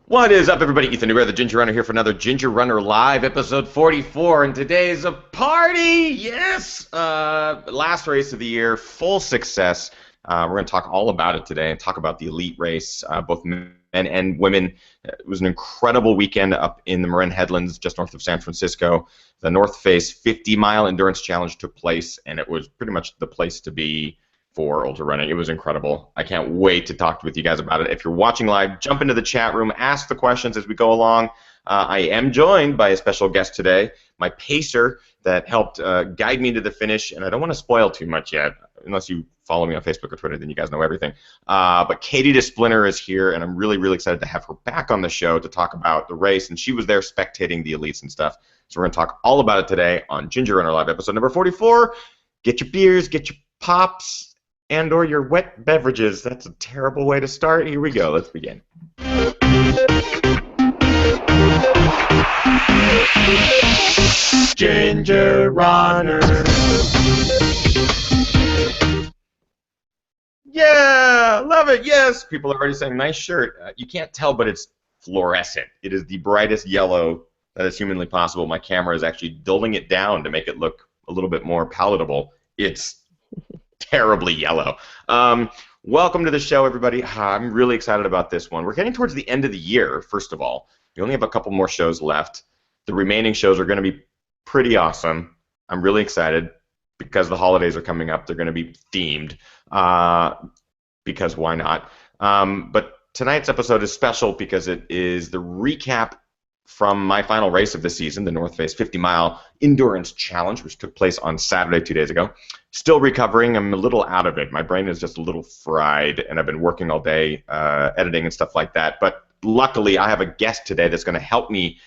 What is up, everybody? Ethan Newbear, the Ginger Runner, here for another Ginger Runner Live, episode 44, and today's a party! Yes! Last race of the year, full success. We're going to talk all about it today and talk about the elite race, both men and women. It was an incredible weekend up in the Marin Headlands, just north of San Francisco. The North Face 50-mile endurance challenge took place, and it was pretty much the place to be for ultra running. It was incredible. I can't wait to talk with you guys about it. If you're watching live, jump into the chat room, ask the questions as we go along. I am joined by a special guest today, my pacer that helped guide me to the finish, and I don't want to spoil too much yet, unless you follow me on Facebook or Twitter, then you guys know everything. But Katie DeSplinter is here, and I'm really, really excited to have her back on the show to talk about the race, and she was there spectating the elites and stuff. So we're going to talk all about it today on Ginger Runner Live, episode number 44. Get your beers, get your pops, and or your wet beverages. That's a terrible way to start. Here we go. Let's begin. Ginger Runner. Yeah, love it. Yes. People are already saying, nice shirt. You can't tell, but it's fluorescent. It is the brightest yellow that is humanly possible. My camera is actually dulling it down to make it look a little bit more palatable. It's terribly yellow. Welcome to the show, everybody. I'm really excited about this one. We're getting towards the end of the year, first of all. We only have a couple more shows left. The remaining shows are going to be pretty awesome. I'm really excited because the holidays are coming up. They're going to be themed because why not? But tonight's episode is special because it is the recap from my final race of the season, the North Face 50-mile endurance challenge, which took place on Saturday 2 days ago. Still recovering. I'm a little out of it. My brain is just a little fried, and I've been working all day editing and stuff like that. But luckily, I have a guest today that's going to help me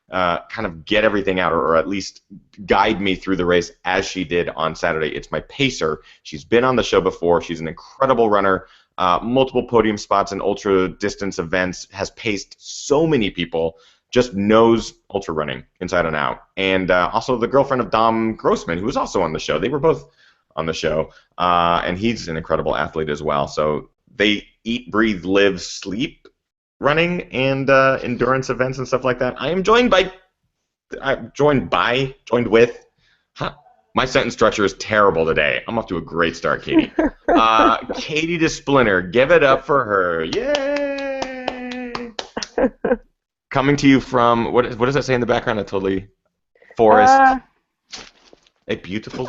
kind of get everything out, or at least guide me through the race as she did on Saturday. It's my pacer. She's been on the show before. She's an incredible runner, multiple podium spots in ultra-distance events, has paced so many people, just knows ultra running inside and out. And also the girlfriend of Dom Grossman, who was also on the show. They were both on the show, and he's an incredible athlete as well. So they eat, breathe, live, sleep running and endurance events and stuff like that. I am joined with, my sentence structure is terrible today. I'm off to a great start, Katie. Katie DeSplinter, give it up for her. Yay! Coming to you from, what does that say in the background? Forest. A beautiful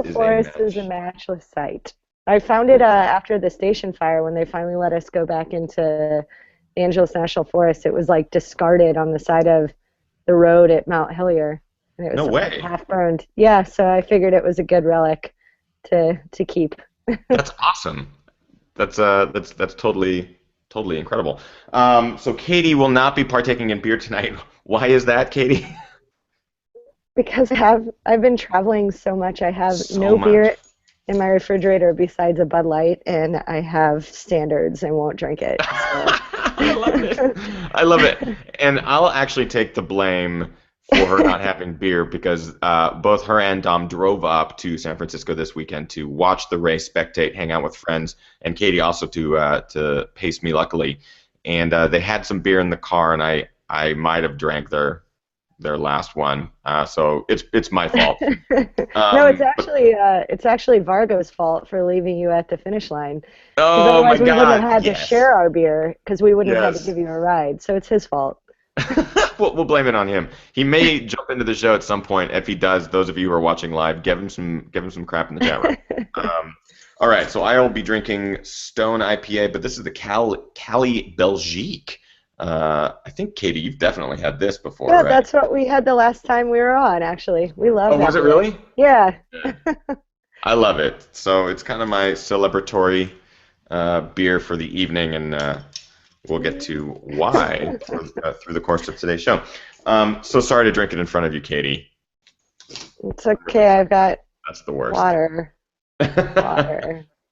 forest is a matchless sight. I found it after the station fire when they finally let us go back into the Angeles National Forest. It was like discarded on the side of the road at Mount Hillier. And it was No way. Half burned. Yeah, so I figured it was a good relic to keep. That's awesome. That's totally incredible. So Katie will not be partaking in beer tonight. Why is that, Katie? Because I've been traveling so much. I have no beer in my refrigerator besides a Bud Light, and I have standards and won't drink it. So. I love it. I love it. And I'll actually take the blame for her not having beer because both her and Dom drove up to San Francisco this weekend to watch the race, spectate, hang out with friends, and Katie also to pace me, luckily. And they had some beer in the car, and I might have drank their last one, so it's my fault. No, it's actually Vargo's fault for leaving you at the finish line. Oh my God! Otherwise, we wouldn't have had to share our beer because we wouldn't have had to give you a ride. So it's his fault. We'll blame it on him. He may jump into the show at some point. If he does, those of you who are watching live, give him some crap in the chat room. All right, so I will be drinking Stone IPA, but this is the Cali Belgique. I think, Katie, you've definitely had this before, yeah, right? That's what we had the last time we were on, actually. We love that. Oh, was it really? Yeah. I love it. So it's kind of my celebratory beer for the evening, and we'll get to why through the course of today's show. So sorry to drink it in front of you, Katie. It's okay. I've got That's the worst. Water.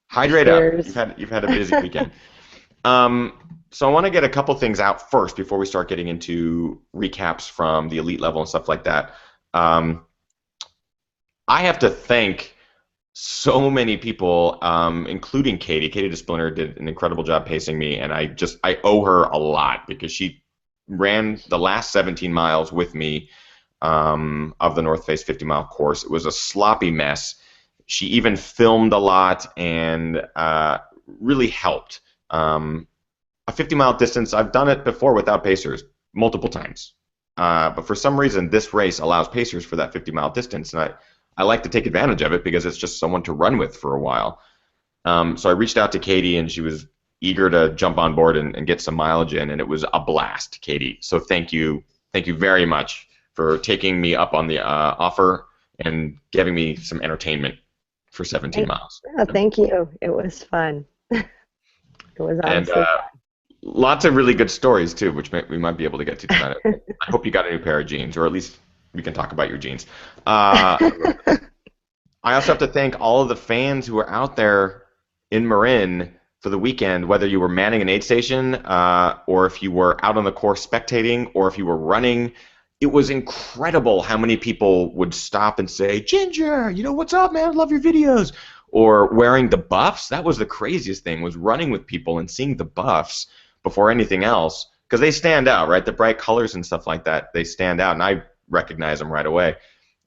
Hydrate Cheers. up. You've had a busy weekend. So I want to get a couple things out first before we start getting into recaps from the elite level and stuff like that. I have to thank so many people, including Katie. Katie DeSplinter did an incredible job pacing me, and I owe her a lot because she ran the last 17 miles with me of the North Face 50-mile course. It was a sloppy mess. She even filmed a lot and really helped. A 50-mile distance, I've done it before without pacers multiple times. But for some reason, this race allows pacers for that 50-mile distance, and I like to take advantage of it because it's just someone to run with for a while. So I reached out to Katie, and she was eager to jump on board and get some mileage in, and it was a blast, Katie. So thank you very much for taking me up on the offer and giving me some entertainment for 17 miles. Oh, thank you. It was fun. It was And honestly lots of really good stories too, which we might be able to get to tonight. I hope you got a new pair of jeans, or at least we can talk about your jeans. I also have to thank all of the fans who were out there in Marin for the weekend, whether you were manning an aid station, or if you were out on the course spectating, or if you were running. It was incredible how many people would stop and say, "Ginger, what's up, man? I love your videos." Or wearing the buffs. That was the craziest thing, was running with people and seeing the buffs before anything else, because they stand out, right? The bright colors and stuff like that, they stand out, and I recognize them right away.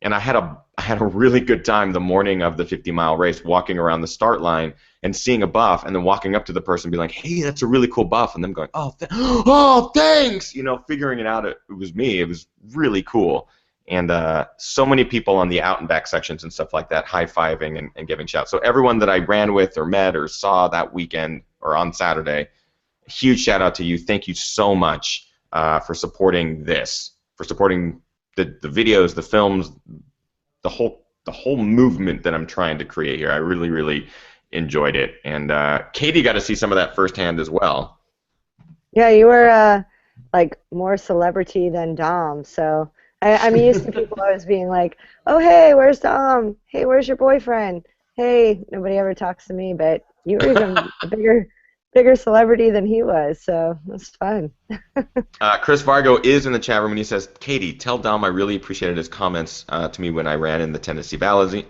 And I had a really good time the morning of the 50-mile race, walking around the start line and seeing a buff, and then walking up to the person and be like, "Hey, that's a really cool buff," and them going, "Oh, thanks," figuring it out. It was me. It was really cool. And so many people on the out and back sections and stuff like that, high-fiving and giving shouts. So everyone that I ran with or met or saw that weekend or on Saturday, huge shout out to you. Thank you so much for supporting this, for supporting the videos, the films, the whole movement that I'm trying to create here. I really, really enjoyed it. And Katie got to see some of that firsthand as well. Yeah, you were like more celebrity than Dom, so I'm used to people always being like, "Oh, hey, where's Dom? Hey, where's your boyfriend? Hey," nobody ever talks to me, but you were even a bigger celebrity than he was, so it was fun. Chris Vargo is in the chat room, and he says, "Katie, tell Dom I really appreciated his comments to me when I ran into Tennessee Valley.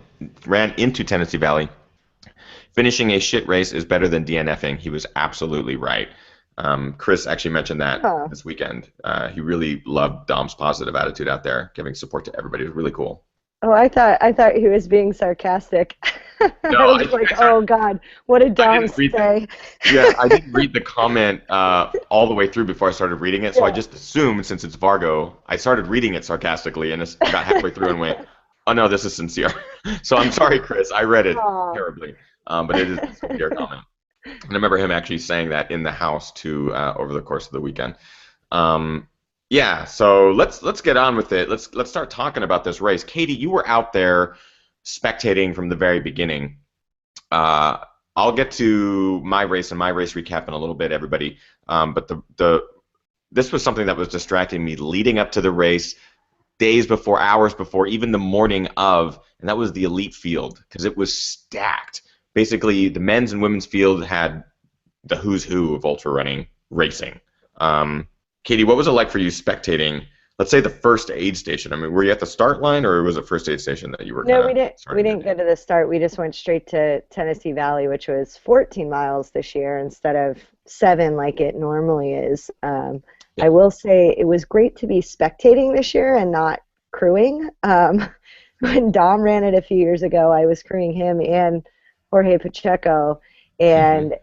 Finishing a shit race is better than DNFing." He was absolutely right. Chris actually mentioned that this weekend. He really loved Dom's positive attitude out there, giving support to everybody. It was really cool. Oh, I thought he was being sarcastic. No, I was like, "Oh God, what did Dom say?" Yeah, I didn't read the comment all the way through before I started reading it, so I just assumed, since it's Vargo, I started reading it sarcastically and just got halfway through and went, "Oh no, this is sincere." So I'm sorry, Chris. I read it terribly, but it is a sincere comment. And I remember him actually saying that in the house too over the course of the weekend. Yeah, so let's get on with it. Let's start talking about this race. Katie, you were out there spectating from the very beginning. I'll get to my race and my race recap in a little bit, everybody. But this was something that was distracting me leading up to the race, days before, hours before, even the morning of, and that was the elite field, because it was stacked. Basically, the men's and women's field had the who's who of ultra running racing. Katie, what was it like for you spectating, let's say, the first aid station? I mean, were you at the start line, or was it first aid station that you were? No, we didn't. We didn't go to the start. We just went straight to Tennessee Valley, which was 14 miles this year instead of 7 like it normally is. I will say it was great to be spectating this year and not crewing. When Dom ran it a few years ago, I was crewing him and Jorge Pacheco, and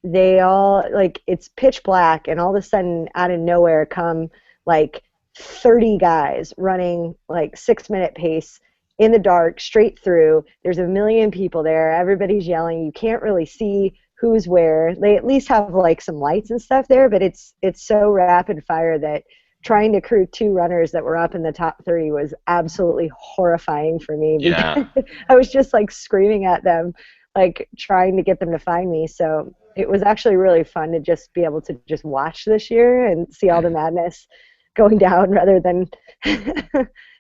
they all, like, it's pitch black, and all of a sudden, out of nowhere, come like 30 guys running like 6-minute pace in the dark, straight through. There's a million people there. Everybody's yelling. You can't really see who's where. They at least have like some lights and stuff there, but it's so rapid fire that trying to crew 2 runners that were up in the top 30 was absolutely horrifying for me. Yeah. I was just like screaming at them, like trying to get them to find me. So it was actually really fun to just be able to just watch this year and see all the madness going down rather than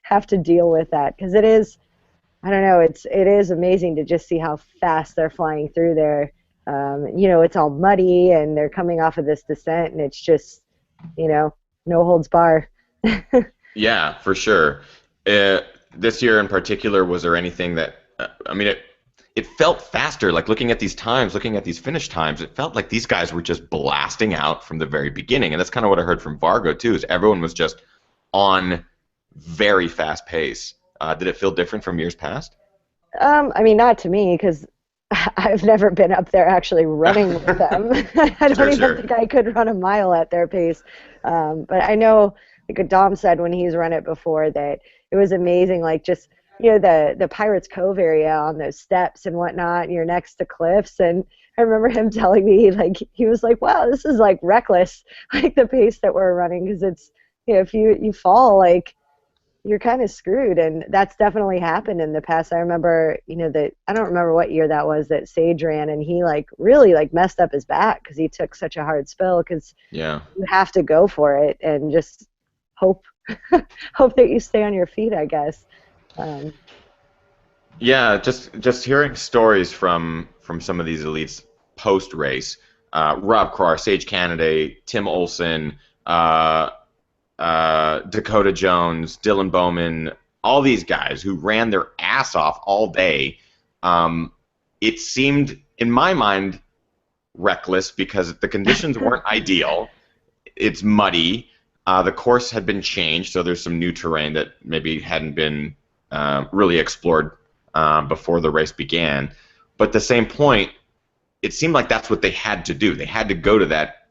have to deal with that, because it is, I don't know, it is amazing to just see how fast they're flying through there. It's all muddy and they're coming off of this descent, and it's just, no holds bar. Yeah, for sure. This year in particular, was there anything that, it felt faster. Like looking at these times, looking at these finish times, it felt like these guys were just blasting out from the very beginning. And that's kind of what I heard from Vargo too. Is everyone was just on very fast pace. Did it feel different from years past? I mean, not to me, because I've never been up there actually running with them. I don't Sure, even sure. think I could run a mile at their pace. But I know, like Dom said when he's run it before, that it was amazing. Like just the Pirates Cove area on those steps and whatnot. And you're next to cliffs, and I remember him telling me like he was like, "Wow, this is like reckless, like the pace that we're running, because it's if you fall like." You're kind of screwed, and that's definitely happened in the past. I remember, that I don't remember what year that was that Sage ran, and he like really like messed up his back because he took such a hard spill. Because Yeah. you have to go for it and just hope hope that you stay on your feet, I guess. Um, Yeah, just hearing stories from some of these elites post race, Rob Carr, Sage Canaday, Tim Olson, Dakota Jones, Dylan Bowman, all these guys who ran their ass off all day. Um, it seemed, in my mind, reckless because the conditions weren't ideal. It's muddy. The course had been changed, so there's some new terrain that maybe hadn't been really explored before the race began. But at the same point, it seemed like that's what they had to do. They had to go to that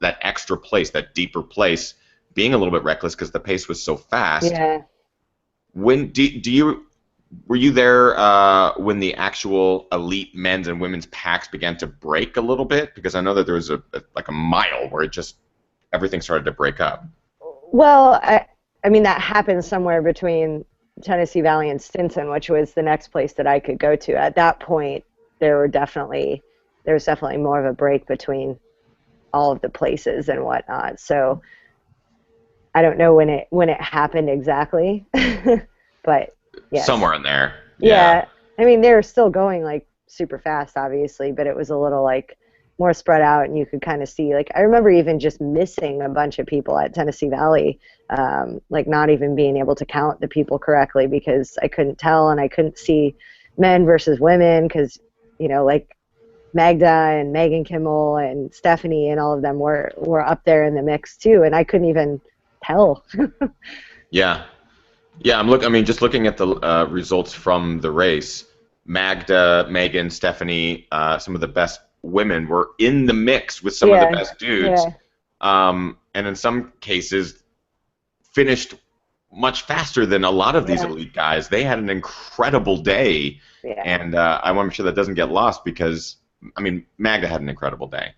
extra place, that deeper place, being a little bit reckless because the pace was so fast. yeah. When do you were you there when the actual elite men's and women's packs began to break a little bit? Because I know that there was like a mile where it just everything started to break up. Well, I mean that happened somewhere between Tennessee Valley and Stinson, which was the next place that I could go to. At that point, there was definitely more of a break between all of the places and whatnot. So I don't know when it happened exactly, but yes, Somewhere in there. Yeah. yeah. I mean, they were still going like super fast, obviously, but it was a little like more spread out, and you could kind of see. Like I remember even just missing a bunch of people at Tennessee Valley, like not even being able to count the people correctly because I couldn't tell, and I couldn't see men versus women because like Magda and Megan Kimmel and Stephanie and all of them were up there in the mix too, and I couldn't even tell. Yeah. Yeah, I mean, just looking at the results from the race, Magda, Megan, Stephanie, some of the best women were in the mix with some of the Yeah, best dudes, yeah, and in some cases finished much faster than a lot of these yeah, elite guys. They had an incredible day, yeah, and I want to make sure that doesn't get lost because, I mean, Magda had an incredible day.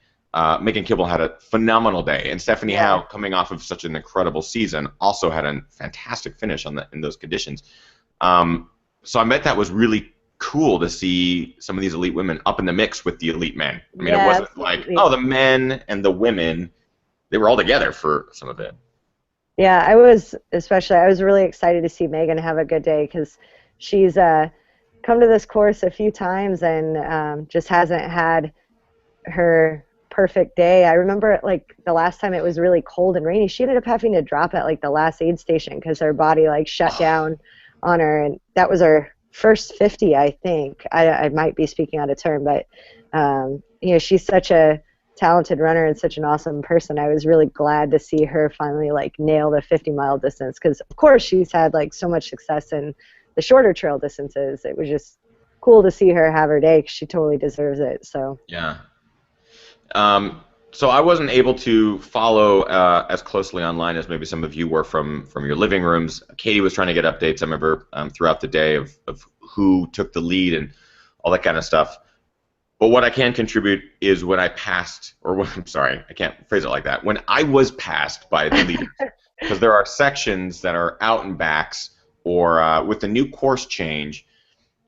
Megan Kibble had a phenomenal day, and Stephanie yeah. Howe, coming off of such an incredible season, also had a fantastic finish in those conditions. So I bet that was really cool to see some of these elite women up in the mix with the elite men. I mean, it Yeah, wasn't like, absolutely. oh, the men and the women, they were all together for some of it. Yeah, I was really excited to see Megan have a good day because she's come to this course a few times and just hasn't had her perfect day. I remember like the last time it was really cold and rainy, she ended up having to drop at like the last aid station because her body like shut down on her, and that was her first 50, I think. I might be speaking out of turn, but she's such a talented runner and such an awesome person. I was really glad to see her finally like nail the 50-mile distance because of course she's had like so much success in the shorter trail distances. It was just cool to see her have her day 'cause she totally deserves it. So Yeah. Um, so I wasn't able to follow as closely online as maybe some of you were from your living rooms. Katie was trying to get updates. I remember throughout the day of who took the lead and all that kind of stuff. But what I can contribute is when I passed, or when, I'm sorry, I can't phrase it like that. When I was passed by the leaders, because there are sections that are out and backs, or with the new course change,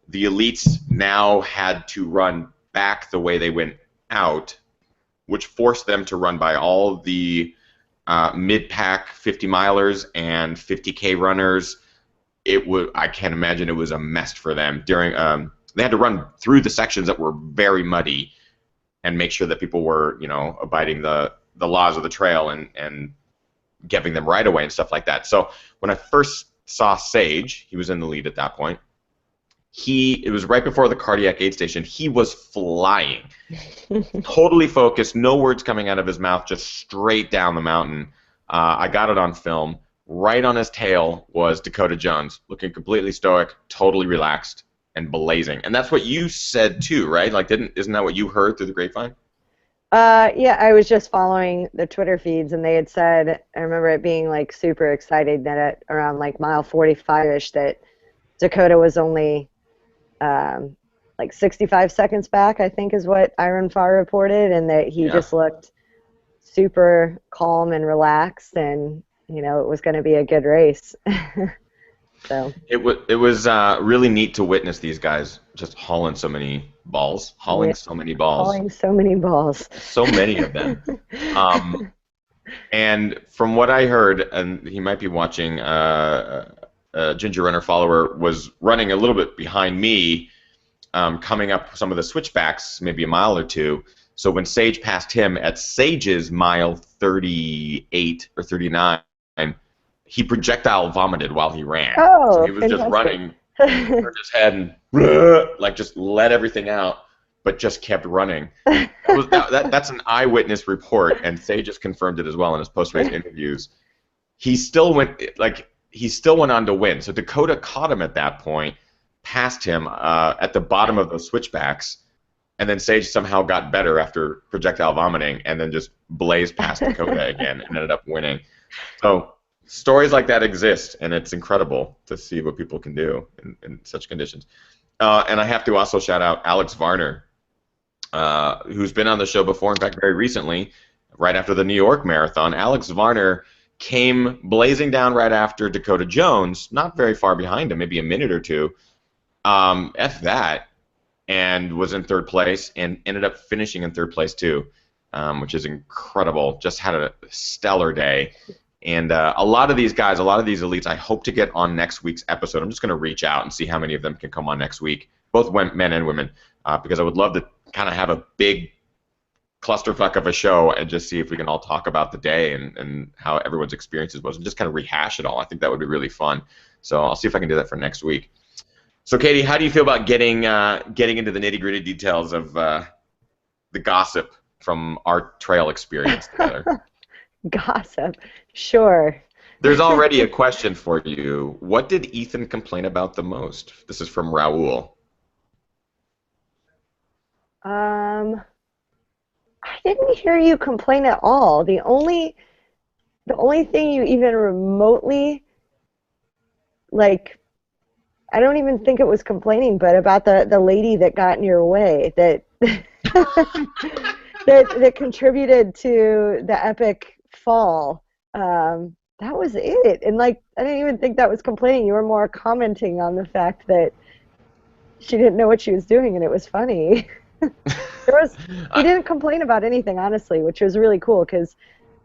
the elites now had to run back the way they went out, which forced them to run by all the mid-pack 50 milers and 50K runners. I can't imagine it was a mess for them during. They had to run through the sections that were very muddy and make sure that people were, abiding the laws of the trail and giving them right away and stuff like that. So when I first saw Sage, he was in the lead at that point. It was right before the cardiac aid station. He was flying, totally focused, no words coming out of his mouth, just straight down the mountain. I got it on film. Right on his tail was Dakota Jones, looking completely stoic, totally relaxed, and blazing. And that's what you said too, right? Like, isn't that what you heard through the grapevine? Yeah, I was just following the Twitter feeds, and they had said, I remember it being like super excited that at around like mile 45-ish that Dakota was only like 65 seconds back, I think is what Iron Farr reported, and that he Yeah. just looked super calm and relaxed, and it was going to be a good race. So It was really neat to witness these guys just yeah, hauling so many balls, hauling so many balls. so many of them. Um, and from what I heard, and he might be watching, a Ginger Runner follower was running a little bit behind me, coming up some of the switchbacks, maybe a mile or two. So when Sage passed him at Sage's mile 38 or 39, he projectile vomited while he ran. So Oh, he was just fantastic. running, turned his head and like just let everything out, but just kept running. That's an eyewitness report, and Sage just confirmed it as well in his post-race interviews. He still went on to win. So Dakota caught him at that point, passed him at the bottom of those switchbacks, and then Sage somehow got better after projectile vomiting, and then just blazed past Dakota again and ended up winning. So stories like that exist, and it's incredible to see what people can do in such conditions. And I have to also shout out Alex Varner, who's been on the show before, in fact, very recently, right after the New York Marathon. Alex Varner came blazing down right after Dakota Jones, not very far behind him, maybe a minute or two, F that, and was in third place and ended up finishing in third place too, which is incredible. Just had a stellar day. And a lot of these guys, a lot of these elites, I hope to get on next week's episode. I'm just going to reach out and see how many of them can come on next week, both men and women, because I would love to kind of have a big clusterfuck of a show and just see if we can all talk about the day and how everyone's experiences was and just kind of rehash it all. I think that would be really fun. So I'll see if I can do that for next week. So Katie, how do you feel about getting into the nitty-gritty details of the gossip from our trail experience together? Gossip. Sure. There's already a question for you. What did Ethan complain about the most? This is from Raul. I didn't hear you complain at all. The only thing you even remotely, like, I don't even think it was complaining, but about the lady that got in your way that that contributed to the epic fall. That was it. And like, I didn't even think that was complaining. You were more commenting on the fact that she didn't know what she was doing, and it was funny. He didn't complain about anything, honestly, which was really cool because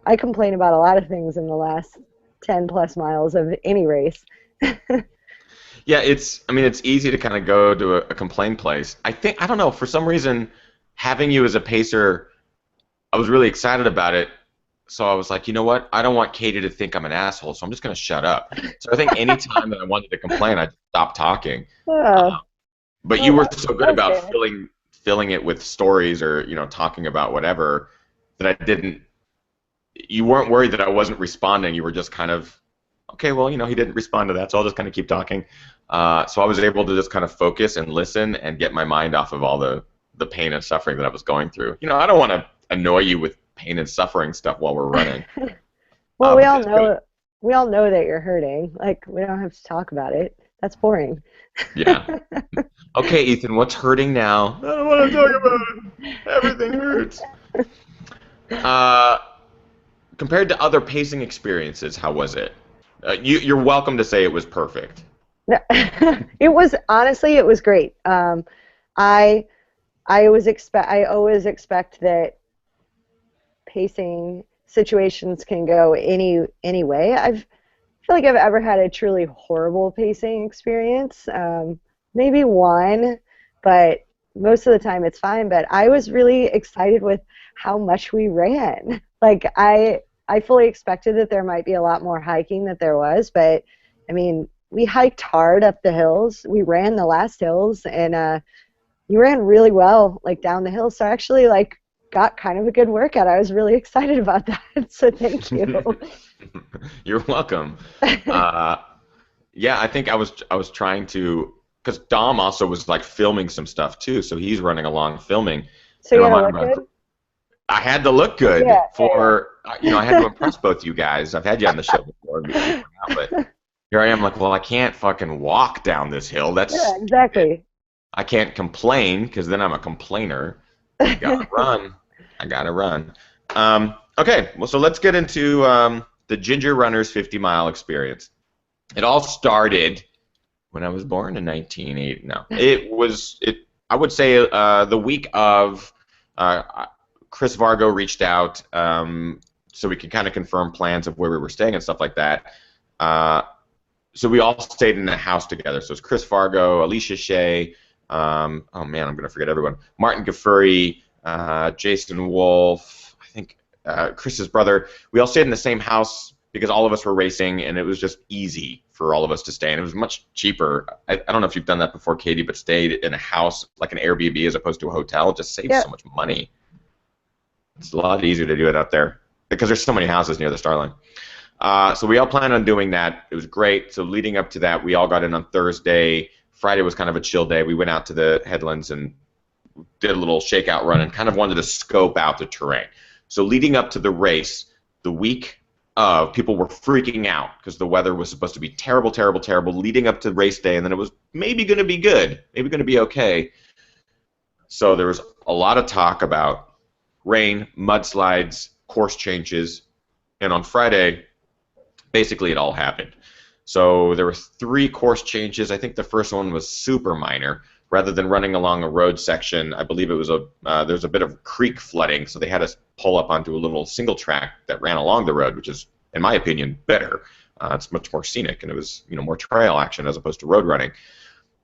I complain about a lot of things in the last 10 plus miles of any race. Yeah, it's easy to kind of go to a complaint place. I don't know, for some reason, having you as a pacer, I was really excited about it. So I was like, you know what? I don't want Katie to think I'm an asshole, so I'm just going to shut up. So I think any time that I wanted to complain, I'd stop talking. Oh, But you were so good that was about good. filling it with stories or talking about whatever that you weren't worried that I wasn't responding. You were just kind of, okay, well, he didn't respond to that, so I'll just kind of keep talking. So I was able to just kind of focus and listen and get my mind off of all the pain and suffering that I was going through. I don't want to annoy you with pain and suffering stuff while we're running. Well, But it's good. we all know that you're hurting. Like, we don't have to talk about it. That's boring. Yeah. Okay, Ethan, what's hurting now? I don't want to talk about it. Everything hurts. Uh, Compared to other pacing experiences, how was it? You're welcome to say it was perfect. It was honestly, it was great. I I always expect that pacing situations can go any way. I feel like I've ever had a truly horrible pacing experience. Maybe one, but most of the time it's fine. But I was really excited with how much we ran. Like I fully expected that there might be a lot more hiking that there was, but I mean we hiked hard up the hills. We ran the last hills, and you ran really well, like down the hill. So I actually like got kind of a good workout. I was really excited about that. So thank you. You're welcome. Uh, yeah, I think I was trying to because Dom also was like filming some stuff too, so he's running along filming. So And you in had to my mind, look I'm like, good. I had to look Yeah, good yeah, for I had to impress both you guys. I've had you on the show before, we've hung out, but here I am like, well, I can't fucking walk down this hill. That's yeah, stupid. exactly. I can't complain because then I'm a complainer. I gotta run. I gotta run. Okay, well, so let's get into the Ginger Runners 50-mile experience. It all started when I was born in 1980. No, it was it. I would say the week of Chris Vargo reached out so we could kind of confirm plans of where we were staying and stuff like that. Uh, so we all stayed in a house together. So it's Chris Fargo, Alicia Shea, oh man, I'm gonna forget everyone. Martin Gaffuri, Jason Wolf, I think Chris's brother. We all stayed in the same house because all of us were racing, and it was just easy for all of us to stay, and it was much cheaper. I don't know if you've done that before, Katie, but stayed in a house like an Airbnb as opposed to a hotel. It just saves Yeah. so much money. It's a lot easier to do it out there because there's so many houses near the Starline. So we all planned on doing that. It was great. So leading up to that, we all got in on Thursday. Friday was kind of a chill day. We went out to the headlands and did a little shakeout run and kind of wanted to scope out the terrain. So leading up to the race, the week of, people were freaking out because the weather was supposed to be terrible, terrible, terrible leading up to race day, and then it was maybe going to be good, maybe going to be okay. So there was a lot of talk about rain, mudslides, course changes, and on Friday, basically it all happened. So there were three course changes. I think the first one was super minor. Rather than running along a road section, I believe it was there's a bit of creek flooding, so they had us pull up onto a little single track that ran along the road, which is, in my opinion, better. It's much more scenic, and it was more trail action as opposed to road running.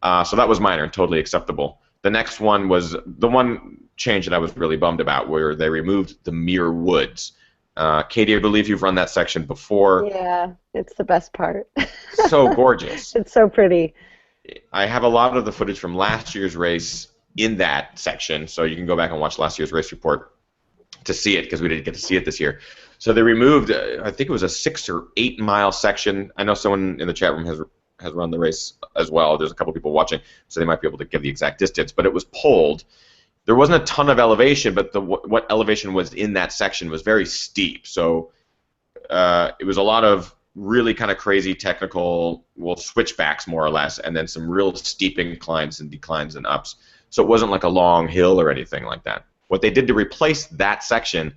So that was minor and totally acceptable. The next one was the one change that I was really bummed about, where they removed the Muir Woods. Katie, I believe you've run that section before. Yeah, it's the best part. So gorgeous. It's so pretty. I have a lot of the footage from last year's race in that section, so you can go back and watch last year's race report to see it because we didn't get to see it this year. So they removed, I think it was a 6 or 8 mile section. I know someone in the chat room has run the race as well. There's a couple people watching, so they might be able to give the exact distance. But it was pulled. There wasn't a ton of elevation, but what elevation was in that section was very steep. So it was a lot of really kind of crazy technical, well, switchbacks more or less, and then some real steep inclines and declines and ups. So it wasn't like a long hill or anything like that. What they did to replace that section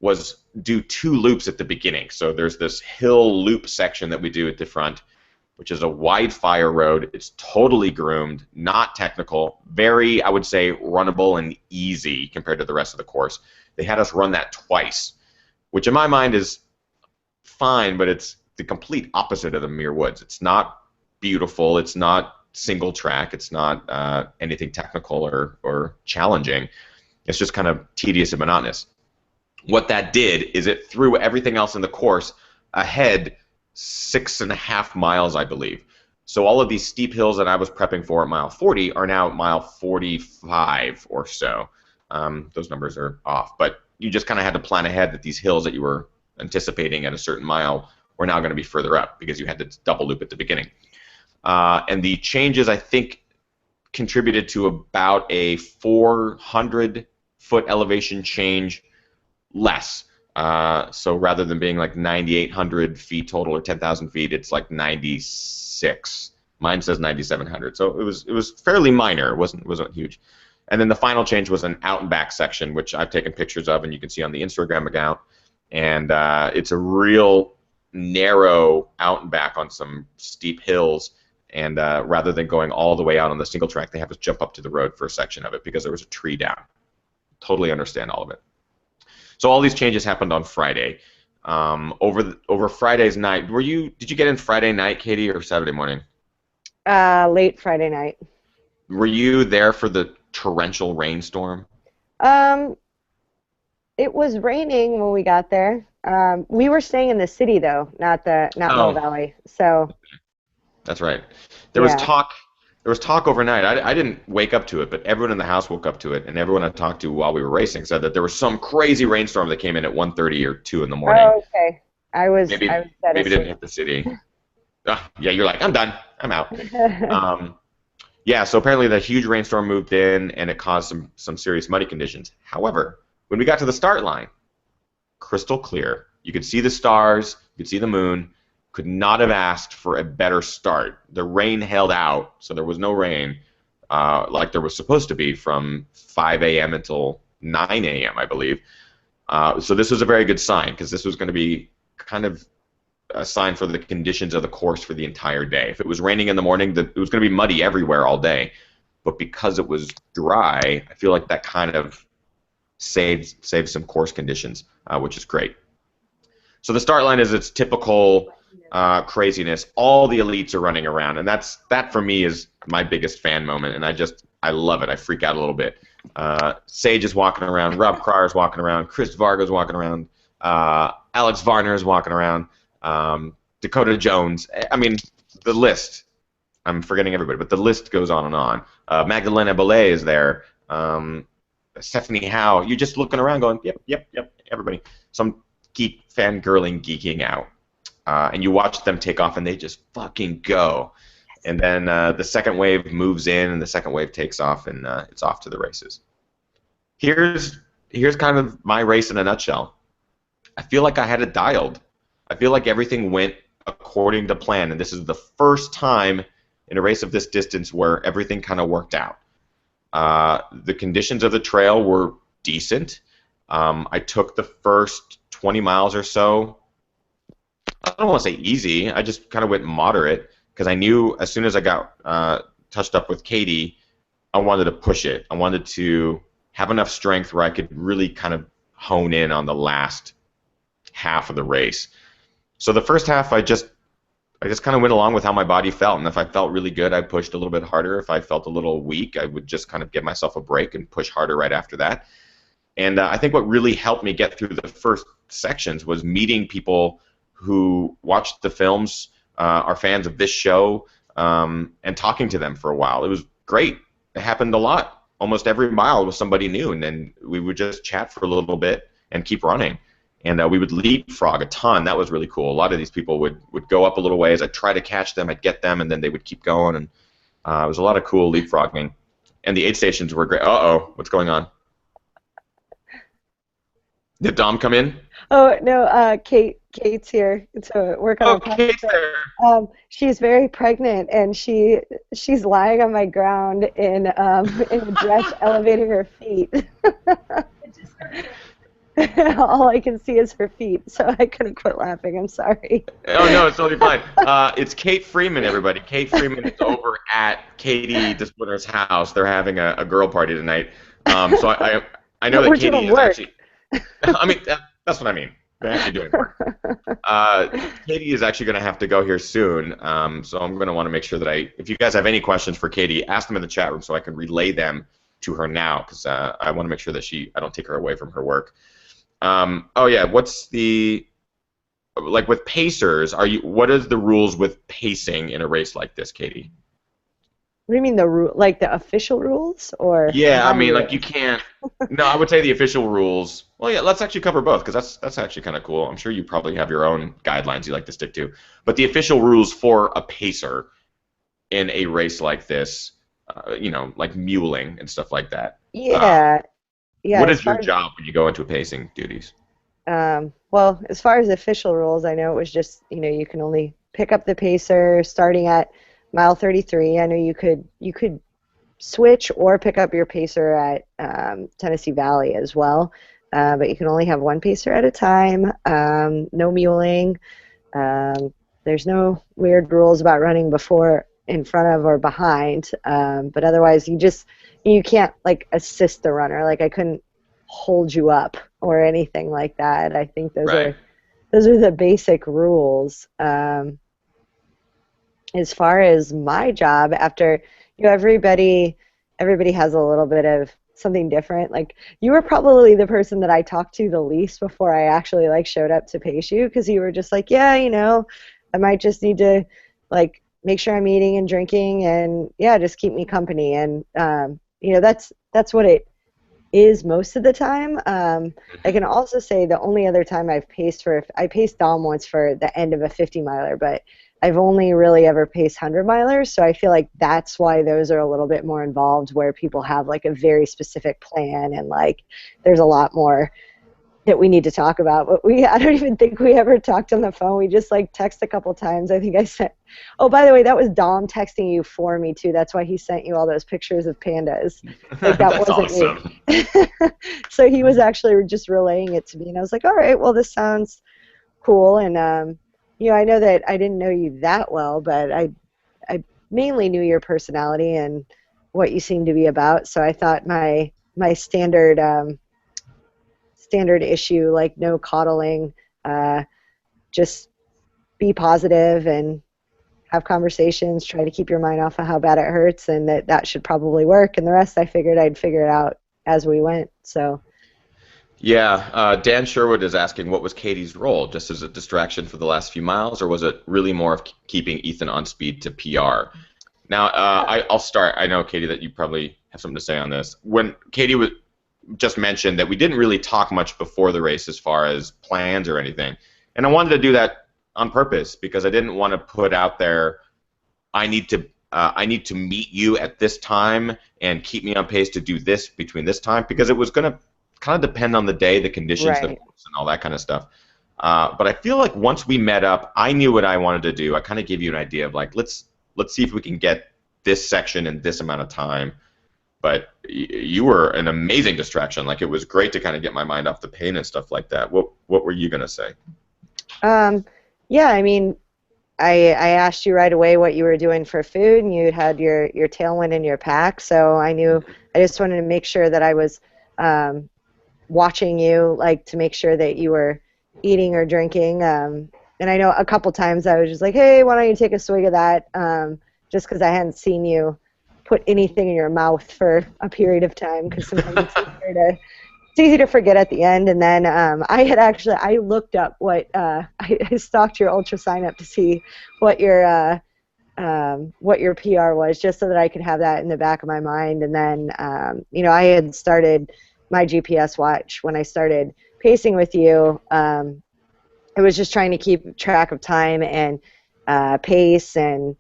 was do 2 loops at the beginning. So there's this hill loop section that we do at the front, which is a wide fire road. It's totally groomed, not technical, very, I would say, runnable and easy compared to the rest of the course. They had us run that twice, which in my mind is fine, but it's the complete opposite of the Muir Woods. It's not beautiful. It's not single track. It's not anything technical or challenging. It's just kind of tedious and monotonous. What that did is it threw everything else in the course ahead 6.5 miles, I believe. So all of these steep hills that I was prepping for at mile 40 are now at mile 45 or so. Those numbers are off, but you just kind of had to plan ahead that these hills that you were anticipating at a certain mile were now going to be further up because you had to double loop at the beginning. And the changes, I think, contributed to about a 400-foot elevation change less. So rather than being like 9,800 feet total or 10,000 feet, it's like 96. Mine says 9,700. So it was fairly minor. It wasn't huge. And then the final change was an out and back section, which I've taken pictures of, and you can see on the Instagram account. And it's a real narrow out and back on some steep hills. And rather than going all the way out on the single track, they have us jump up to the road for a section of it because there was a tree down. Totally understand all of it. So all these changes happened on Friday. Over Friday's night, did you get in Friday night, Katie, or Saturday morning? Late Friday night. Were you there for the torrential rainstorm? It was raining when we got there. We were staying in the city though, not Mill Oh, Valley. So That's right. There was Yeah. talk. There was talk overnight. I didn't wake up to it, but everyone in the house woke up to it, and everyone I talked to while we were racing said that there was some crazy rainstorm that came in at 1:30 or 2 in the morning. Oh, okay. I was dead Maybe it didn't asleep. hit the city. Yeah, you're like, I'm done. I'm out. Um, yeah, so apparently the huge rainstorm moved in, and it caused some serious muddy conditions. However, when we got to the start line, crystal clear. You could see the stars, you could see the moon. Could not have asked for a better start. The rain held out, so there was no rain like there was supposed to be from 5 a.m. until 9 a.m., I believe. So this was a very good sign because this was going to be kind of a sign for the conditions of the course for the entire day. If it was raining in the morning, it was going to be muddy everywhere all day. But because it was dry, I feel like that kind of saved some course conditions, which is great. So the start line is its typical craziness. All the elites are running around, and that for me is my biggest fan moment, and I love it. I freak out a little bit. Sage is walking around, Rob Cryer is walking around, Chris Vargo's walking around, Alex Varner is walking around, Dakota Jones. I mean, the list. I'm forgetting everybody, but the list goes on and on. Magdalena Belay is there. Stephanie Howe. You're just looking around going, yep, yep, yep, everybody. Some geek fangirling, geeking out. And you watch them take off, and they just fucking go. And then the second wave moves in, and the second wave takes off, and it's off to the races. Here's kind of my race in a nutshell. I feel like I had it dialed. I feel like everything went according to plan, and this is the first time in a race of this distance where everything kind of worked out. The conditions of the trail were decent. I took the first 20 miles or so. I don't want to say easy. I just kind of went moderate because I knew as soon as I got touched up with Katie, I wanted to push it. I wanted to have enough strength where I could really kind of hone in on the last half of the race. So the first half, I just kind of went along with how my body felt, and if I felt really good, I pushed a little bit harder. If I felt a little weak, I would just kind of give myself a break and push harder right after that. And I think what really helped me get through the first sections was meeting people who watched the films, are fans of this show, and talking to them for a while. It was great. It happened a lot. Almost every mile was somebody new, and then we would just chat for a little bit and keep running. And we would leapfrog a ton. That was really cool. A lot of these people would go up a little ways. I'd try to catch them. I'd get them, and then they would keep going. And it was a lot of cool leapfrogging. And the aid stations were great. Uh-oh, what's going on? Did Dom come in? Oh no, Kate's here to work on our Okay, podcast. there. She's very pregnant, and she's lying on my ground in a dress, elevating her feet. All I can see is her feet, so I couldn't quit laughing. I'm sorry. Oh, no, it's totally fine. It's Kate Freeman, everybody. Kate Freeman is over at Katie DeSplinter's house. They're having a girl party tonight. So I know that We're Katie doing is work. actually. I mean, that's what I mean. They're actually doing work. Katie is actually going to have to go here soon, so I'm going to want to make sure that if you guys have any questions for Katie, ask them in the chat room so I can relay them to her now, because I want to make sure that I don't take her away from her work. Oh yeah, like with pacers? What is the rules with pacing in a race like this, Katie? What do you mean like the official rules or Yeah, I my mean, like rules? you can't. No, I would say the official rules. Well, yeah, let's actually cover both because that's actually kind of cool. I'm sure you probably have your own guidelines you like to stick to, but the official rules for a pacer in a race like this, like muling and stuff like that. Yeah, yeah. What As is your far as job when you go into pacing duties? well, as far as official rules, I know it was just you can only pick up the pacer starting at mile 33. I know you could switch or pick up your pacer at Tennessee Valley as well, but you can only have one pacer at a time. No muling. There's no weird rules about running before, in front of, or behind. But otherwise, you can't like assist the runner. Like I couldn't hold you up or anything like that. I think Right. those are the basic rules. As far as my job, after everybody has a little bit of something different. Like you were probably the person that I talked to the least before I actually like showed up to pace you, because you were just like, yeah, I might just need to like make sure I'm eating and drinking, and yeah, just keep me company. And that's what it is most of the time. I can also say the only other time I paced Dom once for the end of a 50 miler, but I've only really ever paced 100 milers, so I feel like that's why those are a little bit more involved, where people have like a very specific plan, and like there's a lot more that we need to talk about. But I don't even think we ever talked on the phone. We just like text a couple times. I think I sent, oh, by the way, that was Dom texting you for me too. That's why he sent you all those pictures of pandas. Like that That's wasn't awesome. me. So he was actually just relaying it to me, and I was like, all right, well, this sounds cool. And I know that I didn't know you that well, but I mainly knew your personality and what you seemed to be about. So I thought my standard issue, like no coddling, just be positive and have conversations, try to keep your mind off of how bad it hurts, and that should probably work. And the rest I figured I'd figure it out as we went. So Yeah, Dan Sherwood is asking, what was Katie's role? Just as a distraction for the last few miles, or was it really more of keeping Ethan on speed to PR? Now, I'll start. I know, Katie, that you probably have something to say on this. When Katie just mentioned that we didn't really talk much before the race as far as plans or anything, and I wanted to do that on purpose because I didn't want to put out there, I need to meet you at this time and keep me on pace to do this between this time, because it was going to kind of depend on the day, the conditions, the right. course, and all that kind of stuff. But I feel like once we met up, I knew what I wanted to do. I kind of gave you an idea of like, let's see if we can get this section in this amount of time. But you were an amazing distraction. Like, it was great to kind of get my mind off the pain and stuff like that. What were you gonna say? Yeah, I mean, I asked you right away what you were doing for food, and you had your tailwind in your pack, so I knew I just wanted to make sure that I was watching you, like to make sure that you were eating or drinking. And I know a couple times I was just like, hey, why don't you take a swig of that? Just because I hadn't seen you put anything in your mouth for a period of time, because sometimes it's easy to forget at the end. And then I looked up I stalked your ultra sign up to see what your PR was, just so that I could have that in the back of my mind. And then I had started my GPS watch when I started pacing with you. I was just trying to keep track of time and pace, and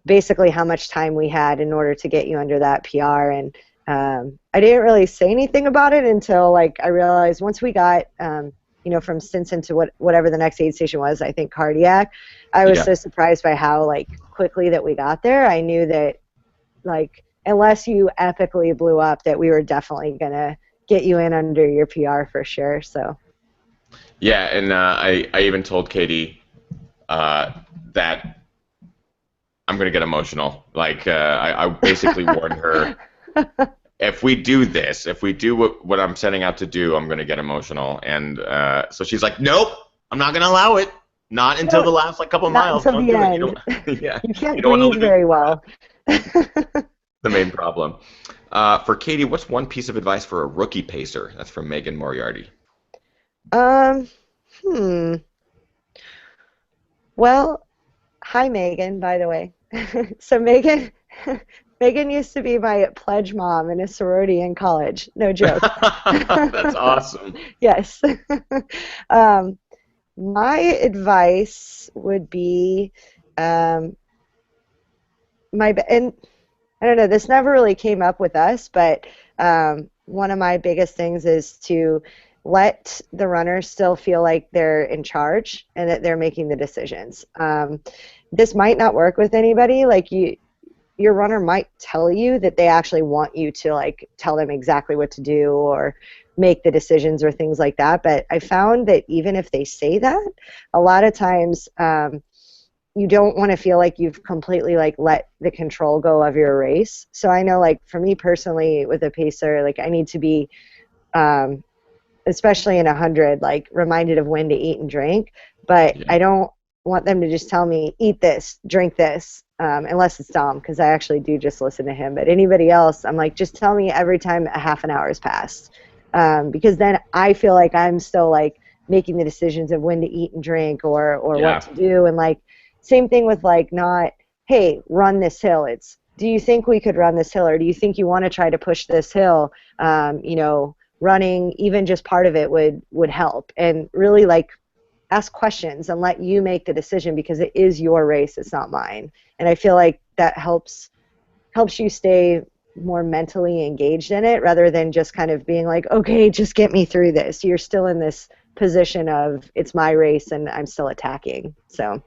basically how much time we had in order to get you under that PR. And I didn't really say anything about it until like I realized once we got from Stinson to whatever the next aid station was, I think cardiac, I was so surprised by how like quickly that we got there. I knew that like unless you epically blew up, that we were definitely gonna get you in under your PR for sure. So Yeah, and I even told Katie that I'm going to get emotional. Like, I basically warned her, if we do this, if we do what I'm setting out to do, I'm going to get emotional. And so she's like, nope, I'm not going to allow it. Not until the last like couple of not miles. until Don't the do end. it. You can't you don't want to breathe very well. The main problem. For Katie, what's one piece of advice for a rookie pacer? That's from Megan Moriarty. Well, hi Megan, by the way. So Megan used to be my pledge mom in a sorority in college. No joke. That's awesome. Yes. My advice would be and I don't know, this never really came up with us, but one of my biggest things is to let the runners still feel like they're in charge and that they're making the decisions. This might not work with anybody. Like your runner might tell you that they actually want you to like tell them exactly what to do or make the decisions or things like that. But I found that even if they say that, a lot of times you don't want to feel like you've completely like let the control go of your race. So I know like for me personally with a pacer, like I need to be especially in 100, like reminded of when to eat and drink, but I don't want them to just tell me eat this, drink this, unless it's Dom, because I actually do just listen to him. But anybody else, I'm like, just tell me every time a half an hour has passed, because then I feel like I'm still like making the decisions of when to eat and drink or what to do. And like same thing with like not hey, run this hill. It's, do you think we could run this hill, or do you think you want to try to push this hill? Running even just part of it would help, and really like ask questions and let you make the decision, because it is your race, it's not mine. And I feel like that helps you stay more mentally engaged in it, rather than just kind of being like, okay, just get me through this. You're still in this position of, it's my race and I'm still attacking. So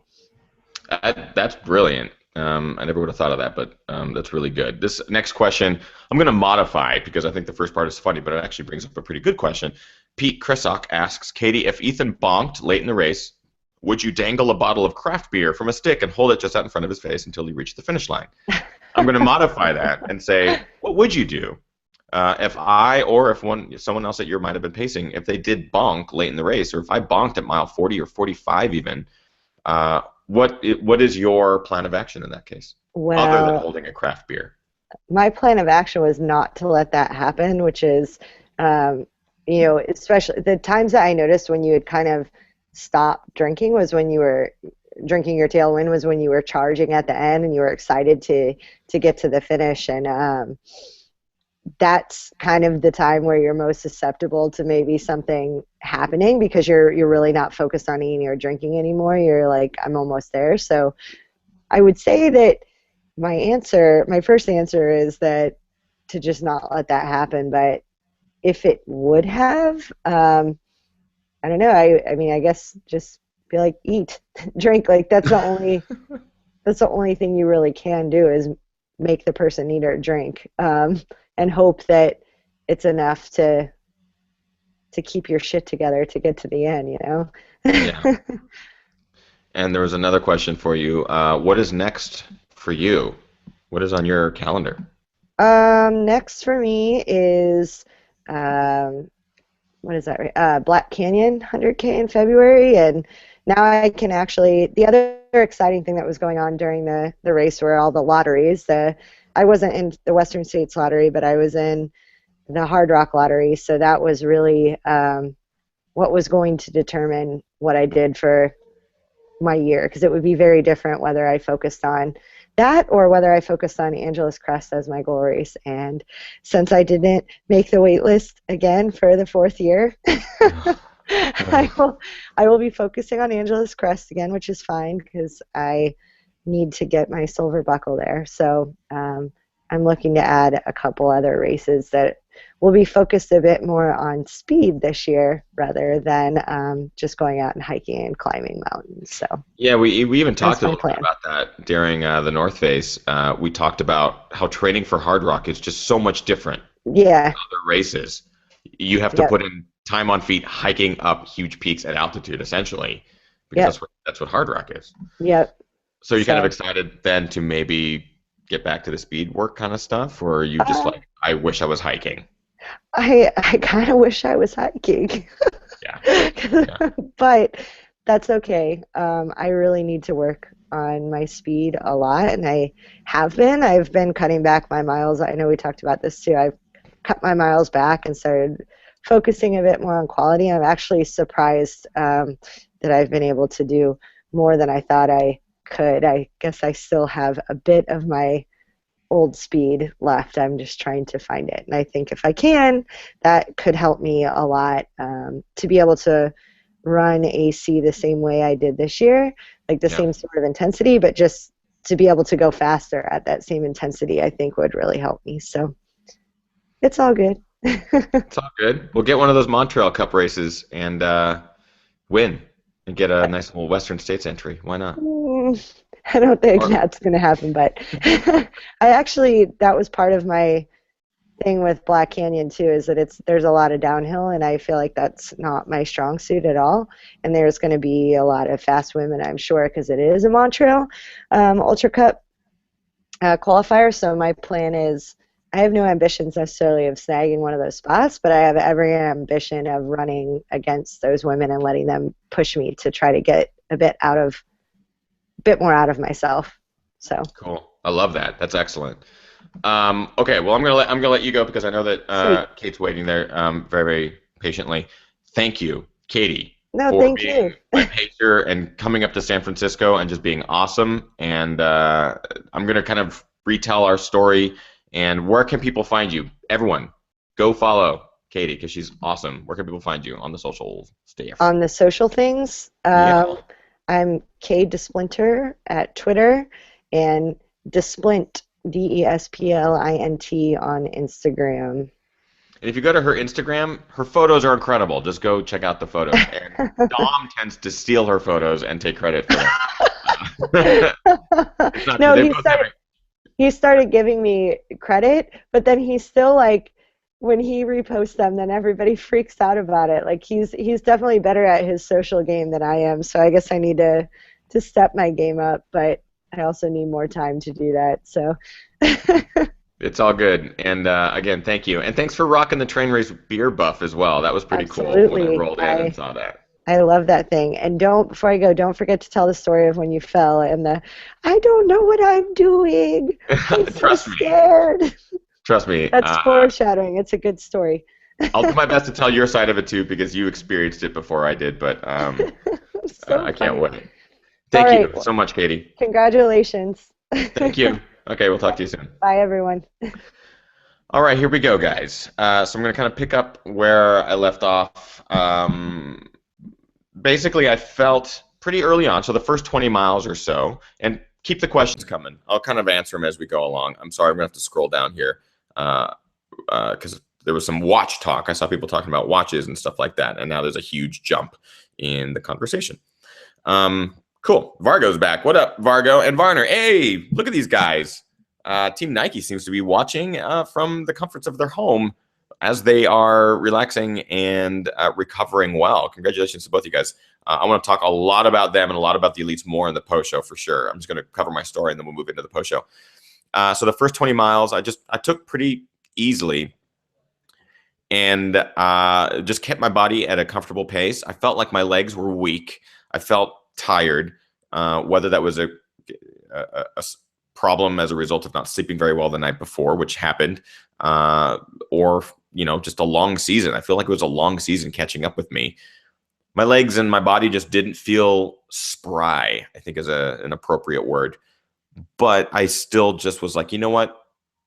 That's brilliant. I never would have thought of that, but that's really good. This next question, I'm going to modify because I think the first part is funny, but it actually brings up a pretty good question. Pete Krisock asks, Katie, if Ethan bonked late in the race, would you dangle a bottle of craft beer from a stick and hold it just out in front of his face until he reached the finish line? I'm going to modify that and say, what would you do if I, or if someone else that you might have been pacing, if they did bonk late in the race, or if I bonked at mile 40 or 45 even, what is your plan of action in that case, other than well, holding a craft beer? my plan of action was not to let that happen, which is, especially the times that I noticed when you would kind of stop drinking was when you were drinking your tailwind, was when you were charging at the end and you were excited to get to the finish. And that's kind of the time where you're most susceptible to maybe something happening, because you're really not focused on eating or drinking anymore. You're like, I'm almost there. So I would say that my first answer is that to just not let that happen. But if it would have, I don't know. I mean, I guess just be like, eat, drink. Like that's the only thing you really can do, is make the person eat or drink, and hope that it's enough to keep your shit together to get to the end. Yeah. And there was another question for you. What is next for you? What is on your calendar? Next for me is um, what is that? Right? Black Canyon 100K in February, and now I can actually. The other exciting thing that was going on during the race were all the lotteries. I wasn't in the Western States lottery, but I was in the Hard Rock lottery, so that was really what was going to determine what I did for my year, because it would be very different whether I focused on that or whether I focused on Angeles Crest as my goal race. And since I didn't make the wait list again for the fourth year, I will be focusing on Angeles Crest again, which is fine because I need to get my silver buckle there. So I'm looking to add a couple other races that will be focused a bit more on speed this year rather than just going out and hiking and climbing mountains. So Yeah, we even talked that's a my little bit plan. about that during the North Face. We talked about how training for Hard Rock is just so much different Yeah. than other races. You have to Yep. put in time on feet hiking up huge peaks at altitude, essentially, because Yep. that's what Hard Rock is. Yep. So you're kind of So excited then to maybe get back to the speed work kind of stuff, or are you just uh, like, I wish I was hiking? I kind of wish I was hiking. Yeah, yeah, But that's okay. I really need to work on my speed a lot, and I have been. I've been cutting back my miles. I know we talked about this too. I've cut my miles back and started focusing a bit more on quality. I'm actually surprised that I've been able to do more than I thought I could. I guess I still have a bit of my old speed left. I'm just trying to find it. And I think if I can, that could help me a lot to be able to run AC the same way I did this year, like the yeah. same sort of intensity, but just to be able to go faster at that same intensity, I think would really help me. So it's all good. It's all good. We'll get one of those Montreal Cup races and win and get a nice little Western States entry. Why not? I don't think Or that's going to happen, but that was part of my thing with Black Canyon too, is that there's a lot of downhill, and I feel like that's not my strong suit at all. And there's going to be a lot of fast women, I'm sure, because it is a Montreal Ultra Cup qualifier. So my plan is, I have no ambitions necessarily of snagging one of those spots, but I have every ambition of running against those women and letting them push me to try to get a bit more out of myself. So cool. I love that. That's excellent. Okay, well, I'm gonna let you go because I know that sweet. Kate's waiting there very, very patiently. Thank you, Katie, No, for thank being you. my pacer and coming up to San Francisco and just being awesome. And I'm going to kind of retell our story. And where can people find you? Everyone, go follow Katie because she's awesome. Where can people find you on the social stuff? On the social things, Yeah. I'm Kay Desplinter at Twitter and Desplint, Desplint on Instagram. And if you go to her Instagram, her photos are incredible. Just go check out the photos. And Dom tends to steal her photos and take credit for them. It's not true. No, They both have it. he started giving me credit, but then he's still like when he reposts them, then everybody freaks out about it. Like he's definitely better at his social game than I am. So I guess I need to step my game up, but I also need more time to do that. So It's all good. And again, thank you. And thanks for rocking the train race beer buff as well. That was pretty cool when I absolutely. rolled in and saw that. I love that thing. And don't before I go, don't forget to tell the story of when you fell and the I don't know what I'm doing. I'm so Trust me. scared. Trust me. That's foreshadowing. It's a good story. I'll do my best to tell your side of it too because you experienced it before I did, but So I can't funny. wait. All Thank you right. so much, Katie. Congratulations. Thank you. Okay, we'll talk to you soon. Bye, everyone. All right, here we go, guys. So I'm going to kind of pick up where I left off. Basically, I felt pretty early on, so the first 20 miles or so, and keep the questions coming. I'll kind of answer them as we go along. I'm sorry, I'm going to have to scroll down here because there was some watch talk. I saw people talking about watches and stuff like that, and now there's a huge jump in the conversation. Cool. Vargo's back. What up, Vargo and Varner? Hey, look at these guys. Team Nike seems to be watching from the comforts of their home as they are relaxing and recovering well. Congratulations to both you guys. I want to talk a lot about them and a lot about the elites more in the post show for sure. I'm just going to cover my story and then we'll move into the post show. So the first 20 miles, I took pretty easily and just kept my body at a comfortable pace. I felt like my legs were weak. I felt tired, whether that was a problem as a result of not sleeping very well the night before, which happened, or just a long season. I feel like it was a long season catching up with me. My legs and my body just didn't feel spry, I think is an appropriate word. But I still just was like, you know what?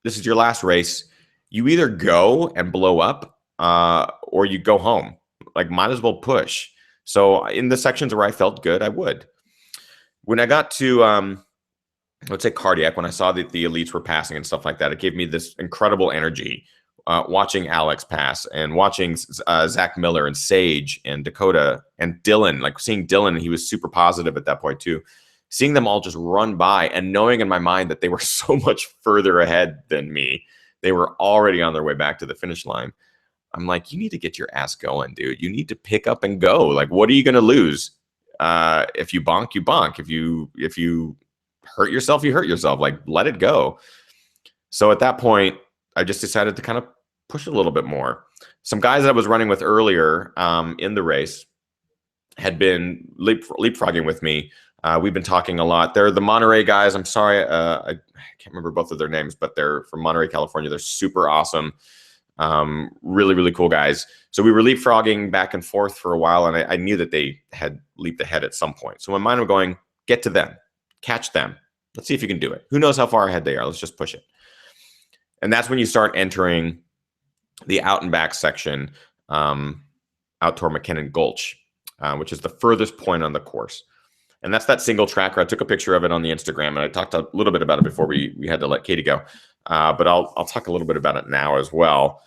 This is your last race. You either go and blow up or you go home. Like, might as well push. So in the sections where I felt good, I would. When I got to let's say cardiac, when I saw that the elites were passing and stuff like that, it gave me this incredible energy. Watching Alex pass and watching Zach Miller and Sage and Dakota and Dylan, like seeing Dylan, he was super positive at that point too. Seeing them all just run by and knowing in my mind that they were so much further ahead than me. They were already on their way back to the finish line. I'm like, you need to get your ass going, dude. You need to pick up and go. Like, what are you going to lose? If you bonk, you bonk. If you hurt yourself, you hurt yourself. Like, let it go. So at that point, I just decided to kind of push a little bit more. Some guys that I was running with earlier in the race had been leapfrogging with me. We've been talking a lot. They're the Monterey guys. I'm sorry, I can't remember both of their names, but they're from Monterey, California. They're super awesome. Really, really cool guys. So we were leapfrogging back and forth for a while, and I knew that they had leaped ahead at some point. So in my mind, I'm going, get to them, catch them. Let's see if you can do it. Who knows how far ahead they are? Let's just push it. And that's when you start entering the out and back section out toward McKinnon Gulch, which is the furthest point on the course. And that's that single tracker. I took a picture of it on the Instagram, and I talked a little bit about it before we had to let Katie go. But I'll talk a little bit about it now as well.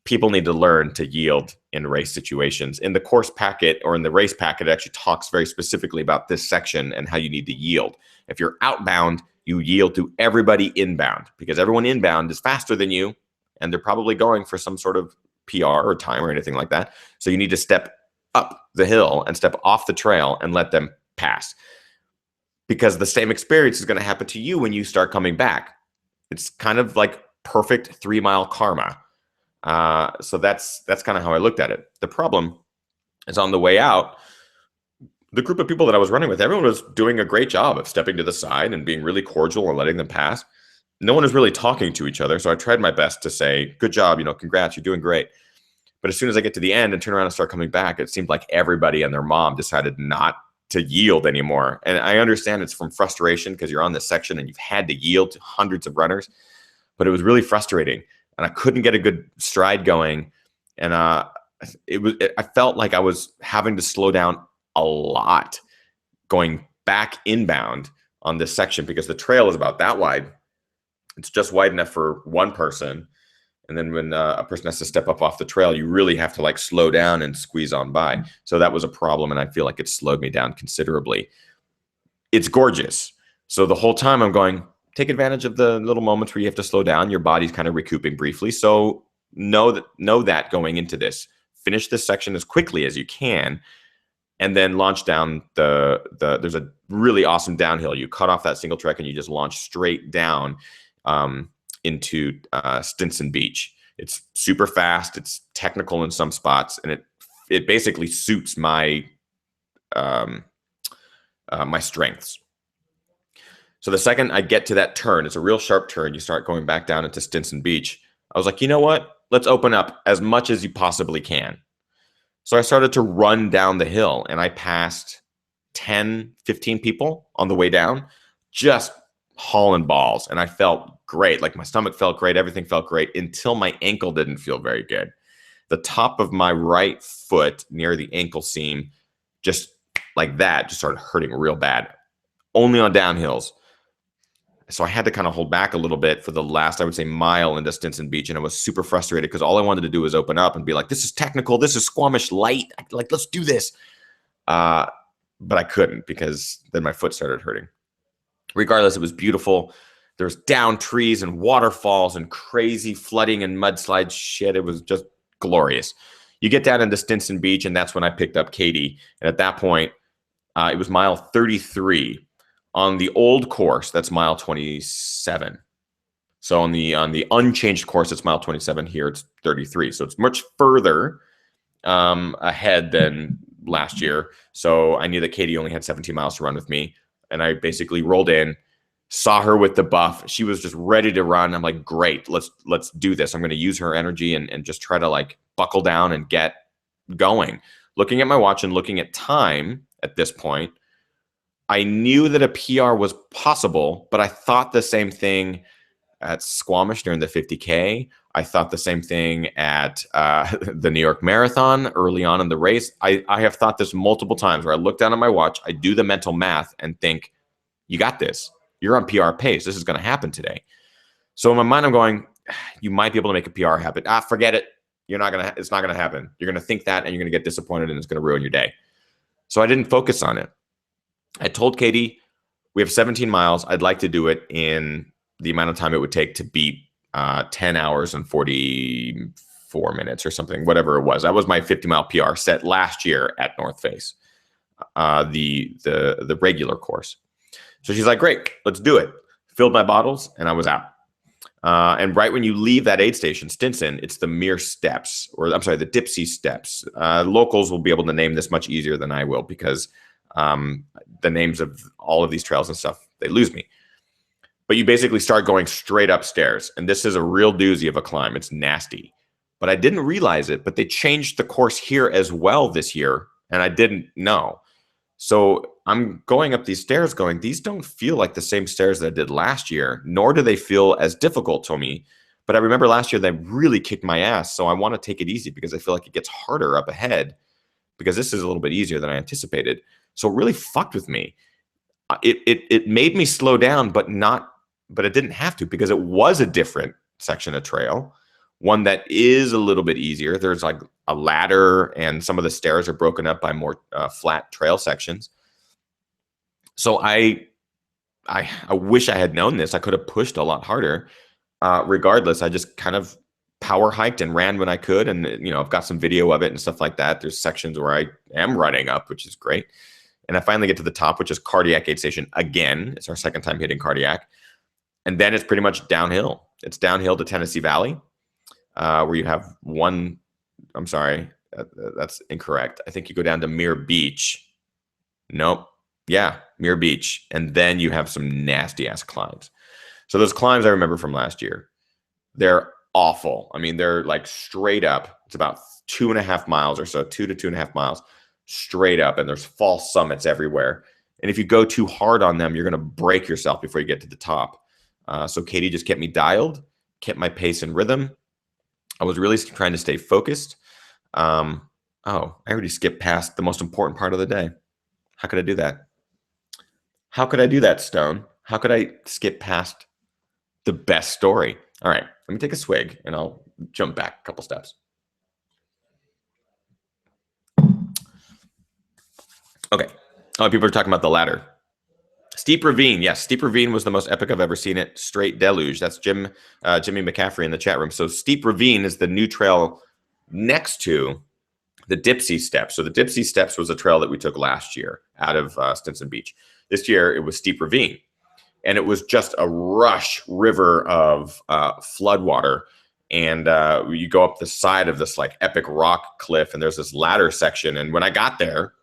People need to learn to yield in race situations. In the course packet or in the race packet, it actually talks very specifically about this section and how you need to yield. If you're outbound, you yield to everybody inbound because everyone inbound is faster than you and they're probably going for some sort of PR or time or anything like that. So you need to step up the hill and step off the trail and let them pass because the same experience is going to happen to you when you start coming back. It's kind of like perfect 3 mile karma. So that's kind of how I looked at it. The problem is on the way out, the group of people that I was running with, everyone was doing a great job of stepping to the side and being really cordial and letting them pass. No one was really talking to each other. So I tried my best to say, good job, congrats, you're doing great. But as soon as I get to the end and turn around and start coming back, it seemed like everybody and their mom decided not to yield anymore. And I understand it's from frustration because you're on this section and you've had to yield to hundreds of runners, but it was really frustrating and I couldn't get a good stride going. And I felt like I was having to slow down a lot going back inbound on this section because the trail is about that wide. It's just wide enough for one person. And then when a person has to step up off the trail, you really have to like slow down and squeeze on by. So that was a problem. And I feel like it slowed me down considerably. It's gorgeous. So the whole time I'm going, take advantage of the little moments where you have to slow down. Your body's kind of recouping briefly. So know that going into this. Finish this section as quickly as you can. And then launch down there's a really awesome downhill. You cut off that single trek and you just launch straight down into Stinson Beach. It's super fast. It's technical in some spots, and it basically suits my my strengths. So the second I get to that turn, it's a real sharp turn. You start going back down into Stinson Beach. I was like, you know what? Let's open up as much as you possibly can. So I started to run down the hill, and I passed 10, 15 people on the way down, just hauling balls. And I felt great. Like my stomach felt great. Everything felt great until my ankle didn't feel very good. The top of my right foot near the ankle seam, just like that, just started hurting real bad, only on downhills. So I had to kind of hold back a little bit for the last, I would say, mile into Stinson Beach. And I was super frustrated because all I wanted to do was open up and be like, this is technical. This is Squamish light. Like, let's do this. But I couldn't because then my foot started hurting. Regardless, it was beautiful. There's down trees and waterfalls and crazy flooding and mudslide shit. It was just glorious. You get down into Stinson Beach, and that's when I picked up Katie. And at that point, it was mile 33. On the old course, that's mile 27. So on the unchanged course, it's mile 27. Here, it's 33. So it's much further ahead than last year. So I knew that Katie only had 17 miles to run with me. And I basically rolled in, saw her with the buff. She was just ready to run. I'm like, great, let's do this. I'm going to use her energy and just try to like buckle down and get going. Looking at my watch and looking at time at this point, I knew that a PR was possible, but I thought the same thing at Squamish during the 50K. I thought the same thing at the New York Marathon early on in the race. I have thought this multiple times where I look down at my watch, I do the mental math and think, you got this. You're on PR pace. This is going to happen today. So in my mind, I'm going, you might be able to make a PR happen. Forget it. It's not going to happen. You're going to think that and you're going to get disappointed and it's going to ruin your day. So I didn't focus on it. I told Katie, we have 17 miles. I'd like to do it in the amount of time it would take to beat 10 hours and 44 minutes or something, whatever it was. That was my 50-mile PR set last year at North Face, the regular course. So she's like, great, let's do it. Filled my bottles, and I was out. And right when you leave that aid station, Stinson, it's the Mere Steps, or I'm sorry, the Dipsy Steps. Locals will be able to name this much easier than I will because the names of all of these trails and stuff, they lose me. But you basically start going straight upstairs. And this is a real doozy of a climb. It's nasty. But I didn't realize it, but they changed the course here as well this year. And I didn't know. So I'm going up these stairs going, these don't feel like the same stairs that I did last year, nor do they feel as difficult to me. But I remember last year they really kicked my ass. So I want to take it easy because I feel like it gets harder up ahead because this is a little bit easier than I anticipated. So it really fucked with me. It made me slow down, but it didn't have to because it was a different section of trail, one that is a little bit easier. There's like a ladder and some of the stairs are broken up by more flat trail sections. So I wish I had known this. I could have pushed a lot harder. Regardless, I just kind of power hiked and ran when I could. And, I've got some video of it and stuff like that. There's sections where I am running up, which is great. And I finally get to the top, which is Cardiac Aid Station. Again, it's our second time hitting Cardiac. And then it's pretty much downhill. It's downhill to Tennessee Valley, where you have one. I'm sorry, that's incorrect. I think you go down to Mere Beach. Nope. Yeah, Mere Beach. And then you have some nasty ass climbs. So those climbs I remember from last year, they're awful. I mean, they're like straight up. It's about 2.5 miles or so, 2 to 2.5 miles straight up, and there's false summits everywhere. And if you go too hard on them, you're going to break yourself before you get to the top. So Katie just kept me dialed, kept my pace and rhythm. I was really trying to stay focused. Oh, I already skipped past the most important part of the day. How could I do that? How could I do that, Stone? How could I skip past the best story? All right, let me take a swig and I'll jump back a couple steps. Okay. Oh, people are talking about the ladder. Steep Ravine. Yes, Steep Ravine was the most epic I've ever seen it. Straight deluge. That's Jimmy McCaffrey in the chat room. So Steep Ravine is the new trail next to the Dipsy Steps. So the Dipsy Steps was a trail that we took last year out of Stinson Beach. This year it was Steep Ravine. And it was just a rush river of floodwater. And you go up the side of this like epic rock cliff, and there's this ladder section. And when I got there,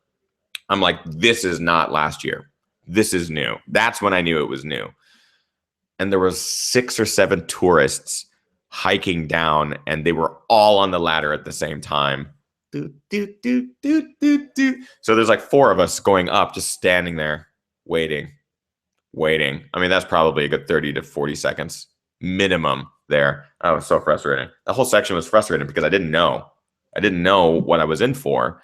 I'm like, this is not last year. This is new. That's when I knew it was new. And there was 6 or 7 tourists hiking down, and they were all on the ladder at the same time. So there's like 4 of us going up, just standing there, waiting. I mean, that's probably a good 30 to 40 seconds minimum there. I was so frustrating. The whole section was frustrating because I didn't know. I didn't know what I was in for.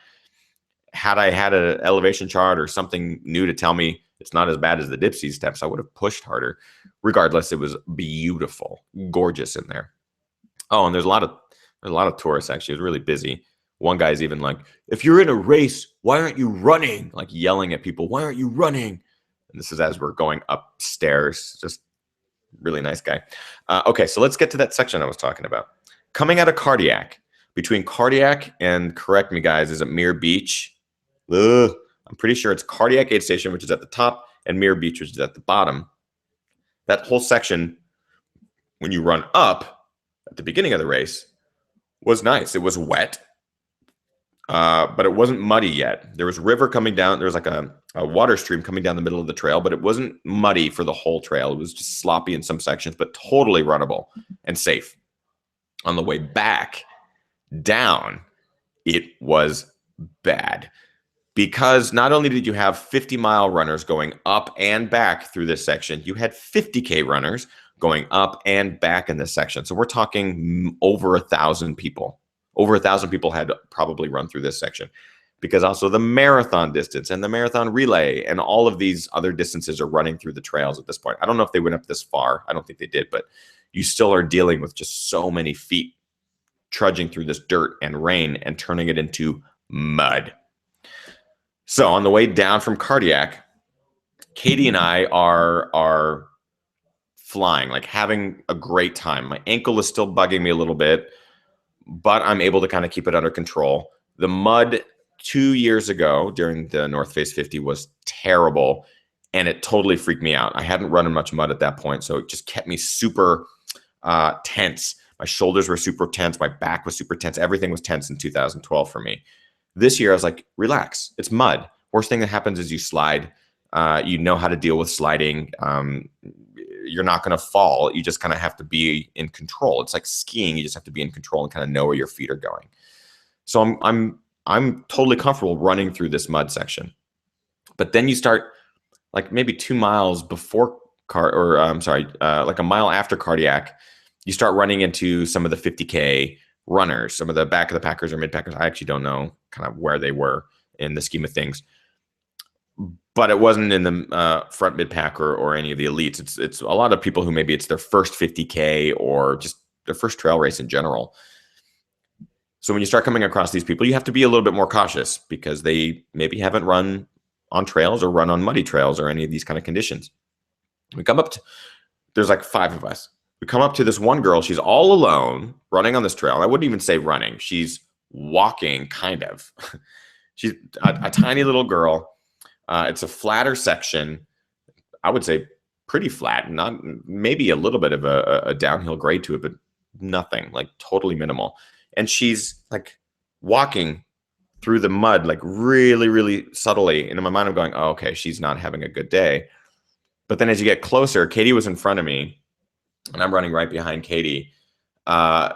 Had I had an elevation chart or something new to tell me it's not as bad as the Dipsy Steps, I would have pushed harder. Regardless, it was beautiful, gorgeous in there. Oh, and there's a lot of tourists, actually. It was really busy. One guy's even like, if you're in a race, why aren't you running? Like yelling at people, why aren't you running? And this is as we're going upstairs. Just really nice guy. Okay, so let's get to that section I was talking about. Coming out of Cardiac. Between Cardiac and, correct me guys, is it Mirror Beach? I'm pretty sure it's Cardiac Aid Station, which is at the top, and Mirror Beach, which is at the bottom. That whole section, when you run up at the beginning of the race, was nice. It was wet, but it wasn't muddy yet. There was river coming down. There was like a water stream coming down the middle of the trail, but it wasn't muddy for the whole trail. It was just sloppy in some sections, but totally runnable and safe. On the way back down, it was bad. Because not only did you have 50-mile runners going up and back through this section, you had 50K runners going up and back in this section. So we're talking over 1,000 people. Over 1,000 people had probably run through this section. Because also the marathon distance and the marathon relay and all of these other distances are running through the trails at this point. I don't know if they went up this far. I don't think they did, but you still are dealing with just so many feet trudging through this dirt and rain and turning it into mud. So on the way down from Cardiac, Katie and I are flying, like having a great time. My ankle is still bugging me a little bit, but I'm able to kind of keep it under control. The mud 2 years ago during the North Face 50 was terrible, and it totally freaked me out. I hadn't run in much mud at that point, so it just kept me super tense. My shoulders were super tense. My back was super tense. Everything was tense in 2012 for me. This year, I was like, relax. It's mud. Worst thing that happens is you slide. You know how to deal with sliding. You're not going to fall. You just kind of have to be in control. It's like skiing. You just have to be in control and kind of know where your feet are going. So I'm totally comfortable running through this mud section. But then you start like maybe 2 miles before like a mile after Cardiac, you start running into some of the 50K runners, some of the back of the packers or mid packers. I actually don't know kind of where they were in the scheme of things, but it wasn't in the front mid packer or any of the elites. It's a lot of people who maybe it's their first 50K or just their first trail race in general. So when you start coming across these people, you have to be a little bit more cautious because they maybe haven't run on trails or run on muddy trails or any of these kind of conditions. We come up to, there's like 5 of us. We come up to this one girl. She's all alone running on this trail. I wouldn't even say running. She's walking, kind of. She's a tiny little girl. It's a flatter section. I would say pretty flat, not maybe a little bit of a downhill grade to it, but nothing, like totally minimal. And she's like walking through the mud, like really, really subtly. And in my mind, I'm going, oh, okay, she's not having a good day. But then as you get closer, Katie was in front of me, and I'm running right behind Katie. uh,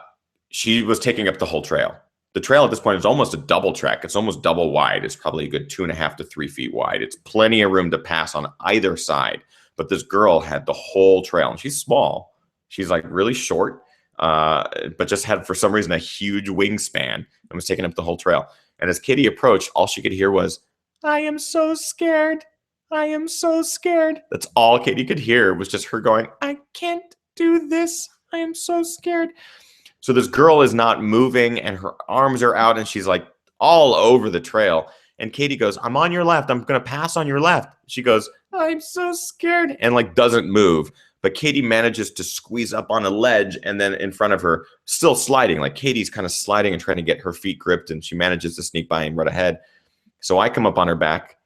she was taking up the whole trail. The trail at this point is almost a double track. It's almost double wide. It's probably a good 2.5 to 3 feet wide. It's plenty of room to pass on either side. But this girl had the whole trail, and she's small. She's like really short, but just had for some reason a huge wingspan and was taking up the whole trail. And as Katie approached, all she could hear was, "I am so scared. I am so scared." That's all Katie could hear, was just her going, "I can't do this. I am so scared." So this girl is not moving and her arms are out and she's like all over the trail. And Katie goes, "I'm on your left. I'm going to pass on your left." She goes, "I'm so scared," and like doesn't move. But Katie manages to squeeze up on a ledge and then in front of her, still sliding. Like Katie's kind of sliding and trying to get her feet gripped, and she manages to sneak by and run ahead. So I come up on her back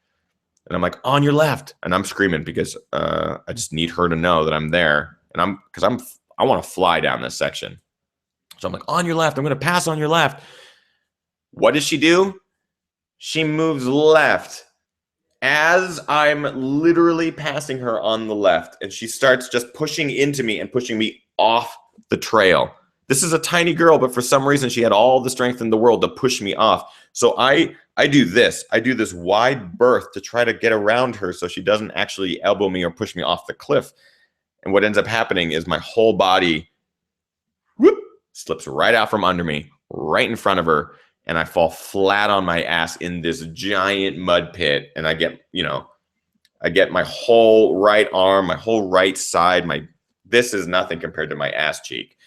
and I'm like, "On your left." And I'm screaming because I just need her to know that I'm there. And I want to fly down this section. So I'm like, "On your left. I'm going to pass on your left." What does she do? She moves left as I'm literally passing her on the left. And she starts just pushing into me and pushing me off the trail. This is a tiny girl, but for some reason she had all the strength in the world to push me off. So I do this. I do this wide berth to try to get around her so she doesn't actually elbow me or push me off the cliff. And what ends up happening is my whole body whoop, slips right out from under me, right in front of her, and I fall flat on my ass in this giant mud pit. And I get my whole right arm, my whole right side, this is nothing compared to my ass cheek.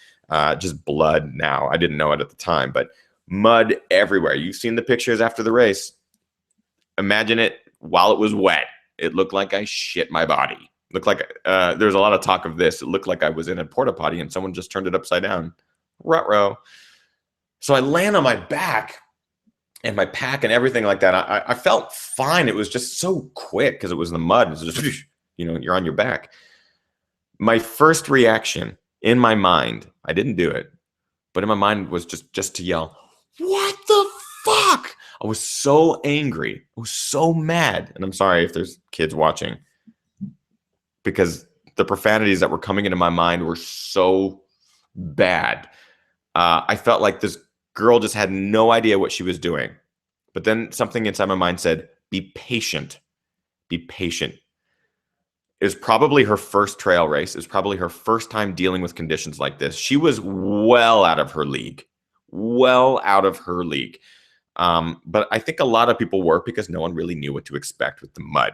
Just blood now. I didn't know it at the time, but mud everywhere. You've seen the pictures after the race. Imagine it while it was wet. It looked like I shit my body. Looked like there's a lot of talk of this. It looked like I was in a porta potty and someone just turned it upside down. Ruh-roh. So I land on my back and my pack and everything like that. I felt fine. It was just so quick because it was the mud. It was just, you're on your back. My first reaction in my mind, I didn't do it, but in my mind was just to yell, "What the fuck?" I was so angry. I was so mad. And I'm sorry if there's kids watching, because the profanities that were coming into my mind were so bad. I felt like this girl just had no idea what she was doing. But then something inside my mind said, "Be patient. Be patient." It was probably her first trail race. It was probably her first time dealing with conditions like this. She was well out of her league. Well out of her league. But I think a lot of people were, because no one really knew what to expect with the mud.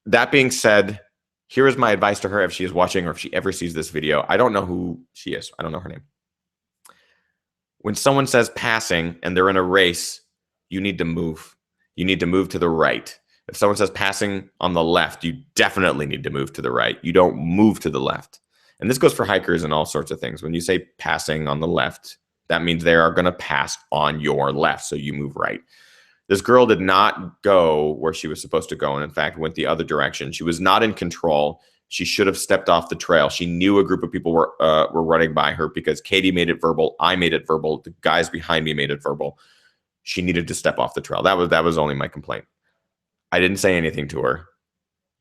That being said, here is my advice to her if she is watching or if she ever sees this video. I don't know who she is. I don't know her name. When someone says passing and they're in a race, you need to move. You need to move to the right. If someone says passing on the left, you definitely need to move to the right. You don't move to the left. And this goes for hikers and all sorts of things. When you say passing on the left, that means they are going to pass on your left. So you move right. This girl did not go where she was supposed to go, and in fact went the other direction. She was not in control. She should have stepped off the trail. She knew a group of people were running by her, because Katie made it verbal. I made it verbal. The guys behind me made it verbal. She needed to step off the trail. That was only my complaint. I didn't say anything to her.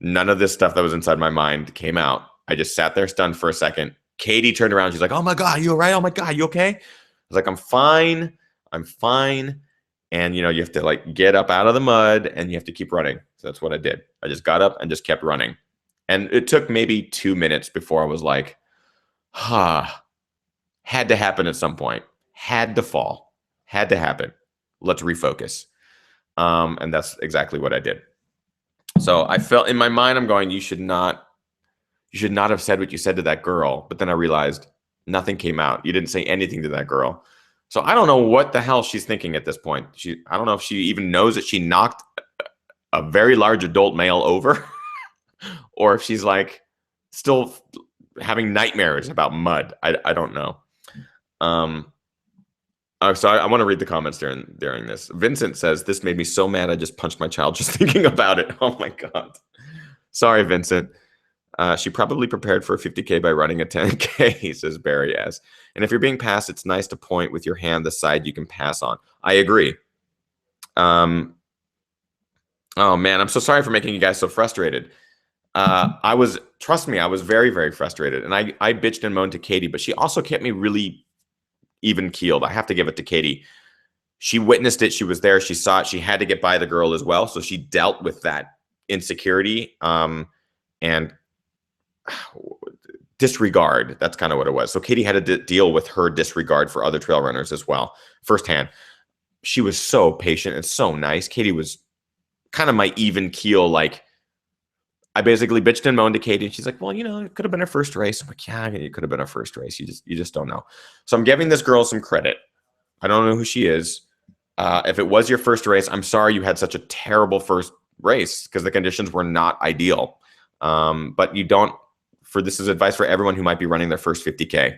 None of this stuff that was inside my mind came out. I just sat there stunned for a second. Katie turned around. She's like, "Oh my God, you all right? Oh my God, you okay?" I was like, "I'm fine. I'm fine." And, you have to like get up out of the mud and you have to keep running. So that's what I did. I just got up and just kept running. And it took maybe 2 minutes before I was like, had to happen at some point. Had to fall. Had to happen. Let's refocus. And that's exactly what I did. So I felt in my mind, I'm going, you should not have said what you said to that girl. But then I realized nothing came out. You didn't say anything to that girl. So I don't know what the hell she's thinking at this point. I don't know if she even knows that she knocked a very large adult male over or if she's like still having nightmares about mud. I don't know. So I want to read the comments during this. Vincent says, "This made me so mad I just punched my child just thinking about it." Oh my God. Sorry, Vincent. She probably prepared for a 50K by running a 10K, says Barry S. And if you're being passed, it's nice to point with your hand the side you can pass on. I agree. Oh man, I'm so sorry for making you guys so frustrated. Trust me, I was very, very frustrated. And I bitched and moaned to Katie, but she also kept me really even keeled. I have to give it to Katie. She witnessed it. She was there. She saw it. She had to get by the girl as well. So she dealt with that insecurity and disregard. That's kind of what it was. So Katie had to deal with her disregard for other trail runners as well, firsthand. She was so patient and so nice. Katie was kind of my even keel. Like, I basically bitched and moaned to Katie, and she's like, "Well, it could have been our first race." I'm like, "Yeah, it could have been our first race. You just don't know." So I'm giving this girl some credit. I don't know who she is. If it was your first race, I'm sorry you had such a terrible first race because the conditions were not ideal. But you don't. This is advice for everyone who might be running their first 50K.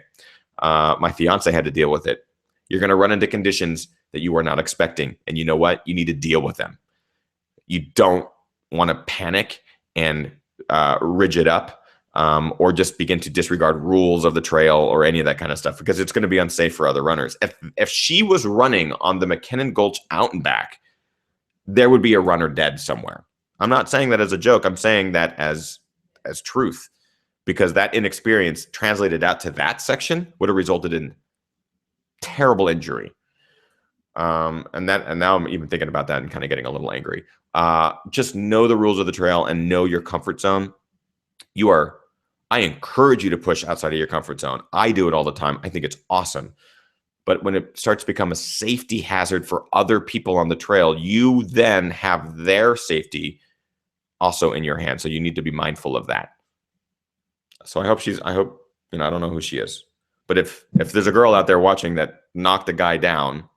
My fiance had to deal with it. You're going to run into conditions that you are not expecting, and you know what? You need to deal with them. You don't want to panic and rig it up or just begin to disregard rules of the trail or any of that kind of stuff because it's going to be unsafe for other runners. If she was running on the McKinnon Gulch out and back, there would be a runner dead somewhere. I'm not saying that as a joke. I'm saying that as truth because that inexperience translated out to that section would have resulted in terrible injury. And now I'm even thinking about that and kind of getting a little angry. Just know the rules of the trail and know your comfort zone. I encourage you to push outside of your comfort zone. I do it all the time. I think it's awesome. But when it starts to become a safety hazard for other people on the trail, you then have their safety also in your hands. So you need to be mindful of that. So I hope I don't know who she is, but if there's a girl out there watching that knocked a guy down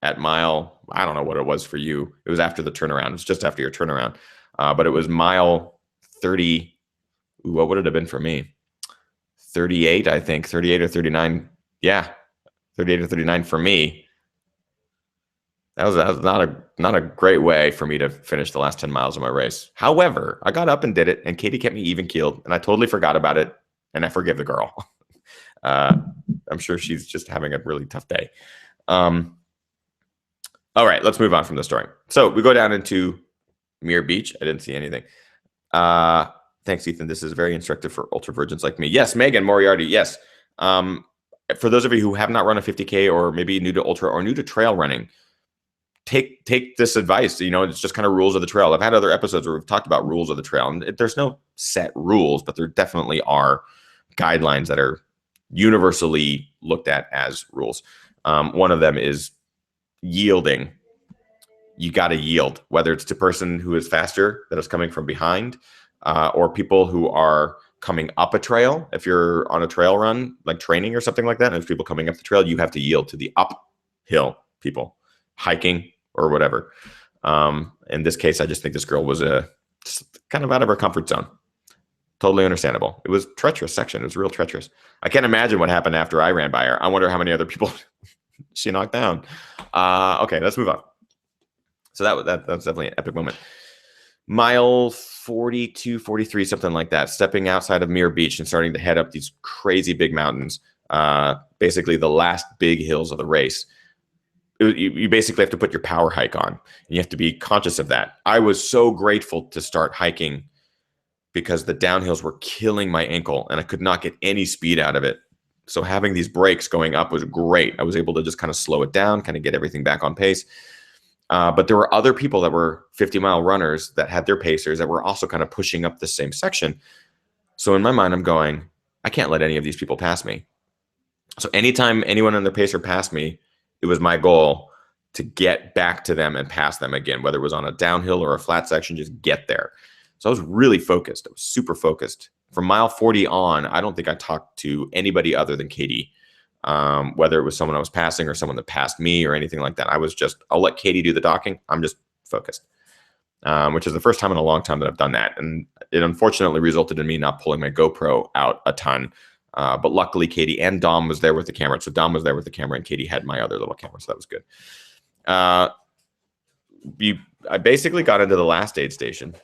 at mile, I don't know what it was for you. It was after the turnaround. It was just after your turnaround. But it was mile 30. Ooh, what would it have been for me? 38, I think. 38 or 39. Yeah, 38 or 39 for me. That was not a great way for me to finish the last 10 miles of my race. However, I got up and did it, and Katie kept me even keeled, and I totally forgot about it, and I forgive the girl. I'm sure she's just having a really tough day. All right, let's move on from the story. So we go down into Muir Beach. I didn't see anything. Thanks, Ethan. This is very instructive for ultra virgins like me. Yes, Megan Moriarty. Yes. For those of you who have not run a 50K or maybe new to ultra or new to trail running, take this advice. It's just kind of rules of the trail. I've had other episodes where we've talked about rules of the trail, and there's no set rules, but there definitely are guidelines that are universally looked at as rules. One of them is yielding. You got to yield, whether it's to person who is faster that is coming from behind, or people who are coming up a trail. If you're on a trail run, like training or something like that, and there's people coming up the trail, you have to yield to the uphill people, hiking or whatever. In this case, I just think this girl was kind of out of her comfort zone. Totally understandable. It was a treacherous section. It was real treacherous. I can't imagine what happened after I ran by her. I wonder how many other people she knocked down. Okay, let's move on. So that was definitely an epic moment. Mile 42, 43, something like that, stepping outside of Muir Beach and starting to head up these crazy big mountains, basically the last big hills of the race. You basically have to put your power hike on, and you have to be conscious of that. I was so grateful to start hiking because the downhills were killing my ankle, and I could not get any speed out of it. So having these breaks going up was great. I was able to just kind of slow it down, kind of get everything back on pace. But there were other people that were 50-mile runners that had their pacers that were also kind of pushing up the same section. So in my mind, I'm going, I can't let any of these people pass me. So anytime anyone on their pacer passed me, it was my goal to get back to them and pass them again, whether it was on a downhill or a flat section, just get there. So I was really focused. I was super focused. From mile 40 on, I don't think I talked to anybody other than Katie, whether it was someone I was passing or someone that passed me or anything like that. I'll let Katie do the docking. I'm just focused, which is the first time in a long time that I've done that. And it unfortunately resulted in me not pulling my GoPro out a ton. But luckily, Katie and Dom was there with the camera. So Dom was there with the camera and Katie had my other little camera. So that was good. I basically got into the last aid station,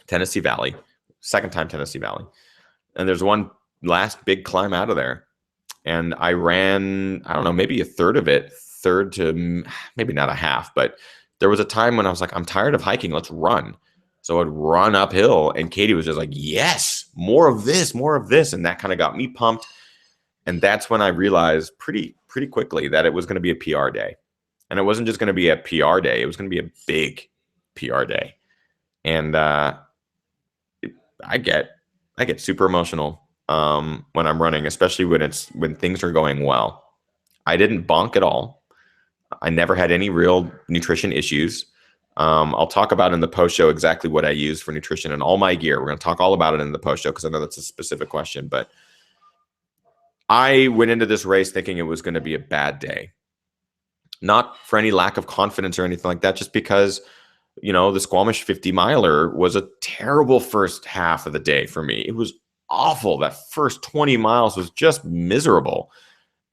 Tennessee Valley, second time Tennessee Valley. And there's one last big climb out of there. And I ran, I don't know, maybe a third of it, third to maybe not a half, but there was a time when I was like, I'm tired of hiking. Let's run. So I'd run uphill, and Katie was just like, yes, more of this, more of this. And that kind of got me pumped. And that's when I realized pretty quickly that it was going to be a PR day. And it wasn't just going to be a PR day. It was going to be a big PR day. And I get super emotional when I'm running, especially when things are going well. I didn't bonk at all. I never had any real nutrition issues. I'll talk about in the post show exactly what I use for nutrition and all my gear. We're going to talk all about it in the post show because I know that's a specific question. But I went into this race thinking it was going to be a bad day. Not for any lack of confidence or anything like that, just because, the Squamish 50 miler was a terrible first half of the day for me. It was awful. That first 20 miles was just miserable.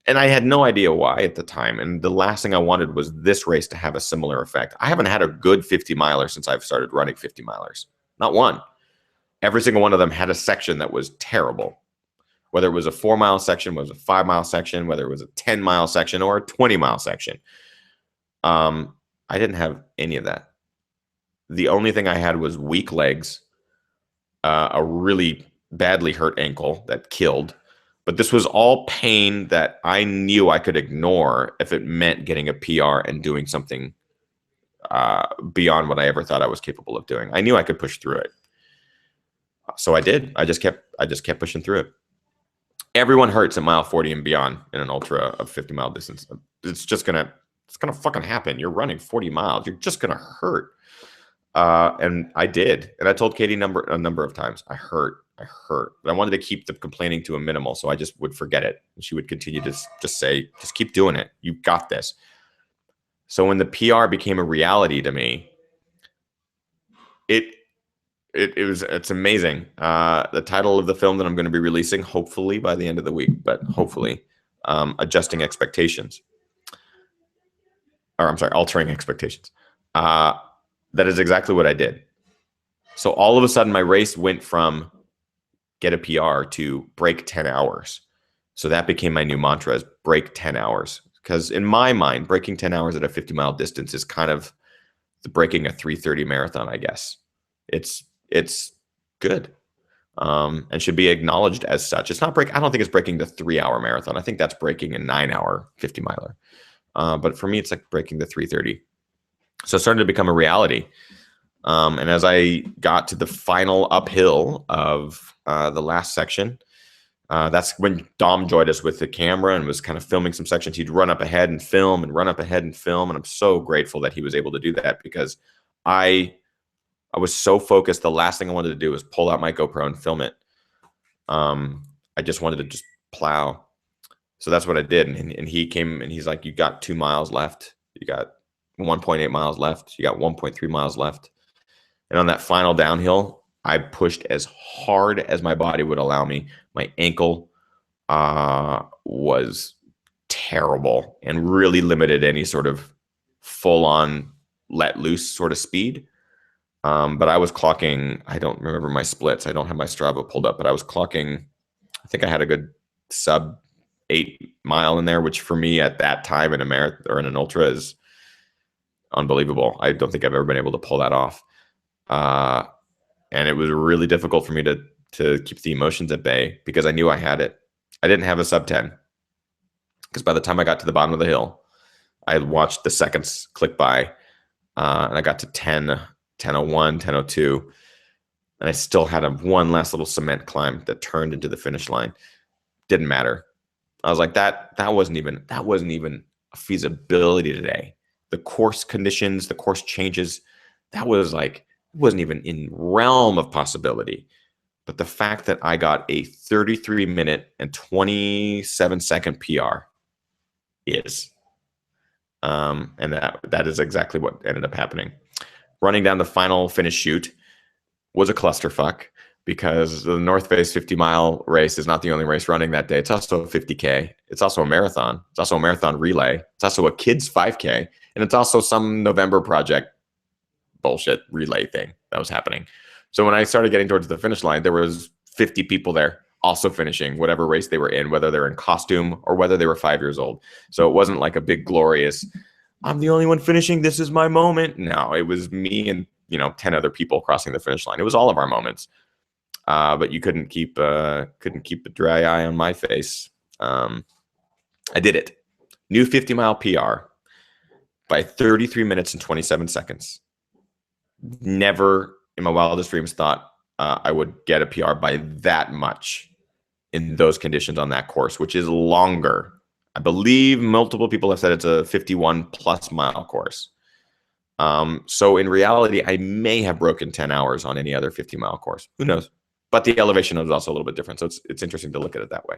And I had no idea why at the time. And the last thing I wanted was this race to have a similar effect. I haven't had a good 50 miler since I've started running 50 milers. Not one. Every single one of them had a section that was terrible. Whether it was a 4-mile section, whether it was a 5-mile section, whether it was a 10-mile section or a 20-mile section. I didn't have any of that. The only thing I had was weak legs, a really badly hurt ankle that killed. But this was all pain that I knew I could ignore if it meant getting a PR and doing something beyond what I ever thought I was capable of doing. I knew I could push through it. So I did. I just kept pushing through it. Everyone hurts at mile 40 and beyond in an ultra of 50-mile distance. It's gonna fucking happen. You're running 40 miles. You're just gonna hurt. And I did. And I told Katie a number of times, I hurt. But I wanted to keep the complaining to a minimal, so I just would forget it. And she would continue to just say, just keep doing it. You've got this. So when the PR became a reality to me, it's amazing. The title of the film that I'm going to be releasing, hopefully by the end of the week, but hopefully, Adjusting Expectations. Or I'm sorry, Altering Expectations. That is exactly what I did. So all of a sudden, my race went from get a PR to break 10 hours. So that became my new mantra, is break 10 hours. Because in my mind, breaking 10 hours at a 50-mile distance is kind of the breaking a 3:30 marathon, I guess. It's good and should be acknowledged as such. It's not I don't think it's breaking the 3-hour marathon. I think that's breaking a 9-hour 50-miler. But for me, it's like breaking the 3:30. So it started to become a reality. And as I got to the final uphill of the last section, that's when Dom joined us with the camera and was kind of filming some sections. He'd run up ahead and film and run up ahead and film. And I'm so grateful that he was able to do that, because I was so focused. The last thing I wanted to do was pull out my GoPro and film it. I just wanted to just plow. So that's what I did. And he came and he's like, you got 2 miles left. You got 1.8 miles left. You got 1.3 miles left. And on that final downhill, I pushed as hard as my body would allow me. My ankle was terrible and really limited any sort of full-on let loose sort of speed. But I was clocking, I don't remember my splits. I don't have my Strava pulled up, but I was clocking, I think I had a good sub 8 mile in there, which for me at that time in a marathon or in an ultra is unbelievable. I don't think I've ever been able to pull that off. And it was really difficult for me to keep the emotions at bay, because I knew I had it. I didn't have a sub 10, because by the time I got to the bottom of the hill, I had watched the seconds click by, and I got to 10:01, 10:02, and I still had one last little cement climb that turned into the finish line. Didn't matter. I was like, that wasn't even a feasibility today. The course conditions, the course changes, that was like, wasn't even in realm of possibility. But the fact that I got a 33-minute and 27-second PR is, and that is exactly what ended up happening. Running down the final finish chute was a clusterfuck, because the North Face 50-mile race is not the only race running that day. It's also a 50K. It's also a marathon. It's also a marathon relay. It's also a kids 5K. And it's also some November project bullshit relay thing that was happening. So when I started getting towards the finish line, there was 50 people there also finishing whatever race they were in, whether they were in costume or whether they were 5 years old. So it wasn't like a big glorious, I'm the only one finishing, this is my moment. No, it was me and 10 other people crossing the finish line. It was all of our moments. But you couldn't keep a dry eye on my face. I did it. New 50-mile PR by 33 minutes and 27 seconds. Never in my wildest dreams thought I would get a PR by that much in those conditions on that course, which is longer. I believe multiple people have said it's a 51+ mile course. So in reality, I may have broken 10 hours on any other 50-mile course. Who knows? But the elevation is also a little bit different. So it's interesting to look at it that way.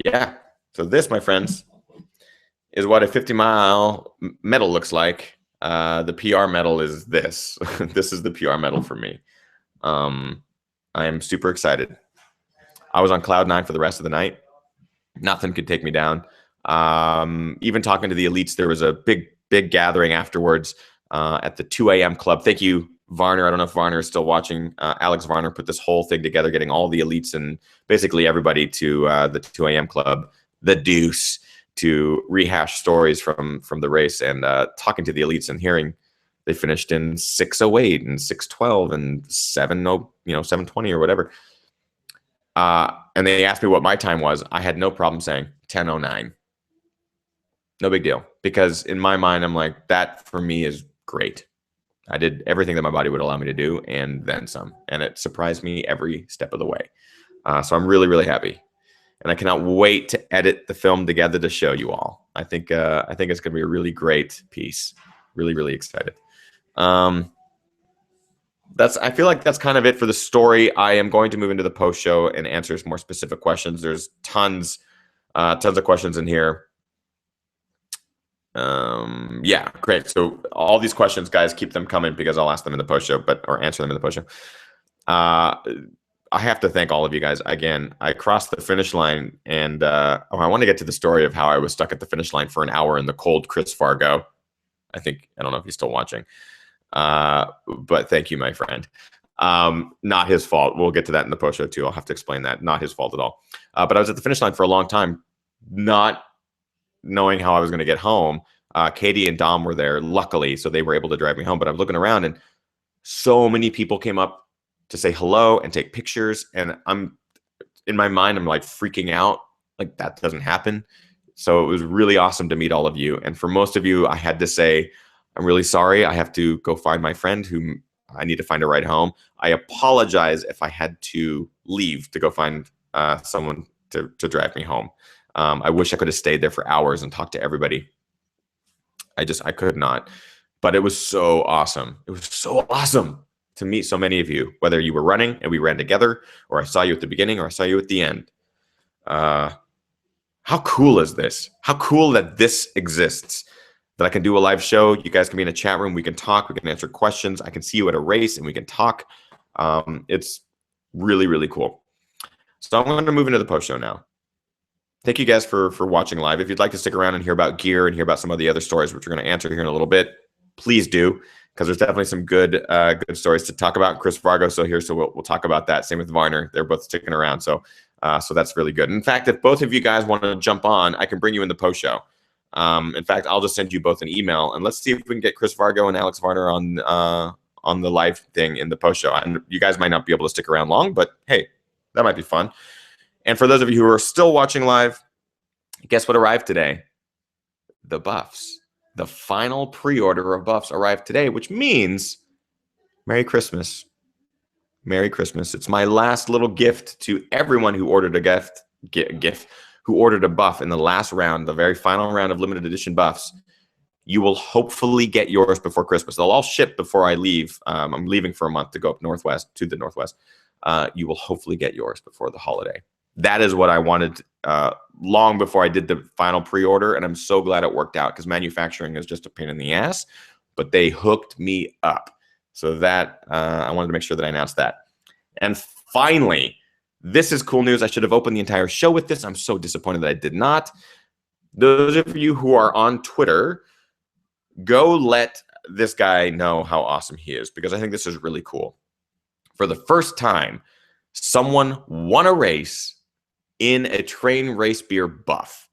Yeah. So this, my friends, is what a 50-mile medal looks like. The PR medal is this. This is the PR medal for me. I am super excited. I was on cloud 9 for the rest of the night. Nothing could take me down. Even talking to the elites, there was a big gathering afterwards at the 2 a.m. club. Thank you, Varner. I don't know if Varner is still watching. Alex Varner put this whole thing together, getting all the elites and basically everybody to the 2 a.m. club, the Deuce, to rehash stories from the race, and talking to the elites and hearing they finished in 6:08 and 6:12 and 7:20 or whatever. And they asked me what my time was. I had no problem saying 10:09. No big deal, because in my mind, I'm like, that for me is great. I did everything that my body would allow me to do and then some, and it surprised me every step of the way. So I'm really, really happy, and I cannot wait to edit the film together to show you all. I think it's going to be a really great piece. Really, really excited. I feel like that's kind of it for the story. I am going to move into the post show and answer some more specific questions. There's tons of questions in here. Yeah, great. So all these questions, guys, keep them coming because I'll ask them in the post show, or answer them in the post show. I have to thank all of you guys again. I crossed the finish line, and I want to get to the story of how I was stuck at the finish line for an hour in the cold Chris Fargo. I don't know if he's still watching, but thank you, my friend. Not his fault. We'll get to that in the post show too. I'll have to explain that. Not his fault at all. But I was at the finish line for a long time, not knowing how I was going to get home. Katie and Dom were there, luckily, so they were able to drive me home. But I was looking around, and so many people came up to say hello and take pictures. And in my mind, I'm like freaking out. Like, that doesn't happen. So it was really awesome to meet all of you. And for most of you, I had to say, I'm really sorry. I have to go find my friend who I need to find a ride home. I apologize if I had to leave to go find someone to drive me home. I wish I could have stayed there for hours and talked to everybody. I could not. But it was so awesome. It was so awesome to meet so many of you, whether you were running and we ran together, or I saw you at the beginning, or I saw you at the end. How cool is this? How cool that this exists, that I can do a live show. You guys can be in a chat room. We can talk. We can answer questions. I can see you at a race and we can talk. It's really, really cool. So I'm going to move into the post show now. Thank you guys for watching live. If you'd like to stick around and hear about gear and hear about some of the other stories, which we're going to answer here in a little bit, please do, because there's definitely some good stories to talk about. Chris Fargo still here, so we'll talk about that. Same with Varner. They're both sticking around, so that's really good. In fact, if both of you guys want to jump on, I can bring you in the post show. In fact, I'll just send you both an email, and let's see if we can get Chris Fargo and Alex Varner on the live thing in the post show. And you guys might not be able to stick around long, but hey, that might be fun. And for those of you who are still watching live, guess what arrived today? The buffs. The final pre-order of buffs arrived today, which means Merry Christmas. Merry Christmas. It's my last little gift to everyone who ordered a who ordered a buff in the last round, the very final round of limited edition buffs. You will hopefully get yours before Christmas. They'll all ship before I leave. I'm leaving for a month to go up to the northwest. You will hopefully get yours before the holiday. That is what I wanted long before I did the final pre-order, and I'm so glad it worked out, because manufacturing is just a pain in the ass, but they hooked me up. So that I wanted to make sure that I announced that. And finally, this is cool news. I should have opened the entire show with this. I'm so disappointed that I did not. Those of you who are on Twitter, go let this guy know how awesome he is, because I think this is really cool. For the first time, someone won a race in a Train Race Beer buff.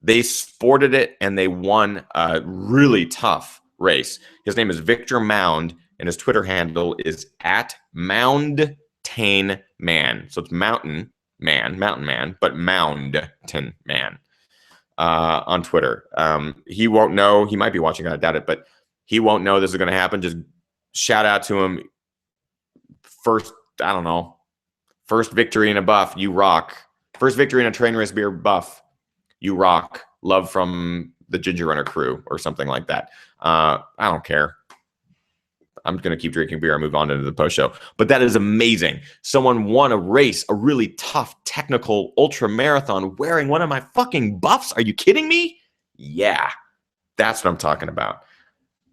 They sported it and they won a really tough race. His name is Victor Mound, and his Twitter handle is @MoundtainMan. So it's mountain man, but Mountain Man on Twitter. He won't know. He might be watching, I doubt it, but he won't know this is going to happen. Just shout out to him. First, I don't know. First victory in a buff, you rock. First victory in a train race beer buff, you rock. Love from the Ginger Runner crew or something like that. I don't care. I'm going to keep drinking beer and move on into the post show. But that is amazing. Someone won a race, a really tough, technical ultra marathon wearing one of my fucking buffs. Are you kidding me? Yeah, that's what I'm talking about.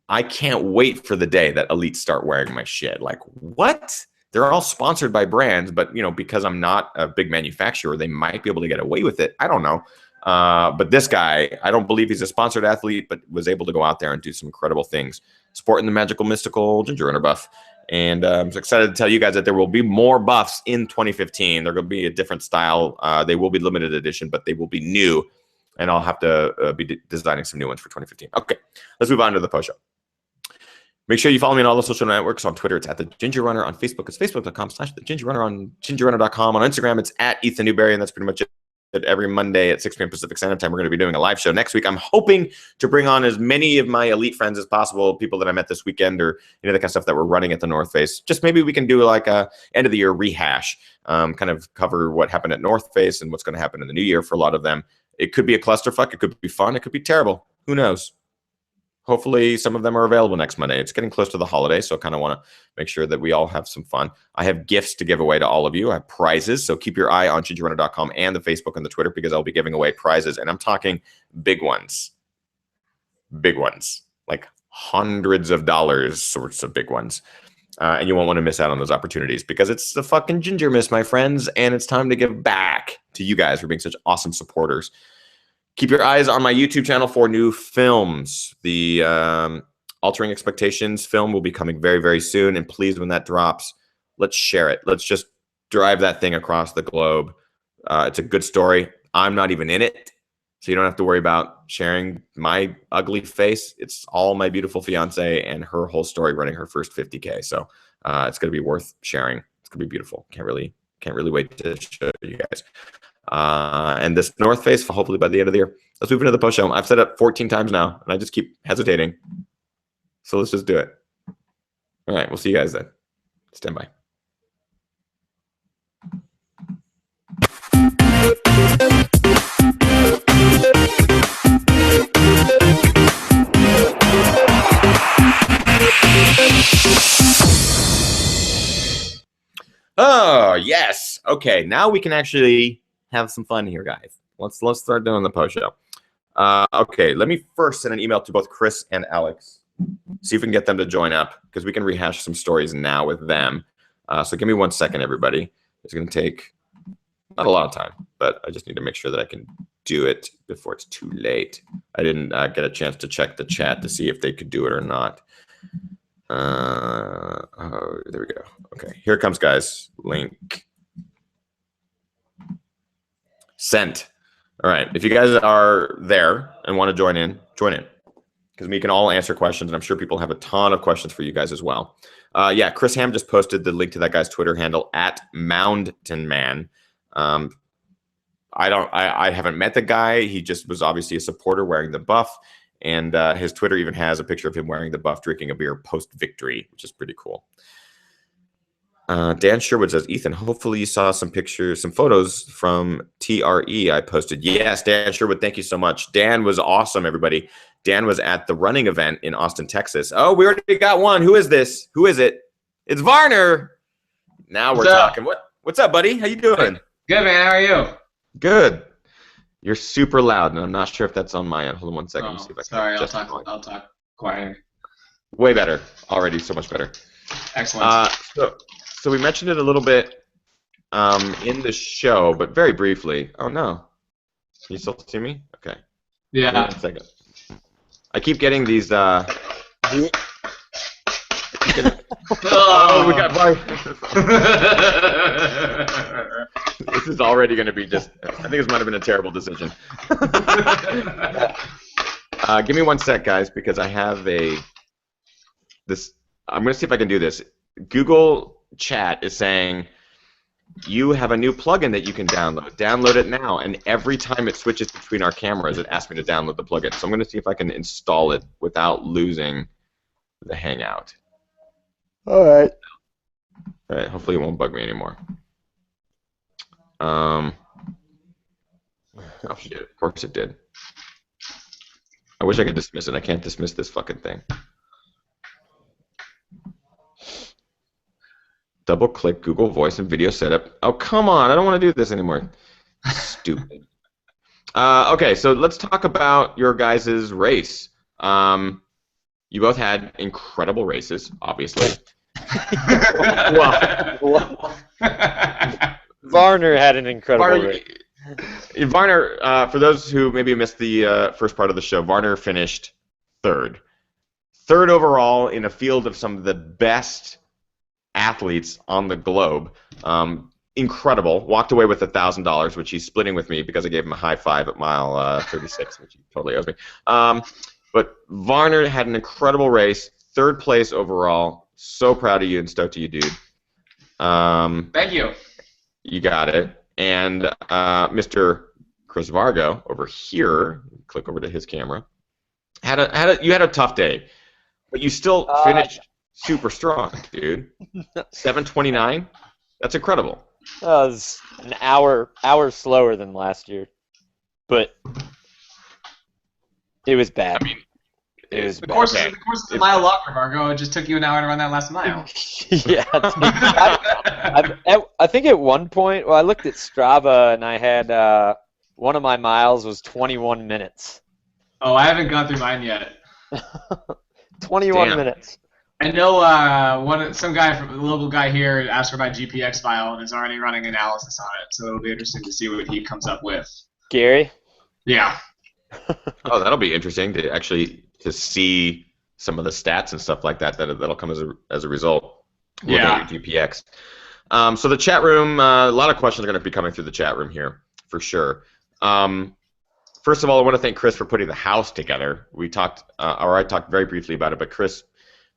I can't wait for the day that elites start wearing my shit. Like, what? They're all sponsored by brands, but, you know, because I'm not a big manufacturer, they might be able to get away with it. I don't know. But this guy, I don't believe he's a sponsored athlete, but was able to go out there and do some incredible things, sporting the magical, mystical Ginger Runner buff. And I'm so excited to tell you guys that there will be more buffs in 2015. They're going to be a different style. They will be limited edition, but they will be new. And I'll have to be designing some new ones for 2015. Okay, let's move on to the post show. Make sure you follow me on all the social networks. On Twitter, it's @TheGingerRunner. On Facebook, it's facebook.com/TheGingerRunner. On GingerRunner.com. On Instagram, it's @EthanNewberry. And that's pretty much it. Every Monday at 6 p.m. Pacific Standard Time, we're going to be doing a live show. Next week, I'm hoping to bring on as many of my elite friends as possible, people that I met this weekend or that kind of stuff that we're running at the North Face. Just maybe we can do like a end of the year rehash, kind of cover what happened at North Face and what's going to happen in the new year for a lot of them. It could be a clusterfuck. It could be fun. It could be terrible. Who knows? Hopefully some of them are available next Monday. It's getting close to the holiday, so I kind of want to make sure that we all have some fun. I have gifts to give away to all of you. I have prizes, so keep your eye on gingerrunner.com and the Facebook and the Twitter because I'll be giving away prizes, and I'm talking big ones. Big ones, like hundreds of dollars sorts of big ones. And you won't want to miss out on those opportunities because it's the fucking Ginger Miss, my friends, and it's time to give back to you guys for being such awesome supporters. Keep your eyes on my YouTube channel for new films. The Altering Expectations film will be coming very, very soon. And please, when that drops, let's share it. Let's just drive that thing across the globe. It's a good story. I'm not even in it, so you don't have to worry about sharing my ugly face. It's all my beautiful fiance and her whole story running her first 50K. So it's going to be worth sharing. It's going to be beautiful. Can't really wait to show you guys. And this North Face, hopefully by the end of the year. Let's move into the post show. I've said it 14 times now, and I just keep hesitating. So let's just do it. All right, we'll see you guys then. Stand by. Oh, yes. Okay, now we can actually have some fun here, guys. Let's start doing the post show. Okay, let me first send an email to both Chris and Alex. See if we can get them to join up because we can rehash some stories now with them. So give me 1 second, everybody. It's going to take not a lot of time, but I just need to make sure that I can do it before it's too late. I didn't get a chance to check the chat to see if they could do it or not. Oh, there we go. Okay, here it comes, guys. Link. Sent. All right. If you guys are there and want to join in, because we can all answer questions, and I'm sure people have a ton of questions for you guys as well. Yeah, Chris Ham just posted the link to that guy's Twitter handle @MountainMan. I haven't met the guy. He just was obviously a supporter wearing the buff, and his Twitter even has a picture of him wearing the buff, drinking a beer post-victory, which is pretty cool. Dan Sherwood says, Ethan, hopefully you saw some pictures, some photos from TRE I posted. Yes, Dan Sherwood, thank you so much. Dan was awesome, everybody. Dan was at the running event in Austin, Texas. Oh, we already got one. Who is this? Who is it? It's Varner. Now we're talking. What's up, buddy? How you doing? Good, man. How are you? Good. You're super loud, and I'm not sure if that's on my end. Hold on 1 second. Oh, Let me see if I can sorry, I'll talk quieter. Way better. Already so much better. Excellent. So we mentioned it a little bit in the show, but very briefly. Oh, no. Can you still see me? Okay. Yeah. 1 second. I keep getting these... Oh, we got This is already going to be just... I think this might have been a terrible decision. Give me 1 sec, guys, because I have a this. I'm going to see if I can do this. Google Chat is saying you have a new plugin that you can download. Download it now, and every time it switches between our cameras, it asks me to download the plugin. So I'm going to see if I can install it without losing the Hangout. All right. All right. Hopefully, it won't bug me anymore. Oh shit! Of course it did. I wish I could dismiss it. I can't dismiss this fucking thing. Double-click Google Voice and Video Setup. Oh, come on. I don't want to do this anymore. Stupid. Okay, so let's talk about your guys' race. You both had incredible races, obviously. Varner had an incredible race. Varner, for those who maybe missed the first part of the show, Varner finished third. Third overall in a field of some of the best athletes on the globe. Incredible. Walked away with $1,000, which he's splitting with me because I gave him a high five at mile 36, which he totally owes me. But Varner had an incredible race, third place overall. So proud of you and stoked to you, dude. Thank you. You got it. And Mr. Chris Vargo over here, click over to his camera, you had a tough day, but you still finished super strong, dude. 7:29. That's incredible. It was an hour slower than last year, but it was bad. I mean, it was The bad. course is a mile longer, Margo. It just took you an hour to run that last mile. Yeah, I think at one point, well, I looked at Strava and I had one of my miles was 21 minutes. Oh, I haven't gone through mine yet. 21 Damn. minutes. I know some guy from the local guy here asked for my GPX file and is already running analysis on it, so it'll be interesting to see what he comes up with. Gary? Yeah. Oh, that'll be interesting to see some of the stats and stuff like that that'll come as a result. Looking at your GPX. So the chat room, a lot of questions are going to be coming through the chat room here for sure. First of all, I want to thank Chris for putting the house together. I talked very briefly about it, but Chris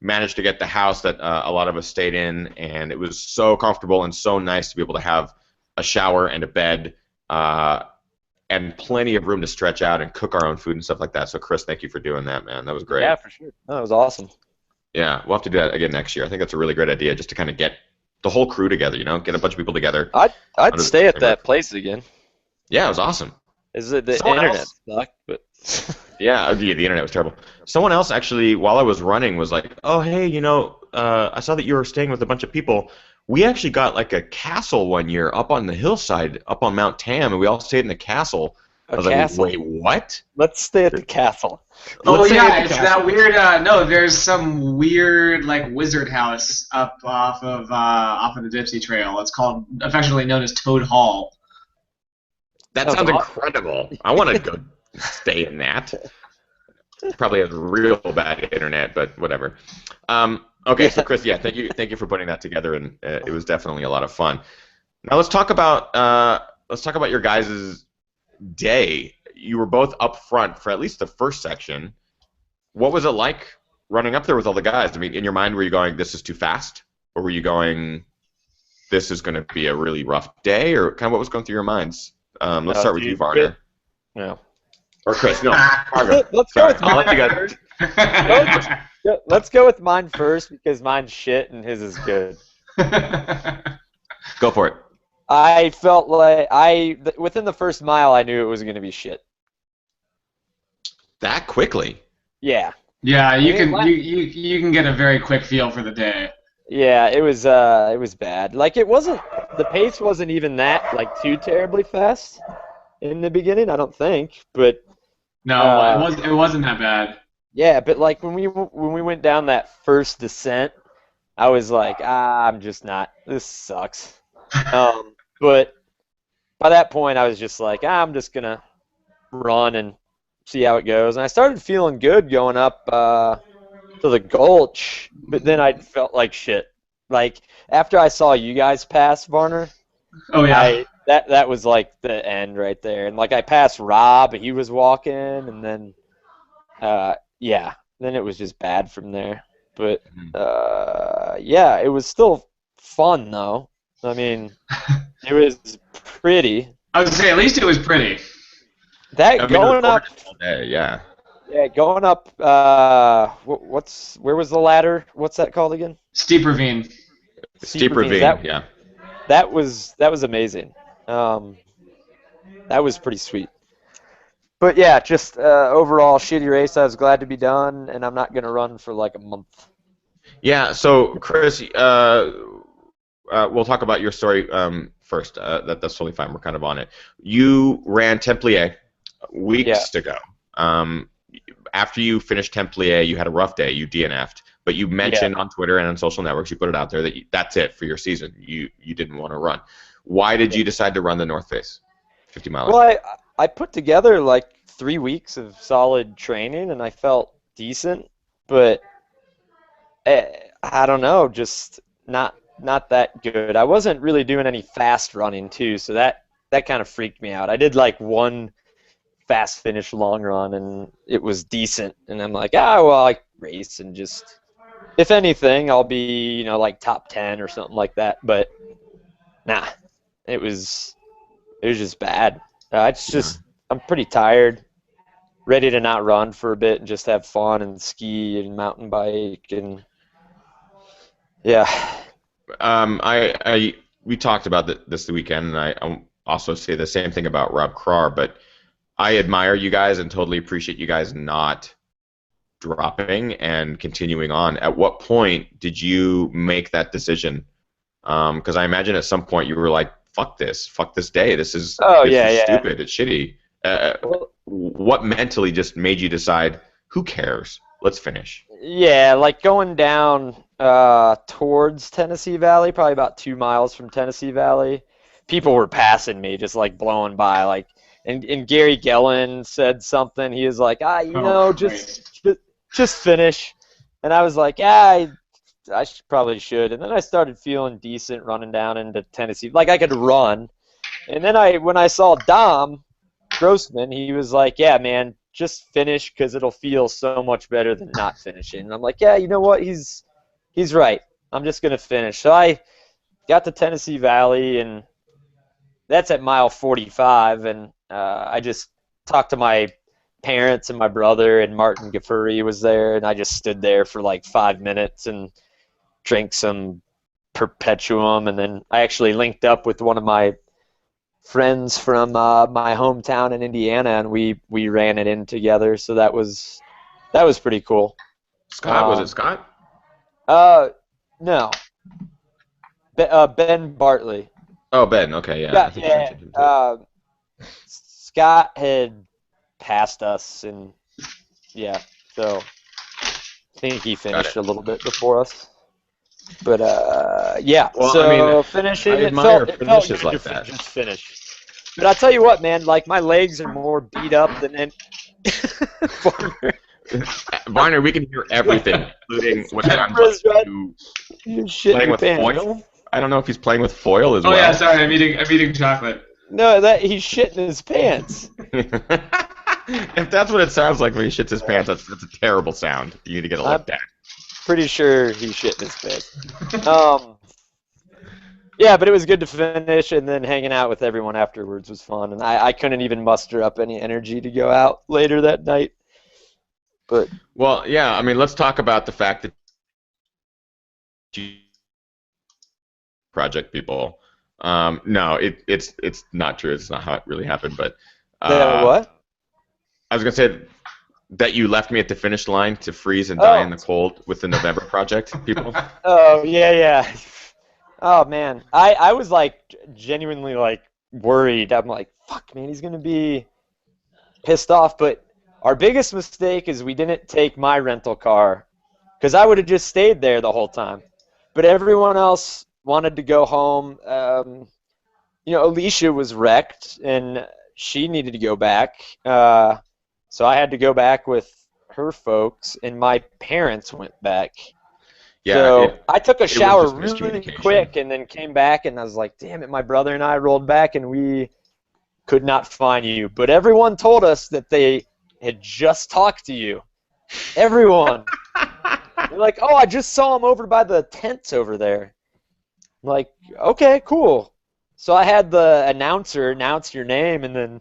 managed to get the house that a lot of us stayed in, and it was so comfortable and so nice to be able to have a shower and a bed and plenty of room to stretch out and cook our own food and stuff like that. So, Chris, thank you for doing that, man. That was great. Yeah, for sure. That was awesome. Yeah, we'll have to do that again next year. I think that's a really great idea, just to kind of get the whole crew together, get a bunch of people together. I'd stay at that place again. Yeah, it was awesome. Is it the Someone internet else- sucked, but Yeah, the internet was terrible. Someone else actually, while I was running, was like, "Oh, hey, I saw that you were staying with a bunch of people. We actually got like a castle one year up on the hillside, up on Mount Tam, and we all stayed in the castle." I was castle? like, "Wait, what?" Let's stay at the castle. Oh Let's say yeah, it's it's a that weird. No, there's some weird like wizard house up off of the Dipsy Trail. It's called affectionately known as Toad Hall. That That was sounds awesome. incredible. I want to go stay in that. Probably has real bad internet, but whatever. Okay, so Chris, yeah, thank you for putting that together, and it was definitely a lot of fun. Now let's talk about your guys' day. You were both up front for at least the first section. What was it like running up there with all the guys? I mean, in your mind, were you going, "This is too fast," or were you going, "This is going to be a really rough day," or kind of what was going through your minds? Let's start with you, Varner. No. Or Chris, no. Margo. Let's go Sorry, with I'll mine let you first. guys. Yeah, let's go with mine first because mine's shit and his is good. Go for it. I felt like within the first mile I knew it was going to be shit. That quickly. Yeah. Yeah, you I can mean, you can get a very quick feel for the day. Yeah, it was bad. Like the pace wasn't even that like too terribly fast in the beginning, I don't think, but No, it wasn't that bad. yeah, but like when we went down that first descent, I was like, I'm just not. This sucks. But by that point, I was just like, I'm just gonna run and see how it goes. And I started feeling good going up to the Gulch, but then I felt like shit. Like after I saw you guys pass Varner, Oh yeah. that was like the end right there. And like I passed Rob, he was walking, and then then it was just bad from there. But yeah, it was still fun though. I mean, it was pretty. I would say at least it was pretty. I That mean, it was going up, gorgeous all day. Yeah. yeah, going up. Where was the ladder? What's that called again? Steep ravine. Steep Steep ravines. ravine. Yeah. That was amazing. Um, that was pretty sweet. But yeah, just overall shitty race. I was glad to be done, and I'm not gonna run for like a month. Yeah. So, Chris, we'll talk about your story first. That's totally fine. We're kind of on it. You ran Templier Yeah, weeks ago. Um, After you finished Templier, you had a rough day. You DNF'd, but you yeah. mentioned on Twitter and on social networks, you put it out there that that's it for your season. You didn't want to run. Why did you decide to run the North Face 50 miler? Well, I put together like 3 weeks of solid training, and I felt decent, but I don't know, just not that good. I wasn't really doing any fast running too, so that kind of freaked me out. I did like one fast finish long run, and it was decent, and I'm like, well, I race and just, if anything, I'll be, like top 10 or something like that. But nah, it was just bad. It's Yeah. just I'm pretty tired, ready to not run for a bit and just have fun and ski and mountain bike and yeah. We talked about this weekend, and I also say the same thing about Rob Krar, but I admire you guys and totally appreciate you guys not dropping and continuing on. At what point did you make that decision? Because I imagine at some point you were like, fuck this day. This is Oh this yeah, is yeah. stupid. It's shitty. Well, What mentally just made you decide, who cares? Let's finish. yeah, like going down towards Tennessee Valley, probably about 2 miles from Tennessee Valley. People were passing me, just like blowing by, like, and Gary Gellin said something. He was like, Oh Christ. just finish. And I was like, I probably should. And then I started feeling decent running down into Tennessee, like I could run. And then when I saw Dom Grossman, he was like, yeah, man, just finish because it'll feel so much better than not finishing. And I'm like, yeah, you know what? He's right. I'm just gonna finish. So I got to Tennessee Valley, and that's at mile 45, and I just talked to my parents and my brother, and Martin Gaffuri was there, and I just stood there for like 5 minutes and drank some Perpetuum, and then I actually linked up with one of my friends from my hometown in Indiana, and we ran it in together. So that was pretty cool. Scott, was it Scott? No, Ben Bartley. Oh, Ben. Okay, yeah. I Yeah, think you yeah. mentioned him too. Scott had passed us, and yeah, so I think he Got finished it. a little bit before us. But yeah, Well, so I mean, finishing, I it admire felt finishes good like to that. just finish. But I'll tell you what, man, like my legs are more beat up than any. Barnard, we can hear everything, including what sounds Chris, like right? you You shit playing your with pants. foil. I don't know if he's playing with foil as Oh well. yeah, sorry, I'm eating chocolate. No, that he's shitting his pants. If that's what it sounds like when he shits his pants, that's a terrible sound. You need to get it looked at. Pretty sure he's shitting his pants. Yeah, but it was good to finish, and then hanging out with everyone afterwards was fun. And I couldn't even muster up any energy to go out later that night. But Well, yeah, I mean, let's talk about the fact that you project people. No, it's not true. It's not how it really happened. But what? I was gonna say that you left me at the finish line to freeze and die in the cold with the November project people. Oh yeah. Oh man, I was like genuinely like worried. I'm like, fuck, man, he's gonna be pissed off. But our biggest mistake is we didn't take my rental car, because I would have just stayed there the whole time. But everyone else wanted to go home. Alicia was wrecked, and she needed to go back. So I had to go back with her folks, and my parents went back. Yeah, So I took a was shower just really miscommunication. quick and then came back, and I was like, damn it, my brother and I rolled back, and we could not find you. But everyone told us that they had just talked to you. Everyone. They're like, oh, I just saw him over by the tents over there. I'm like, okay, cool. So I had the announcer announce your name, and then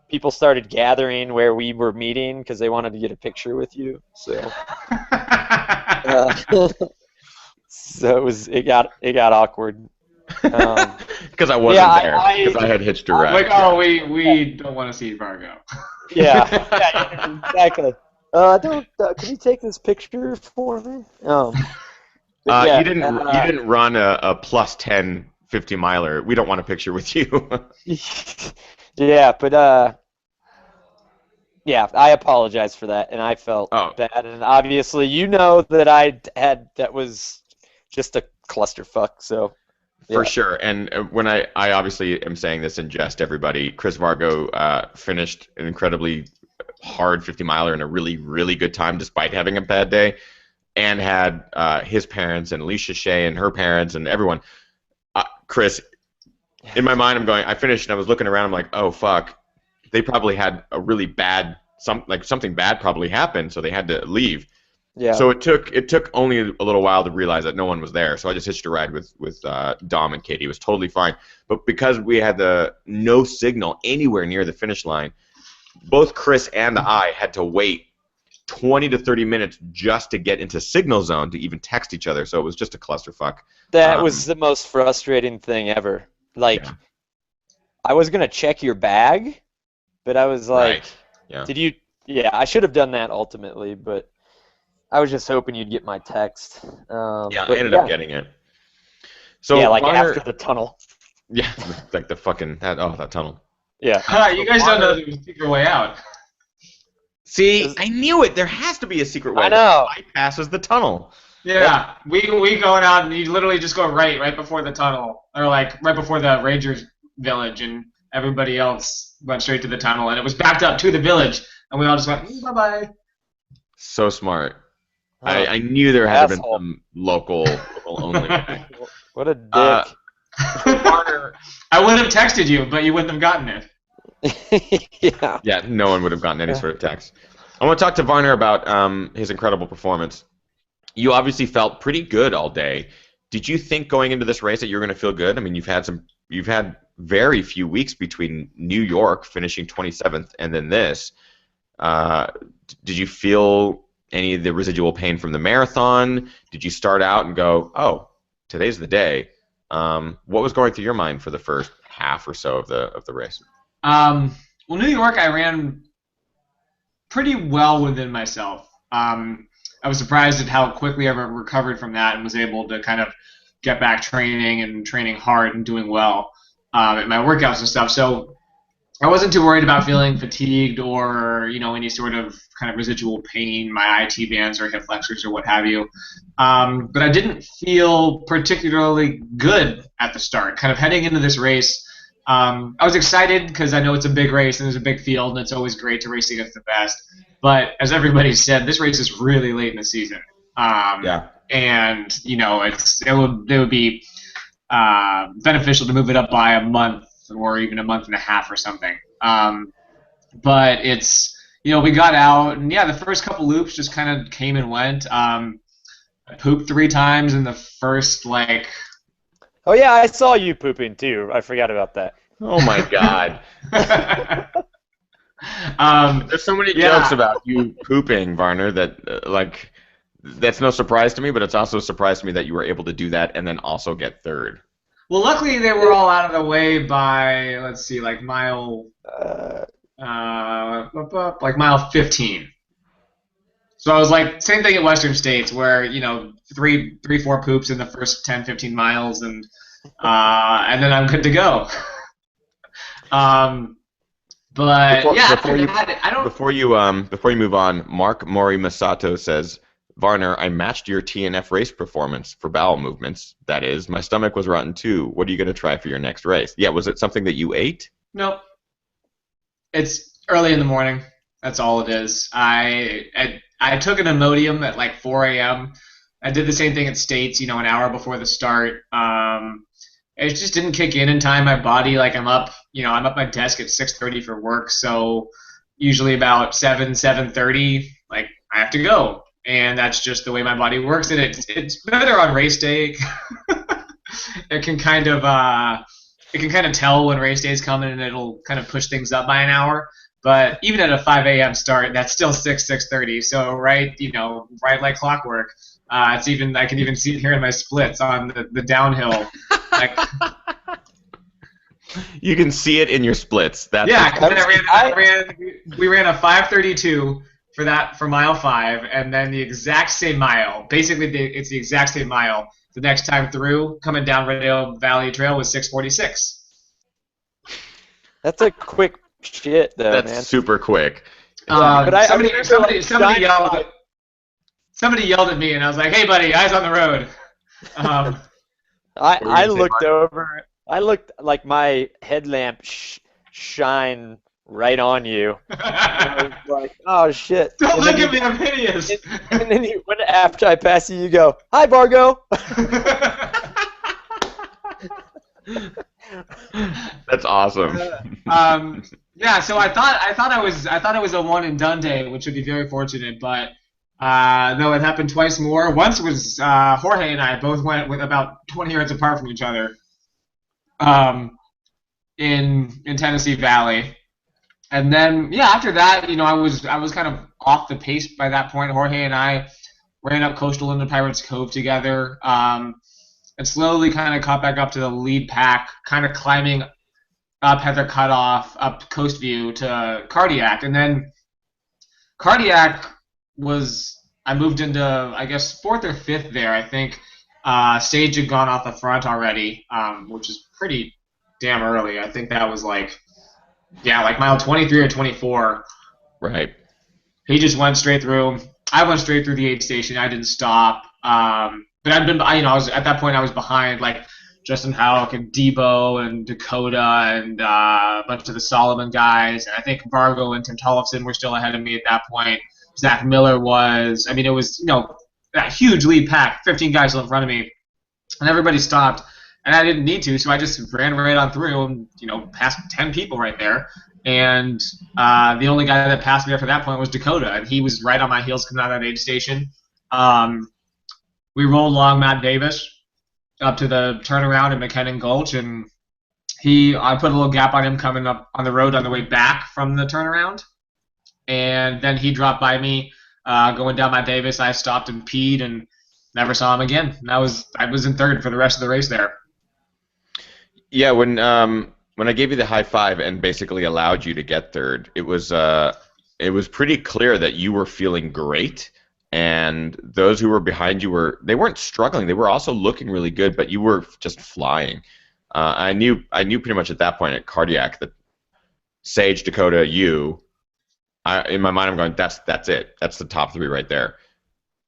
people started gathering where we were meeting because they wanted to get a picture with you. So, so it got awkward. Because I wasn't Yeah, there. Because I had hitched a ride. Like, oh, we don't want to see Vargo. yeah, exactly. Can you take this picture for me? But yeah, you didn't run a plus 10 50 miler. We don't want a picture with you. yeah, but yeah, I apologize for that, and I felt bad, and obviously you know that was just a clusterfuck. So For sure. And when I obviously am saying this in jest, everybody, Chris Vargo finished an incredibly hard 50 miler in a really, really good time despite having a bad day, and had his parents and Alicia Shea and her parents and everyone. Chris, in my mind, I finished and I was looking around. I'm like, oh, fuck. They probably had a really bad, something bad probably happened, so they had to leave. Yeah. So it took only a little while to realize that no one was there. So I just hitched a ride with Dom and Katie. It was totally fine. But because we had no signal anywhere near the finish line, both Chris and I had to wait 20 to 30 minutes just to get into signal zone to even text each other. So it was just a clusterfuck. That was the most frustrating thing ever. Like, yeah. I was gonna check your bag, but I was like, right. Yeah. Did you? Yeah, I should have done that ultimately, but I was just hoping you'd get my text. I ended up getting it. So yeah, like after the tunnel. Yeah, like the fucking that tunnel. Yeah. You guys don't know there's a secret way out. See, I knew it. There has to be a secret way. I know. That bypasses the tunnel. Yeah, we going out and you literally just go right before the tunnel, or like right before the Rangers village, and everybody else went straight to the tunnel, and it was backed up to the village, and we all just went bye bye. So smart. I knew there had been some local only. What a dick. I would have texted you, but you wouldn't have gotten it. Yeah. Yeah, no one would have gotten any sort of text. I want to talk to Varner about his incredible performance. You obviously felt pretty good all day. Did you think going into this race that you were going to feel good? I mean, you've had very few weeks between New York finishing 27th and then this. Did you feel any of the residual pain from the marathon? Did you start out and go, oh, today's the day? What was going through your mind for the first half or so of the race? Well, New York, I ran pretty well within myself. I was surprised at how quickly I recovered from that and was able to kind of get back training hard and doing well at my workouts and stuff. So I wasn't too worried about feeling fatigued or any sort of kind of residual pain, my IT bands or hip flexors or what have you. But I didn't feel particularly good at the start. Kind of heading into this race, I was excited because I know it's a big race and there's a big field and it's always great to race against the best. But as everybody said, this race is really late in the season. And it would be beneficial to move it up by a month or even a month and a half or something. But it's we got out and the first couple loops just kind of came and went. I pooped 3 times in the first Oh yeah, I saw you pooping too. I forgot about that. Oh my god. There's so many jokes about you pooping, Varner, that that's no surprise to me, but it's also a surprise to me that you were able to do that and then also get third. Well, luckily they were all out of the way by mile mile 15. So I was same thing at Western States where 3-4 poops in the first 10-15 miles and then I'm good to go. But before you move on, Mark Mori Masato says, Varner, I matched your TNF race performance for bowel movements. That is, my stomach was rotten too. What are you going to try for your next race? Yeah, was it something that you ate? Nope. It's early in the morning. That's all it is. I took an Imodium at 4 a.m. I did the same thing at States, an hour before the start. It just didn't kick in time. My body, I'm up at my desk at 6:30 for work, so usually about 7:30, I have to go. and that's just the way my body works. And it's better on race day. It can kind of tell when race day is coming, and it'll kind of push things up by an hour. But even at a 5 a.m. start, that's still 6:30. So right like clockwork. I can even see it here in my splits on the downhill. Like, you can see it in your splits. That's yeah, we ran a 5:32 for mile 5, and then the exact same mile. Basically, it's the exact same mile. The next time through, coming down Rodeo Valley Trail, was 6:46. That's a quick shit, though, That's man. super quick. But somebody yelled at me, and I was like, "Hey, buddy, eyes on the road." I looked over. I looked like my headlamp shine right on you. I was like, oh shit! Don't look at me, I'm hideous. And then after I pass you, you go, "Hi, Vargo." That's awesome. Yeah, so I thought it was a one and done day, which would be very fortunate, but no, it happened twice more. Once was Jorge and I both went with about 20 yards apart from each other, in Tennessee Valley, and then after that, I was kind of off the pace by that point. Jorge and I ran up Coastal into Pirates Cove together, and slowly kind of caught back up to the lead pack, kind of climbing up Heather Cutoff, up Coast View to Cardiac, and then Cardiac I moved into, I guess, 4th or 5th there. I think Sage had gone off the front already, which is pretty damn early. I think that was like mile 23 or 24. Right. He just went straight through. I went straight through the aid station. I didn't stop. But I was at that point. I was behind like Justin Houck and Debo and Dakota and a bunch of the Solomon guys. And I think Vargo and Tim Tollefson were still ahead of me at that point. Zach Miller was. I mean, it was that huge lead pack, 15 guys in front of me, and everybody stopped. And I didn't need to, so I just ran right on through and passed 10 people right there. And the only guy that passed me after that point was Dakota, and he was right on my heels coming out of that aid station. We rolled along Matt Davis up to the turnaround at McKinnon Gulch, and I put a little gap on him coming up on the road on the way back from the turnaround. And then he dropped by me going down Matt Davis. I stopped and peed and never saw him again. And I was in 3rd for the rest of the race there. Yeah, when I gave you the high five and basically allowed you to get 3rd, it was pretty clear that you were feeling great, and those who were behind you weren't struggling. They were also looking really good, but you were just flying. I knew pretty much at that point at Cardiac that Sage, Dakota, you. In my mind, I'm going, that's it. That's the top 3 right there,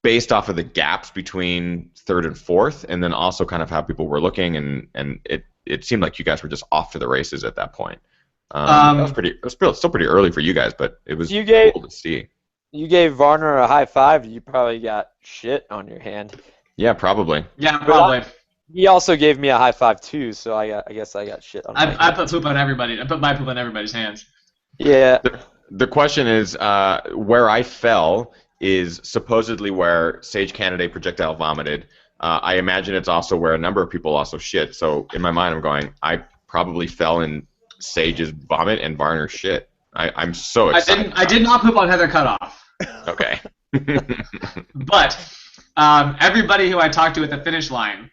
based off of the gaps between 3rd and 4th, and then also kind of how people were looking, and it seemed like you guys were just off to the races at that point. It was still pretty early for you guys, but it was cool to see. You gave Varner a high five. You probably got shit on your hand. Yeah, probably. Yeah, probably. He also gave me a high five too, so I guess I got shit on my hand. I put poop on everybody. I put my poop on everybody's hands. Yeah. The question is, where I fell is supposedly where Sage Candidate projectile vomited. I imagine it's also where a number of people also shit. So in my mind, I'm going, I probably fell in Sage's vomit and Varner's shit. I'm so excited. I did not poop on Heather Cutoff. Okay. But everybody who I talked to at the finish line,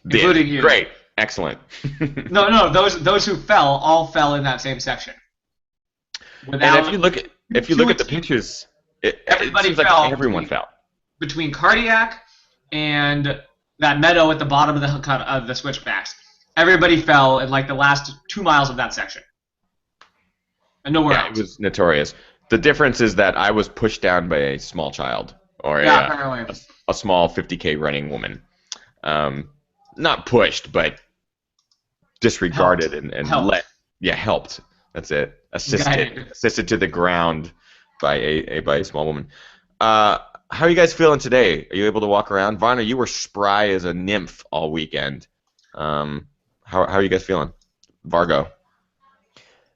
including you. Great. Excellent. No, those who fell all fell in that same section. And if you look at the pictures, it seems like everyone fell. Between Cardiac and that meadow at the bottom of the switchbacks, everybody fell in like the last 2 miles of that section. And nowhere else. It was notorious. The difference is that I was pushed down by a small child or a small 50K running woman. Not pushed, but disregarded helped. Helped. That's it. Assisted to the ground by a small woman. How are you guys feeling today? Are you able to walk around? Varner, you were spry as a nymph all weekend. How are you guys feeling? Vargo.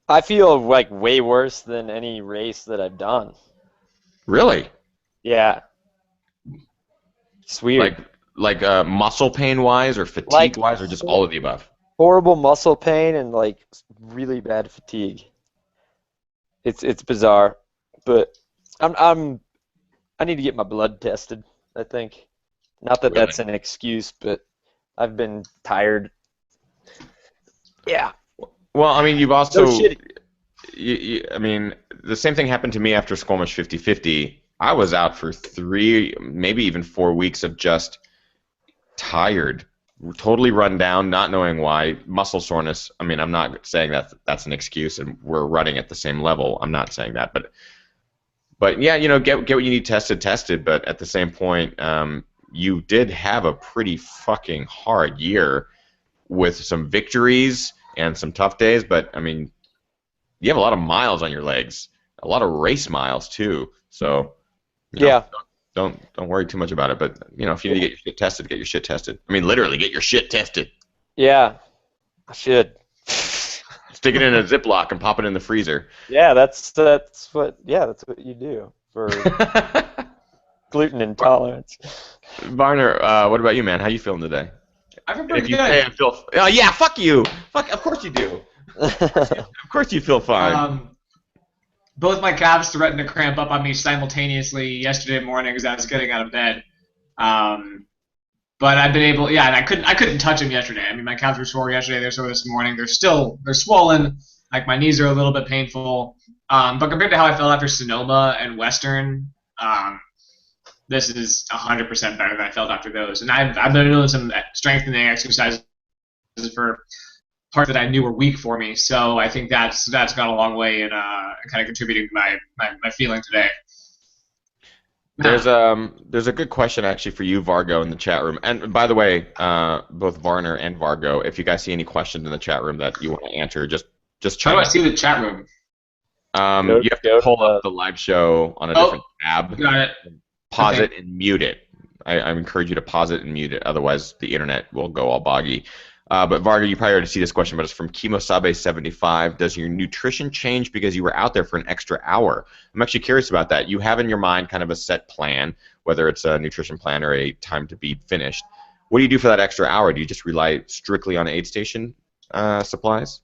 I feel like way worse than any race that I've done. Really? Yeah. It's weird. Like muscle pain wise or fatigue wise or just all of the above? Horrible muscle pain and like really bad fatigue. It's bizarre, but I need to get my blood tested, I think. Not that Really? that's an excuse, but I've been tired. Yeah. Well, I mean, you've also, No shitty. I mean, the same thing happened to me after Squamish 50-50. I was out for 3, maybe even 4 weeks of just tired, totally run down, not knowing why, muscle soreness. I mean, I'm not saying that that's an excuse, and we're running at the same level. I'm not saying that, but yeah, get what you need tested. But at the same point, you did have a pretty fucking hard year with some victories and some tough days. But I mean, you have a lot of miles on your legs, a lot of race miles too. So Yeah. don't worry too much about it. But if you need to get your shit tested, get your shit tested. I mean, literally, get your shit tested. Yeah. I should. Stick it in a Ziploc and pop it in the freezer. Yeah, that's what you do for gluten intolerance. Varner, what about you, man? How you feeling today? I feel If pretty you good. say I feel, yeah, fuck you. Fuck, of course you do. Of course you feel fine. Both my calves threatened to cramp up on me simultaneously yesterday morning as I was getting out of bed. But I've been able, and I couldn't touch them yesterday. I mean, my calves were sore yesterday. They're sore this morning. They're swollen. Like my knees are a little bit painful. But compared to how I felt after Sonoma and Western, this is 100% better than I felt after those. And I've been doing some strengthening exercises for parts that I knew were weak for me. So I think that's gone a long way in kind of contributing to my feeling today. There's a good question actually for you, Vargo, in the chat room. And by the way, both Varner and Vargo, if you guys see any questions in the chat room that you want to answer, just How chime do I in. see the chat room? You have to pull up the live show on a different tab. Got it. Pause it and mute it. I encourage you to pause it and mute it. Otherwise, the internet will go all boggy. But Varga, you probably already see this question, but it's from Kimosabe75. Does your nutrition change because you were out there for an extra hour? I'm actually curious about that. You have in your mind kind of a set plan, whether it's a nutrition plan or a time to be finished. What do you do for that extra hour? Do you just rely strictly on aid station supplies?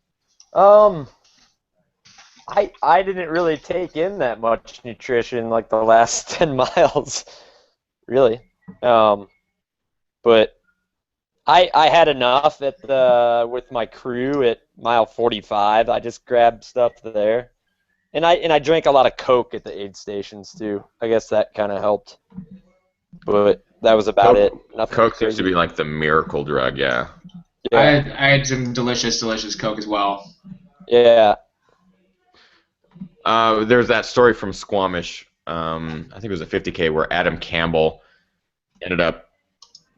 I didn't really take in that much nutrition like the last 10 miles, really. But I had enough with my crew at mile 45. I just grabbed stuff there, and I drank a lot of Coke at the aid stations too. I guess that kind of helped, but that was about it. Nothing Coke crazy. seems to be like the miracle drug, yeah. I had some delicious Coke as well. Yeah. There's that story from Squamish, I think it was a 50K, where Adam Campbell ended up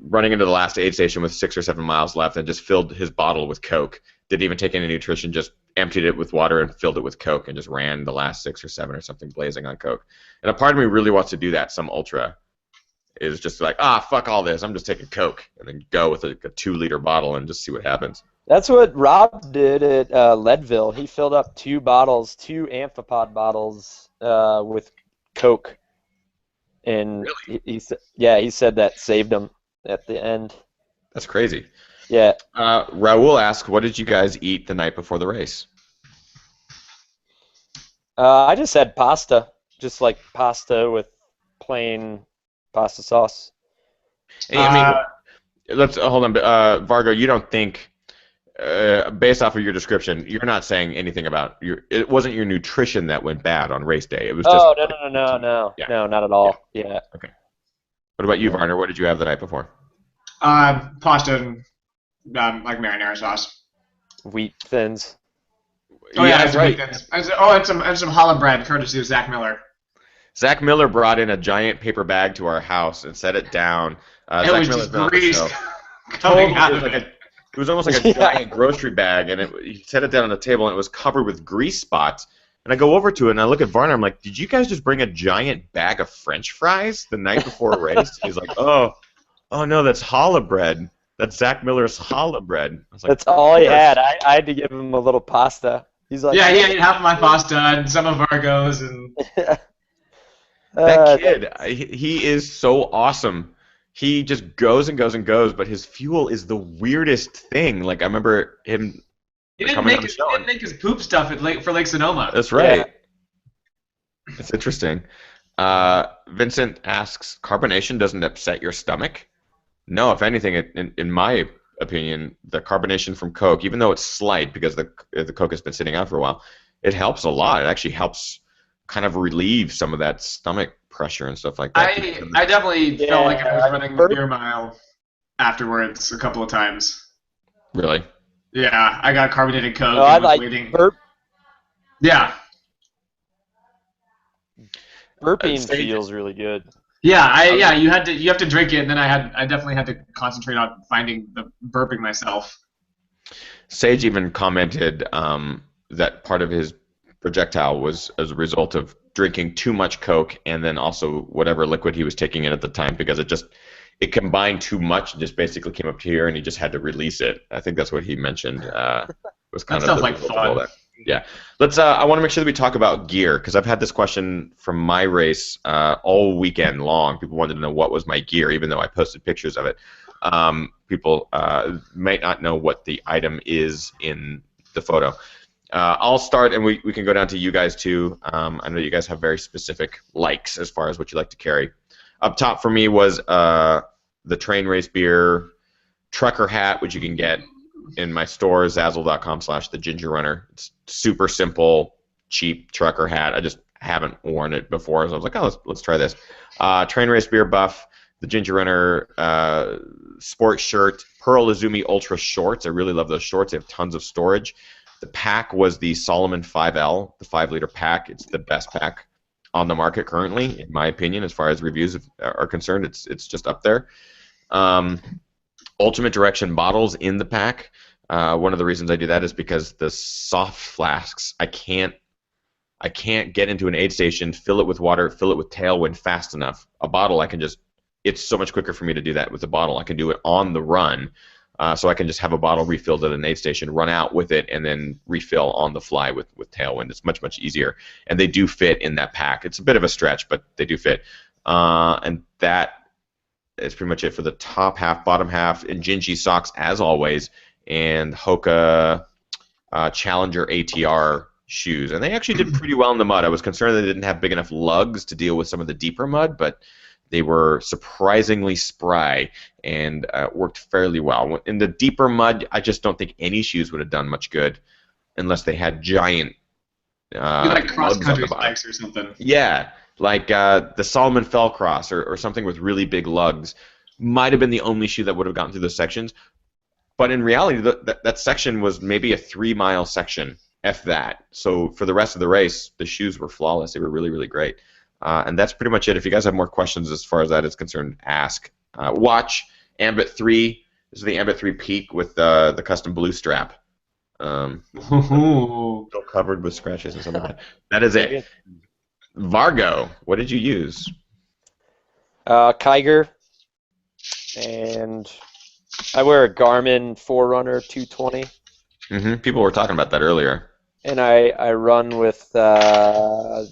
running into the last aid station with 6 or 7 miles left and just filled his bottle with Coke. Didn't even take any nutrition, just emptied it with water and filled it with Coke and just ran the last 6 or 7 or something blazing on Coke. And a part of me really wants to do that, some ultra. Is just like, fuck all this, I'm just taking Coke. And then go with a 2-liter bottle and just see what happens. That's what Rob did at Leadville. He filled up 2 amphipod bottles with Coke. And really? he said that saved him at the end. That's crazy. Yeah. Raul asked, what did you guys eat the night before the race? I just had pasta. Just like pasta with plain pasta sauce. I mean, let's hold on. Vargo, you don't think, based off of your description, you're not saying anything about it wasn't your nutrition that went bad on race day. It was just. No, Yeah. no, not at all. Yeah. Okay. What about you, Varner? What did you have the night before? Pasta and like marinara sauce. Wheat thins. Oh yeah, that's right. And some challah bread, courtesy of Zach Miller. Zach Miller brought in a giant paper bag to our house and set it down. It Zach was Miller's just been on the grease show. coming out of it. It was almost like a giant grocery bag, and he set it down on the table, and it was covered with grease spots. And I go over to it, and I look at Varner. I'm like, did you guys just bring a giant bag of French fries the night before a race? He's like, oh no, that's challah bread. That's Zach Miller's challah bread. I was like, that's all he had. I had to give him a little pasta. He's like, yeah, he ate half of my pasta and some of Vargo's and. That kid, he is so awesome. he just goes and goes and goes, but his fuel is the weirdest thing. Like I remember him He didn't coming on make the his, show. he didn't make his poop stuff for Lake Sonoma. That's right. It's interesting. Vincent asks, carbonation doesn't upset your stomach? No, if anything, in my opinion, the carbonation from Coke, even though it's slight because the Coke has been sitting out for a while, it helps a lot. It actually helps kind of relieve some of that stomach pressure and stuff like that. I definitely felt like I was running the burp. beer mile afterwards a couple of times. Really? Yeah, I got carbonated Coke Oh, I and was like waiting. burp. Yeah. Burping feels really good. Yeah, you have to drink it, and then I definitely had to concentrate on finding the burping myself. Sage even commented that part of his projectile was as a result of drinking too much Coke and then also whatever liquid he was taking in at the time because it combined too much and just basically came up here and he just had to release it. I think that's what he mentioned. Was kind That of sounds the like result of all fun. that. Yeah. Let's. I want to make sure that we talk about gear because I've had this question from my race all weekend long. People wanted to know what was my gear, even though I posted pictures of it. People might not know what the item is in the photo. I'll start, and we can go down to you guys too. I know you guys have very specific likes as far as what you like to carry. Up top for me was the Train Race Beer trucker hat, which you can get in my store, Zazzle.com/thegingerrunner. It's super simple, cheap trucker hat. I just haven't worn it before, so I was like, oh, let's try this. Train Race Beer buff, the Ginger Runner sports shirt, Pearl Izumi Ultra shorts. I really love those shorts. They have tons of storage. The pack was the Solomon 5L, the 5-liter pack. It's the best pack on the market currently, in my opinion, as far as reviews are concerned. It's just up there. Ultimate Direction bottles in the pack. One of the reasons I do that is because the soft flasks, I can't get into an aid station, fill it with water, fill it with Tailwind fast enough. A bottle, I can just, it's so much quicker for me to do that with a bottle. I can do it on the run, so I can just have a bottle refilled at an aid station, run out with it, and then refill on the fly with Tailwind. It's much, much easier. And they do fit in that pack. It's a bit of a stretch, but they do fit. And that is pretty much it for the top half. Bottom half, Injinji socks, as always, and Hoka Challenger ATR shoes. And they actually did pretty well in the mud. I was concerned they didn't have big enough lugs to deal with some of the deeper mud, but they were surprisingly spry and worked fairly well. In the deeper mud, I just don't think any shoes would have done much good unless they had giant like cross-country lugs on the bottom. spikes or something. Yeah, like the Solomon Fell Cross or something with really big lugs might have been the only shoe that would have gotten through those sections. But in reality, that section was maybe a 3-mile section, if that. So for the rest of the race, the shoes were flawless. They were really, really great. And that's pretty much it. If you guys have more questions as far as that is concerned, ask. Watch Ambit 3. This is the Ambit 3 Peak with the custom blue strap. Still covered with scratches and something like that. That is it. Vargo, what did you use? Kiger, and I wear a Garmin Forerunner 220. People were talking about that earlier. And I run with I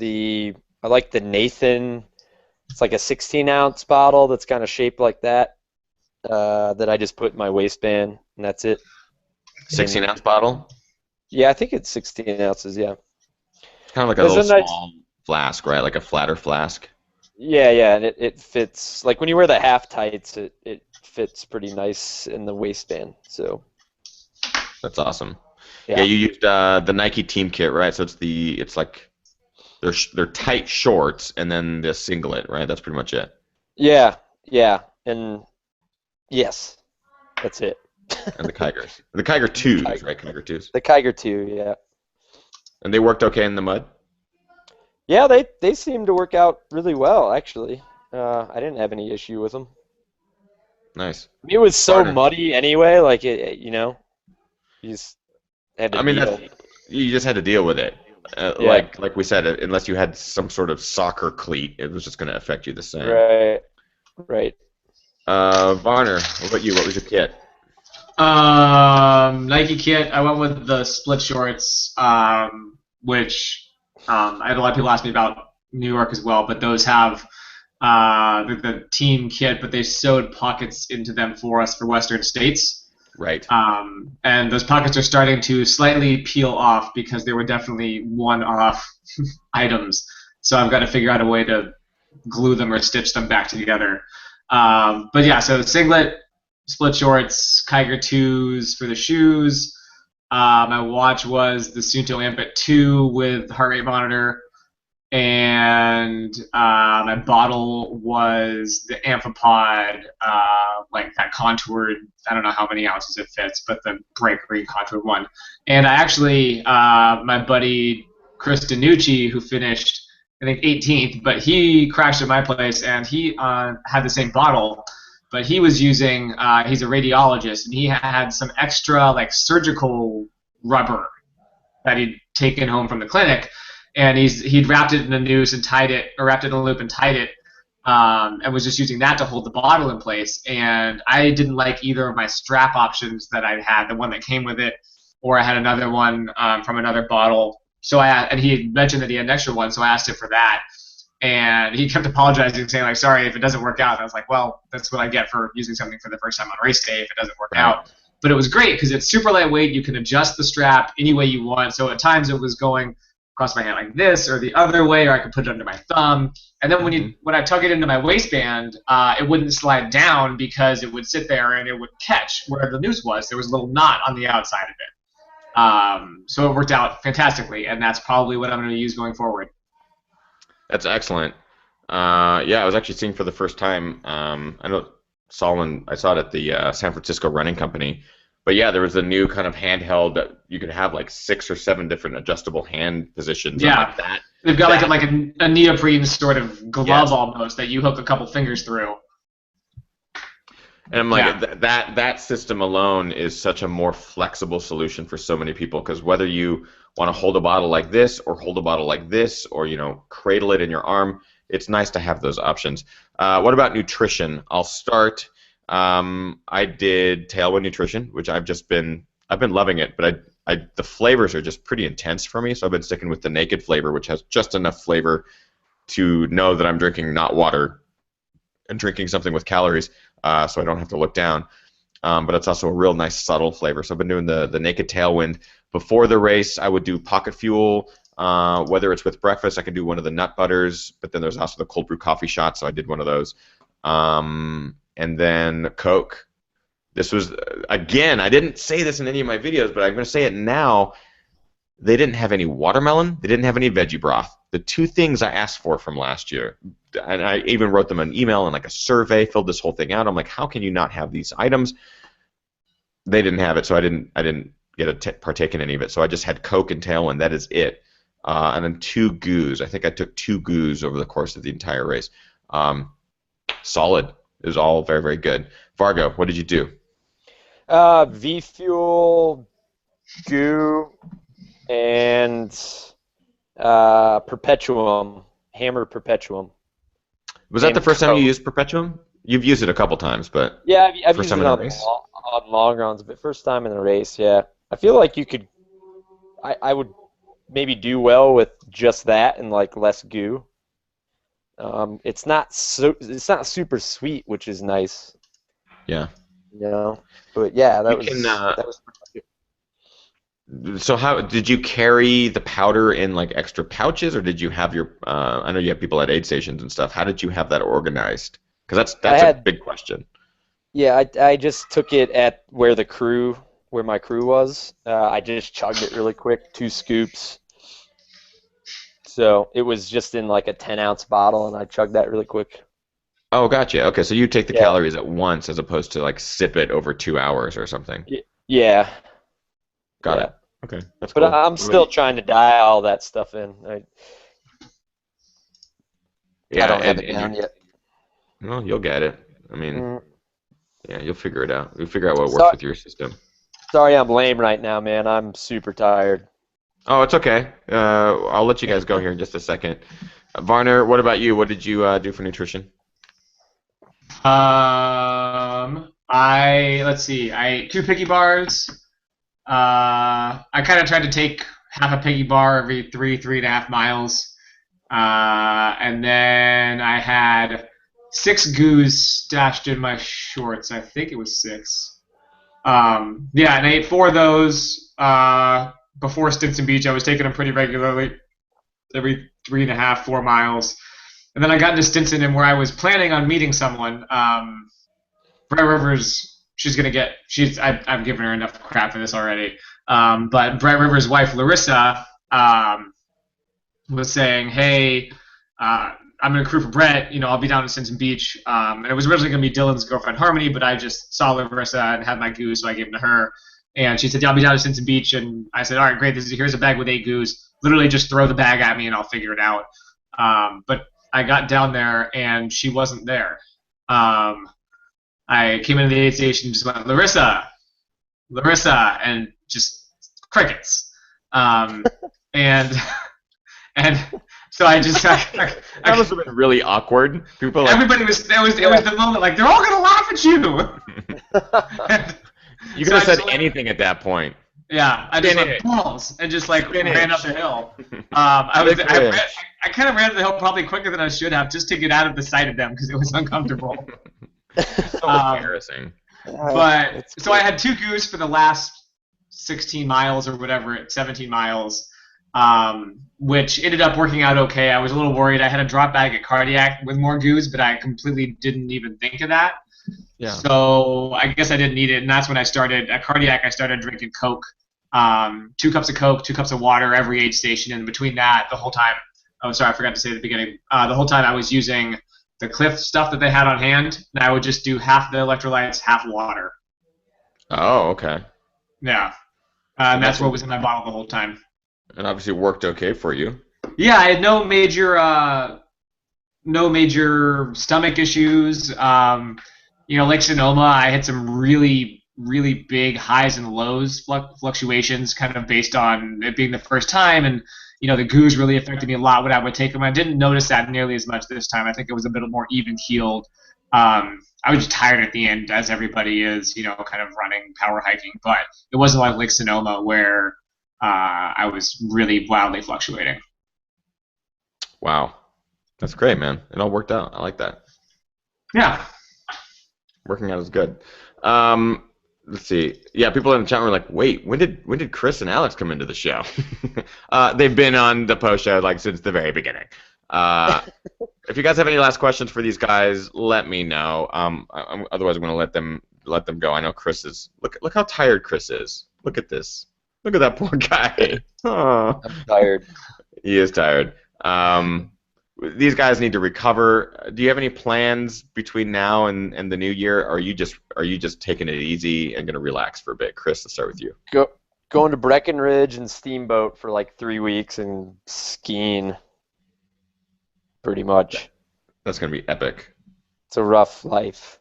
like the Nathan. It's like a 16-ounce bottle that's kind of shaped like that. That I just put in my waistband, and that's it. 16-ounce bottle? Yeah, I think it's 16 ounces. Yeah. It's kind of like a little small flask, right? Like a flatter flask. Yeah, and it fits. Like when you wear the half tights, it fits pretty nice in the waistband. So. That's awesome. Yeah, you used the Nike Team Kit, right? So it's like they're tight shorts and then the singlet, right? That's pretty much it. Yeah, and yes, that's it. And the Kigers, the Kiger 2s, right? Kiger 2s. The Kiger 2, yeah. And they worked okay in the mud. Yeah, they seem to work out really well, actually. I didn't have any issue with them. Nice. I mean, it was so muddy anyway, like you just had to. I mean, you just had to deal with it. Like we said, unless you had some sort of soccer cleat, it was just going to affect you the same. Right. Varner, what about you? What was your kit? Nike kit. I went with the split shorts, which I had a lot of people ask me about New York as well, but those have the team kit, but they sewed pockets into them for us for Western States. Right. And those pockets are starting to slightly peel off because they were definitely one-off items. So I've got to figure out a way to glue them or stitch them back together. But yeah, so singlet, split shorts, Kiger 2s for the shoes. My watch was the Suunto Ambit 2 with heart rate monitor, and my bottle was the Amphipod, like that contoured. I don't know how many ounces it fits, but the bright green contoured one. And I actually, my buddy Chris DiNucci, who finished I think 18th, but he crashed at my place, and he had the same bottle. But he was using, he's a radiologist, and he had some extra like surgical rubber that he'd taken home from the clinic, and he'd wrapped it in a noose and tied it, or wrapped it in a loop and tied it, and was just using that to hold the bottle in place. And I didn't like either of my strap options that I had, the one that came with it, or I had another one from another bottle. So and he had mentioned that he had an extra one, so I asked him for that. And he kept apologizing, saying like, "Sorry if it doesn't work out." And I was like, "Well, that's what I get for using something for the first time on race day if it doesn't work out." But it was great because it's super lightweight. You can adjust the strap any way you want. So at times it was going across my hand like this or the other way, or I could put it under my thumb. And then when I tuck it into my waistband, it wouldn't slide down because it would sit there and it would catch where the noose was. There was a little knot on the outside of it. So it worked out fantastically, and that's probably what I'm going to use going forward. That's excellent. Yeah, I was actually seeing for the first time. I know Solomon. I saw it at the San Francisco Running Company. But yeah, there was a new kind of handheld that you could have like 6 or 7 different adjustable hand positions. Yeah, like that. They've got like a neoprene sort of glove almost that you hook a couple fingers through. And I'm like, that system alone is such a more flexible solution for so many people, because whether you want to hold a bottle like this or hold a bottle like this, or cradle it in your arm, it's nice to have those options. What about nutrition? I'll start. I did Tailwind Nutrition, which I've been loving it, but the flavors are just pretty intense for me, so I've been sticking with the naked flavor, which has just enough flavor to know that I'm drinking not water and drinking something with calories, so I don't have to look down. But it's also a real nice subtle flavor. So I've been doing the naked Tailwind. Before the race, I would do Pocket Fuel. Whether it's with breakfast, I can do one of the nut butters, but then there's also the cold brew coffee shot, so I did one of those. And then Coke. This was, again, I didn't say this in any of my videos, but I'm going to say it now. They didn't have any watermelon. They didn't have any veggie broth. The 2 things I asked for from last year, and I even wrote them an email and like a survey, filled this whole thing out. I'm like, how can you not have these items? They didn't have it, so I didn't get to partake in any of it. So I just had Coke and Tailwind. That is it. And then 2 goos. I think I took 2 goos over the course of the entire race. Solid. It was all very, very good. Vargo, what did you do? V Fuel, Goo, and Perpetuum, Hammer Perpetuum. Was that the first time you used Perpetuum? You've used it a couple times, but yeah, I've first used time it in a race? on long runs, but first time in a race, yeah. I feel like you could, I would maybe do well with just that and like less goo. It's not super sweet, which is nice. Yeah. But yeah, that was pretty good. So how did you carry the powder in like extra pouches, or did you have your? I know you have people at aid stations and stuff. How did you have that organized? Because that's a big question. Yeah, I just took it at where my crew was. I just chugged it really quick, 2 scoops. So it was just in like a 10-ounce bottle, and I chugged that really quick. Oh, gotcha. Okay, so you take the calories at once as opposed to like sip it over 2 hours or something. Yeah. Got it. Okay, that's cool. But I'm still trying to dial all that stuff in. I don't have it down yet. Well, you'll get it. I mean, yeah, you'll figure it out. You'll figure out what works with your system. Sorry I'm lame right now, man. I'm super tired. Oh, it's okay. I'll let you guys go here in just a second. Varner, what about you? What did you do for nutrition? Let's see. I ate 2 Piggy bars. I kind of tried to take half a Piggy bar every 3.5 miles. And then I had 6 goos stashed in my shorts. I think it was 6. Yeah, and I ate 4 of those before Stinson Beach. I was taking them pretty regularly, every 3.5, 4 miles. And then I got into Stinson, and where I was planning on meeting someone, Brett Rivers, I've given her enough crap for this already. But Brett Rivers' wife, Larissa, was saying, hey, I'm going to crew for Brett. I'll be down at Stinson Beach. And it was originally going to be Dylan's girlfriend, Harmony, but I just saw Larissa and had my goose, so I gave them to her. And she said, yeah, I'll be down at Stinson Beach. And I said, all right, great. Here's a bag with 8 goose. Literally just throw the bag at me and I'll figure it out. But I got down there and she wasn't there. I came into the aid station and just went, Larissa, and just crickets. And and so I just That must have been really awkward. People like, everybody was it was the moment like they're all gonna laugh at you. you could have said anything at that point. Yeah, I just went balls and just like ran up the hill. I kind of ran up the hill probably quicker than I should have just to get out of the sight of them because it was uncomfortable. So embarrassing. But so I had 2 goose for the last 16 miles or whatever, 17 miles, which ended up working out okay. I was a little worried. I had a drop bag at Cardiac with more goose, but I completely didn't even think of that. Yeah. So I guess I didn't need it, and that's when I started at Cardiac. I started drinking Coke, 2 cups of Coke, 2 cups of water every aid station, and between that, the whole time. Oh, sorry, I forgot to say at the beginning. The whole time I was using the Cliff stuff that they had on hand, and I would just do half the electrolytes, half water. Oh, okay. Yeah, and that's what was in my bottle the whole time. And obviously it worked okay for you. Yeah, I had no major stomach issues. Lake Sonoma, I had some really, really big highs and lows fluctuations, kind of based on it being the first time, and the goos really affected me a lot when I would take them. I didn't notice that nearly as much this time. I think it was a bit more even-keeled. I was just tired at the end, as everybody is, kind of running, power hiking. But it wasn't like Lake Sonoma where I was really wildly fluctuating. Wow. That's great, man. It all worked out. I like that. Yeah. Working out is good. Let's see. Yeah, people in the chat were like, "Wait, when did Chris and Alex come into the show?" They've been on the post show since the very beginning. If you guys have any last questions for these guys, let me know. Otherwise, I'm going to let them go. I know Chris is. Look how tired Chris is. Look at this. Look at that poor guy. Oh. I'm tired. He is tired. These guys need to recover. Do you have any plans between now and the new year? Or are you just taking it easy and gonna relax for a bit? Chris, let's start with you. Going to Breckenridge and Steamboat for like 3 weeks and skiing. Pretty much. That's gonna be epic. It's a rough life.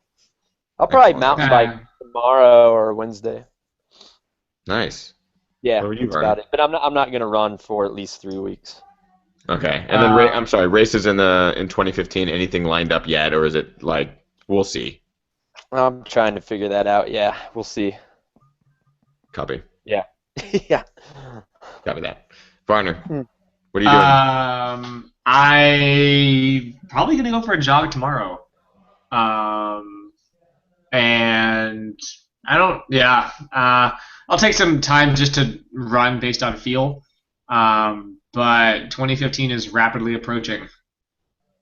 I'll probably mountain bike tomorrow or Wednesday. Nice. Yeah, What would you that's run? about it. But I'm not gonna run for at least 3 weeks. Okay, and then I'm sorry, races in 2015. Anything lined up yet, or is it like we'll see? I'm trying to figure that out. Yeah, we'll see. Copy. Yeah. Yeah. Copy that. Varner, what are you doing? I probably gonna go for a jog tomorrow. And I don't. Yeah. I'll take some time just to run based on feel. But 2015 is rapidly approaching.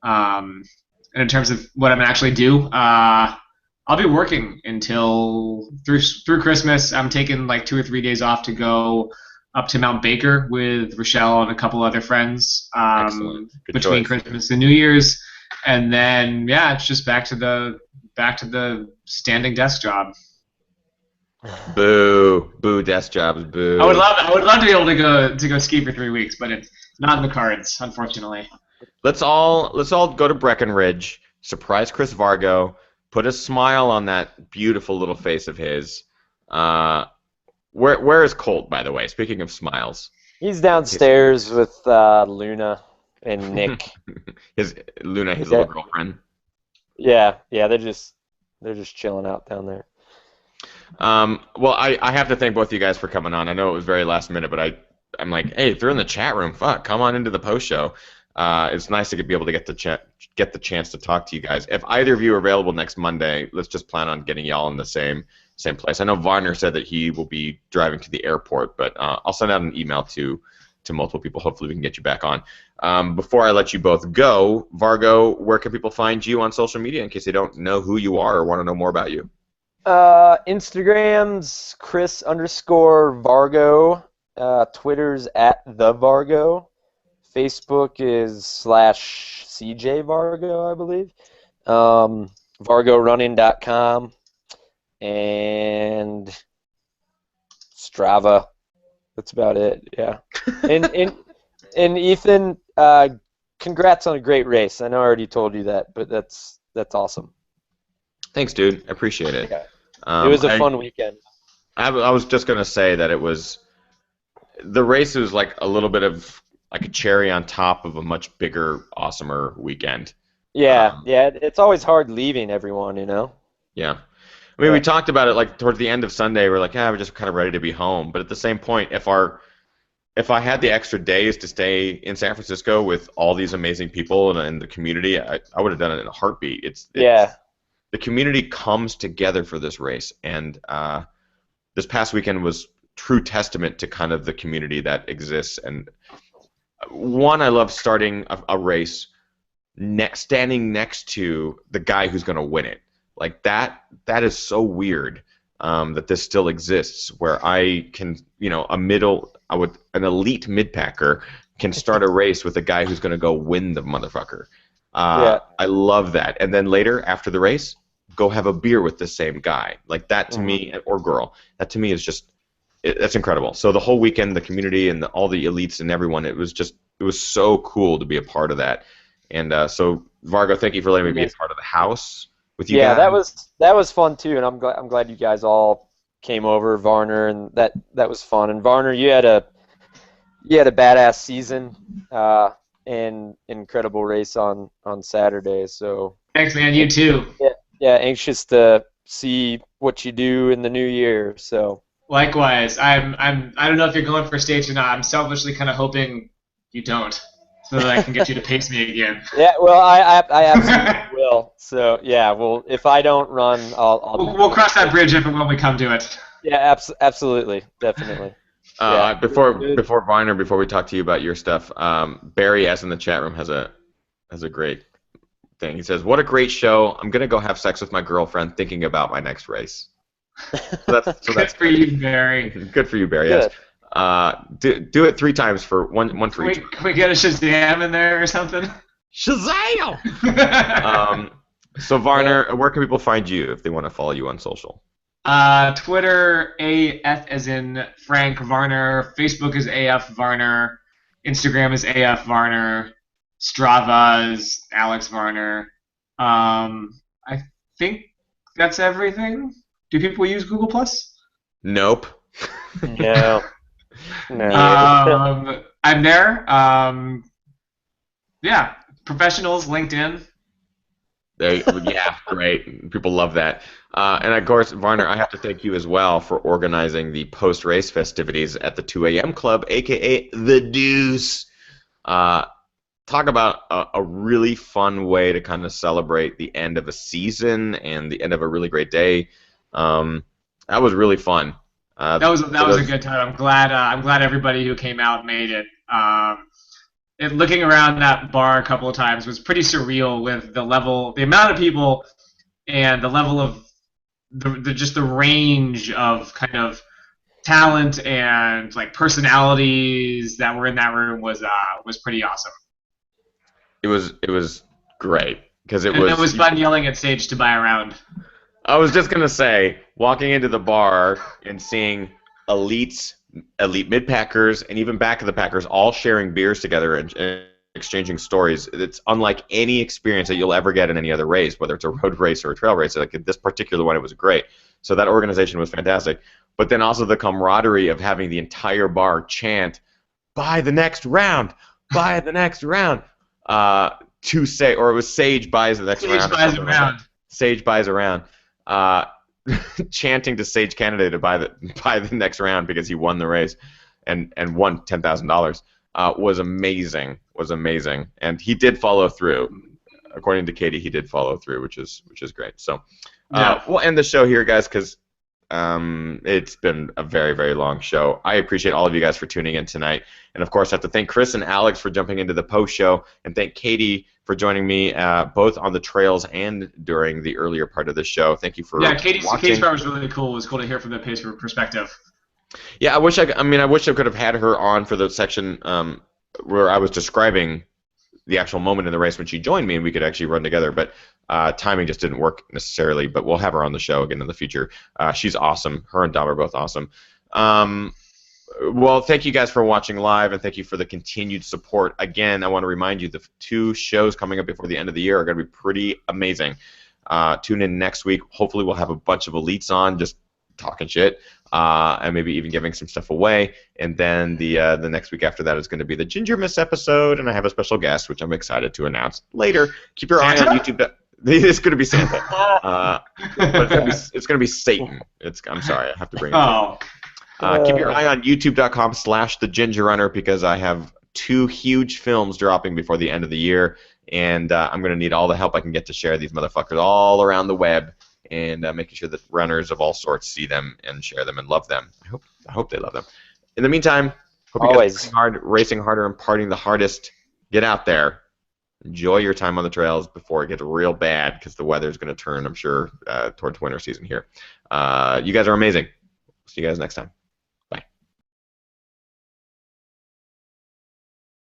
And in terms of what I'm gonna actually do, I'll be working until through Christmas. I'm taking like 2 or 3 days off to go up to Mount Baker with Rochelle and a couple other friends between choice. Christmas and New Year's, and then it's just back to the standing desk job. Boo, desk jobs, boo. I would love to be able to go ski for 3 weeks, but it's not in the cards, unfortunately. Let's all go to Breckenridge, surprise Chris Vargo, put a smile on that beautiful little face of his. Where is Colt, by the way? Speaking of smiles. He's downstairs with Luna and Nick. his little girlfriend. Yeah, they're just chilling out down there. Well, I have to thank both of you guys for coming on. I know it was very last minute, but I'm like, hey, if they're in the chat room, come on into the post show. It's nice to be able to get the chance to talk to you guys. If either of you are available next Monday, let's just plan on getting y'all in the same place. I know Varner said that he will be driving to the airport, but I'll send out an email to multiple people. Hopefully we can get you back on. Before I let you both go, Vargo, where can people find you on social media in case they don't know who you are or want to know more about you? Instagram's Chris_Vargo. Twitter's @thevargo. Facebook is /CJ Vargo, I believe. VargoRunning.com and Strava. That's about it. Yeah. And Ethan, congrats on a great race. I know I already told you that, but that's awesome. Thanks, dude. I appreciate it. Yeah. It was a fun weekend. I was just gonna say that the race was like a little bit of like a cherry on top of a much bigger, awesomer weekend. Yeah, it's always hard leaving everyone, you know? Yeah. I mean, we talked about it like towards the end of Sunday. We're like, we're just kind of ready to be home. But at the same point, if I had the extra days to stay in San Francisco with all these amazing people and the community, I would have done it in a heartbeat. The community comes together for this race, and this past weekend was true testament to kind of the community that exists. And one, I love starting a race standing next to the guy who's going to win it. Like that is so weird that this still exists, where I can, an elite mid-packer can start a race with a guy who's going to go win the motherfucker. I love that. And then later, after the race, go have a beer with the same guy. Like that to me, or girl, that to me is just, that's incredible. So the whole weekend, the community and all the elites and everyone, it was so cool to be a part of that. And so Vargo, thank you for letting me be a part of the house with you guys. Yeah, that was fun too, and I'm glad you guys all came over, Varner, and that was fun. And Varner, you had a badass season and incredible race on Saturday. So thanks, man. You too. Yeah, anxious to see what you do in the new year. So likewise, I don't know if you're going for stage or not. I'm selfishly kind of hoping you don't, so that I can get you to pace me again. Yeah, well, I absolutely will. So yeah, well, if I don't run, we'll cross that bridge if and when we come to it. Yeah, absolutely, definitely. Before Viner, before we talk to you about your stuff, Barry S in the chat room has a great thing. He says, "What a great show! I'm gonna go have sex with my girlfriend, thinking about my next race." That's good for you, Barry. Good for you, Barry. Yes. Do it 3 times for one for each. Can we get a Shazam in there or something? Shazam! So Varner, where can people find you if they want to follow you on social? Twitter, AF as in Frank Varner. Facebook is AF Varner. Instagram is AF Varner. Strava is Alex Varner. I think that's everything. Do people use Google Plus? Nope. No. I'm there. Yeah, professionals, LinkedIn. Yeah, great. People love that. And of course, Varner, I have to thank you as well for organizing the post-race festivities at the 2 a.m. Club, aka the Deuce. Talk about a really fun way to kind of celebrate the end of a season and the end of a really great day. That was really fun. That was a good time. I'm glad everybody who came out made it. Looking around that bar a couple of times was pretty surreal with the amount of people, and the level of the range of kind of talent and like personalities that were in that room was pretty awesome. It was great because it was fun yelling at Sage to buy around. I was just gonna say, walking into the bar and seeing elite mid-packers and even back of the packers all sharing beers together and exchanging stories. It's unlike any experience that you'll ever get in any other race, whether it's a road race or a trail race. Like this particular one, it was great. So that organization was fantastic. But then also the camaraderie of having the entire bar chant, "Buy the next round, buy the next round," to say, or it was Sage buys the next round. Sage buys a round. Sage buys a round. Chanting to Sage Kennedy to buy the next round because he won the race and won $10,000. was amazing. And he did follow through. According to Katie, he did follow through, which is great. So we'll end the show here, guys, because it's been a very, very long show. I appreciate all of you guys for tuning in tonight. And, of course, I have to thank Chris and Alex for jumping into the post-show, and thank Katie for joining me both on the trails and during the earlier part of the show. Thank you for Katie's part was really cool. It was cool to hear from the pacer perspective. Yeah, I wish I could have had her on for the section where I was describing the actual moment in the race when she joined me, and we could actually run together. But timing just didn't work necessarily. But we'll have her on the show again in the future. She's awesome. Her and Dom are both awesome. Well, thank you guys for watching live, and thank you for the continued support. Again, I want to remind you the 2 shows coming up before the end of the year are going to be pretty amazing. Tune in next week. Hopefully, we'll have a bunch of elites on, just talking shit, and maybe even giving some stuff away. And then the next week after that is going to be the Ginger Miss episode, and I have a special guest, which I'm excited to announce later. Keep your eye on YouTube. It's going to be Santa, but it's going to be Satan. I'm sorry, I have to bring it up. Keep your eye on youtube.com/thegingernunner, because I have 2 huge films dropping before the end of the year, and I'm going to need all the help I can get to share these motherfuckers all around the web, and making sure that runners of all sorts see them and share them and love them. I hope they love them. In the meantime, hope you guys are racing harder and partying the hardest. Get out there. Enjoy your time on the trails before it gets real bad, because the weather's going to turn, I'm sure, towards winter season here. You guys are amazing. See you guys next time.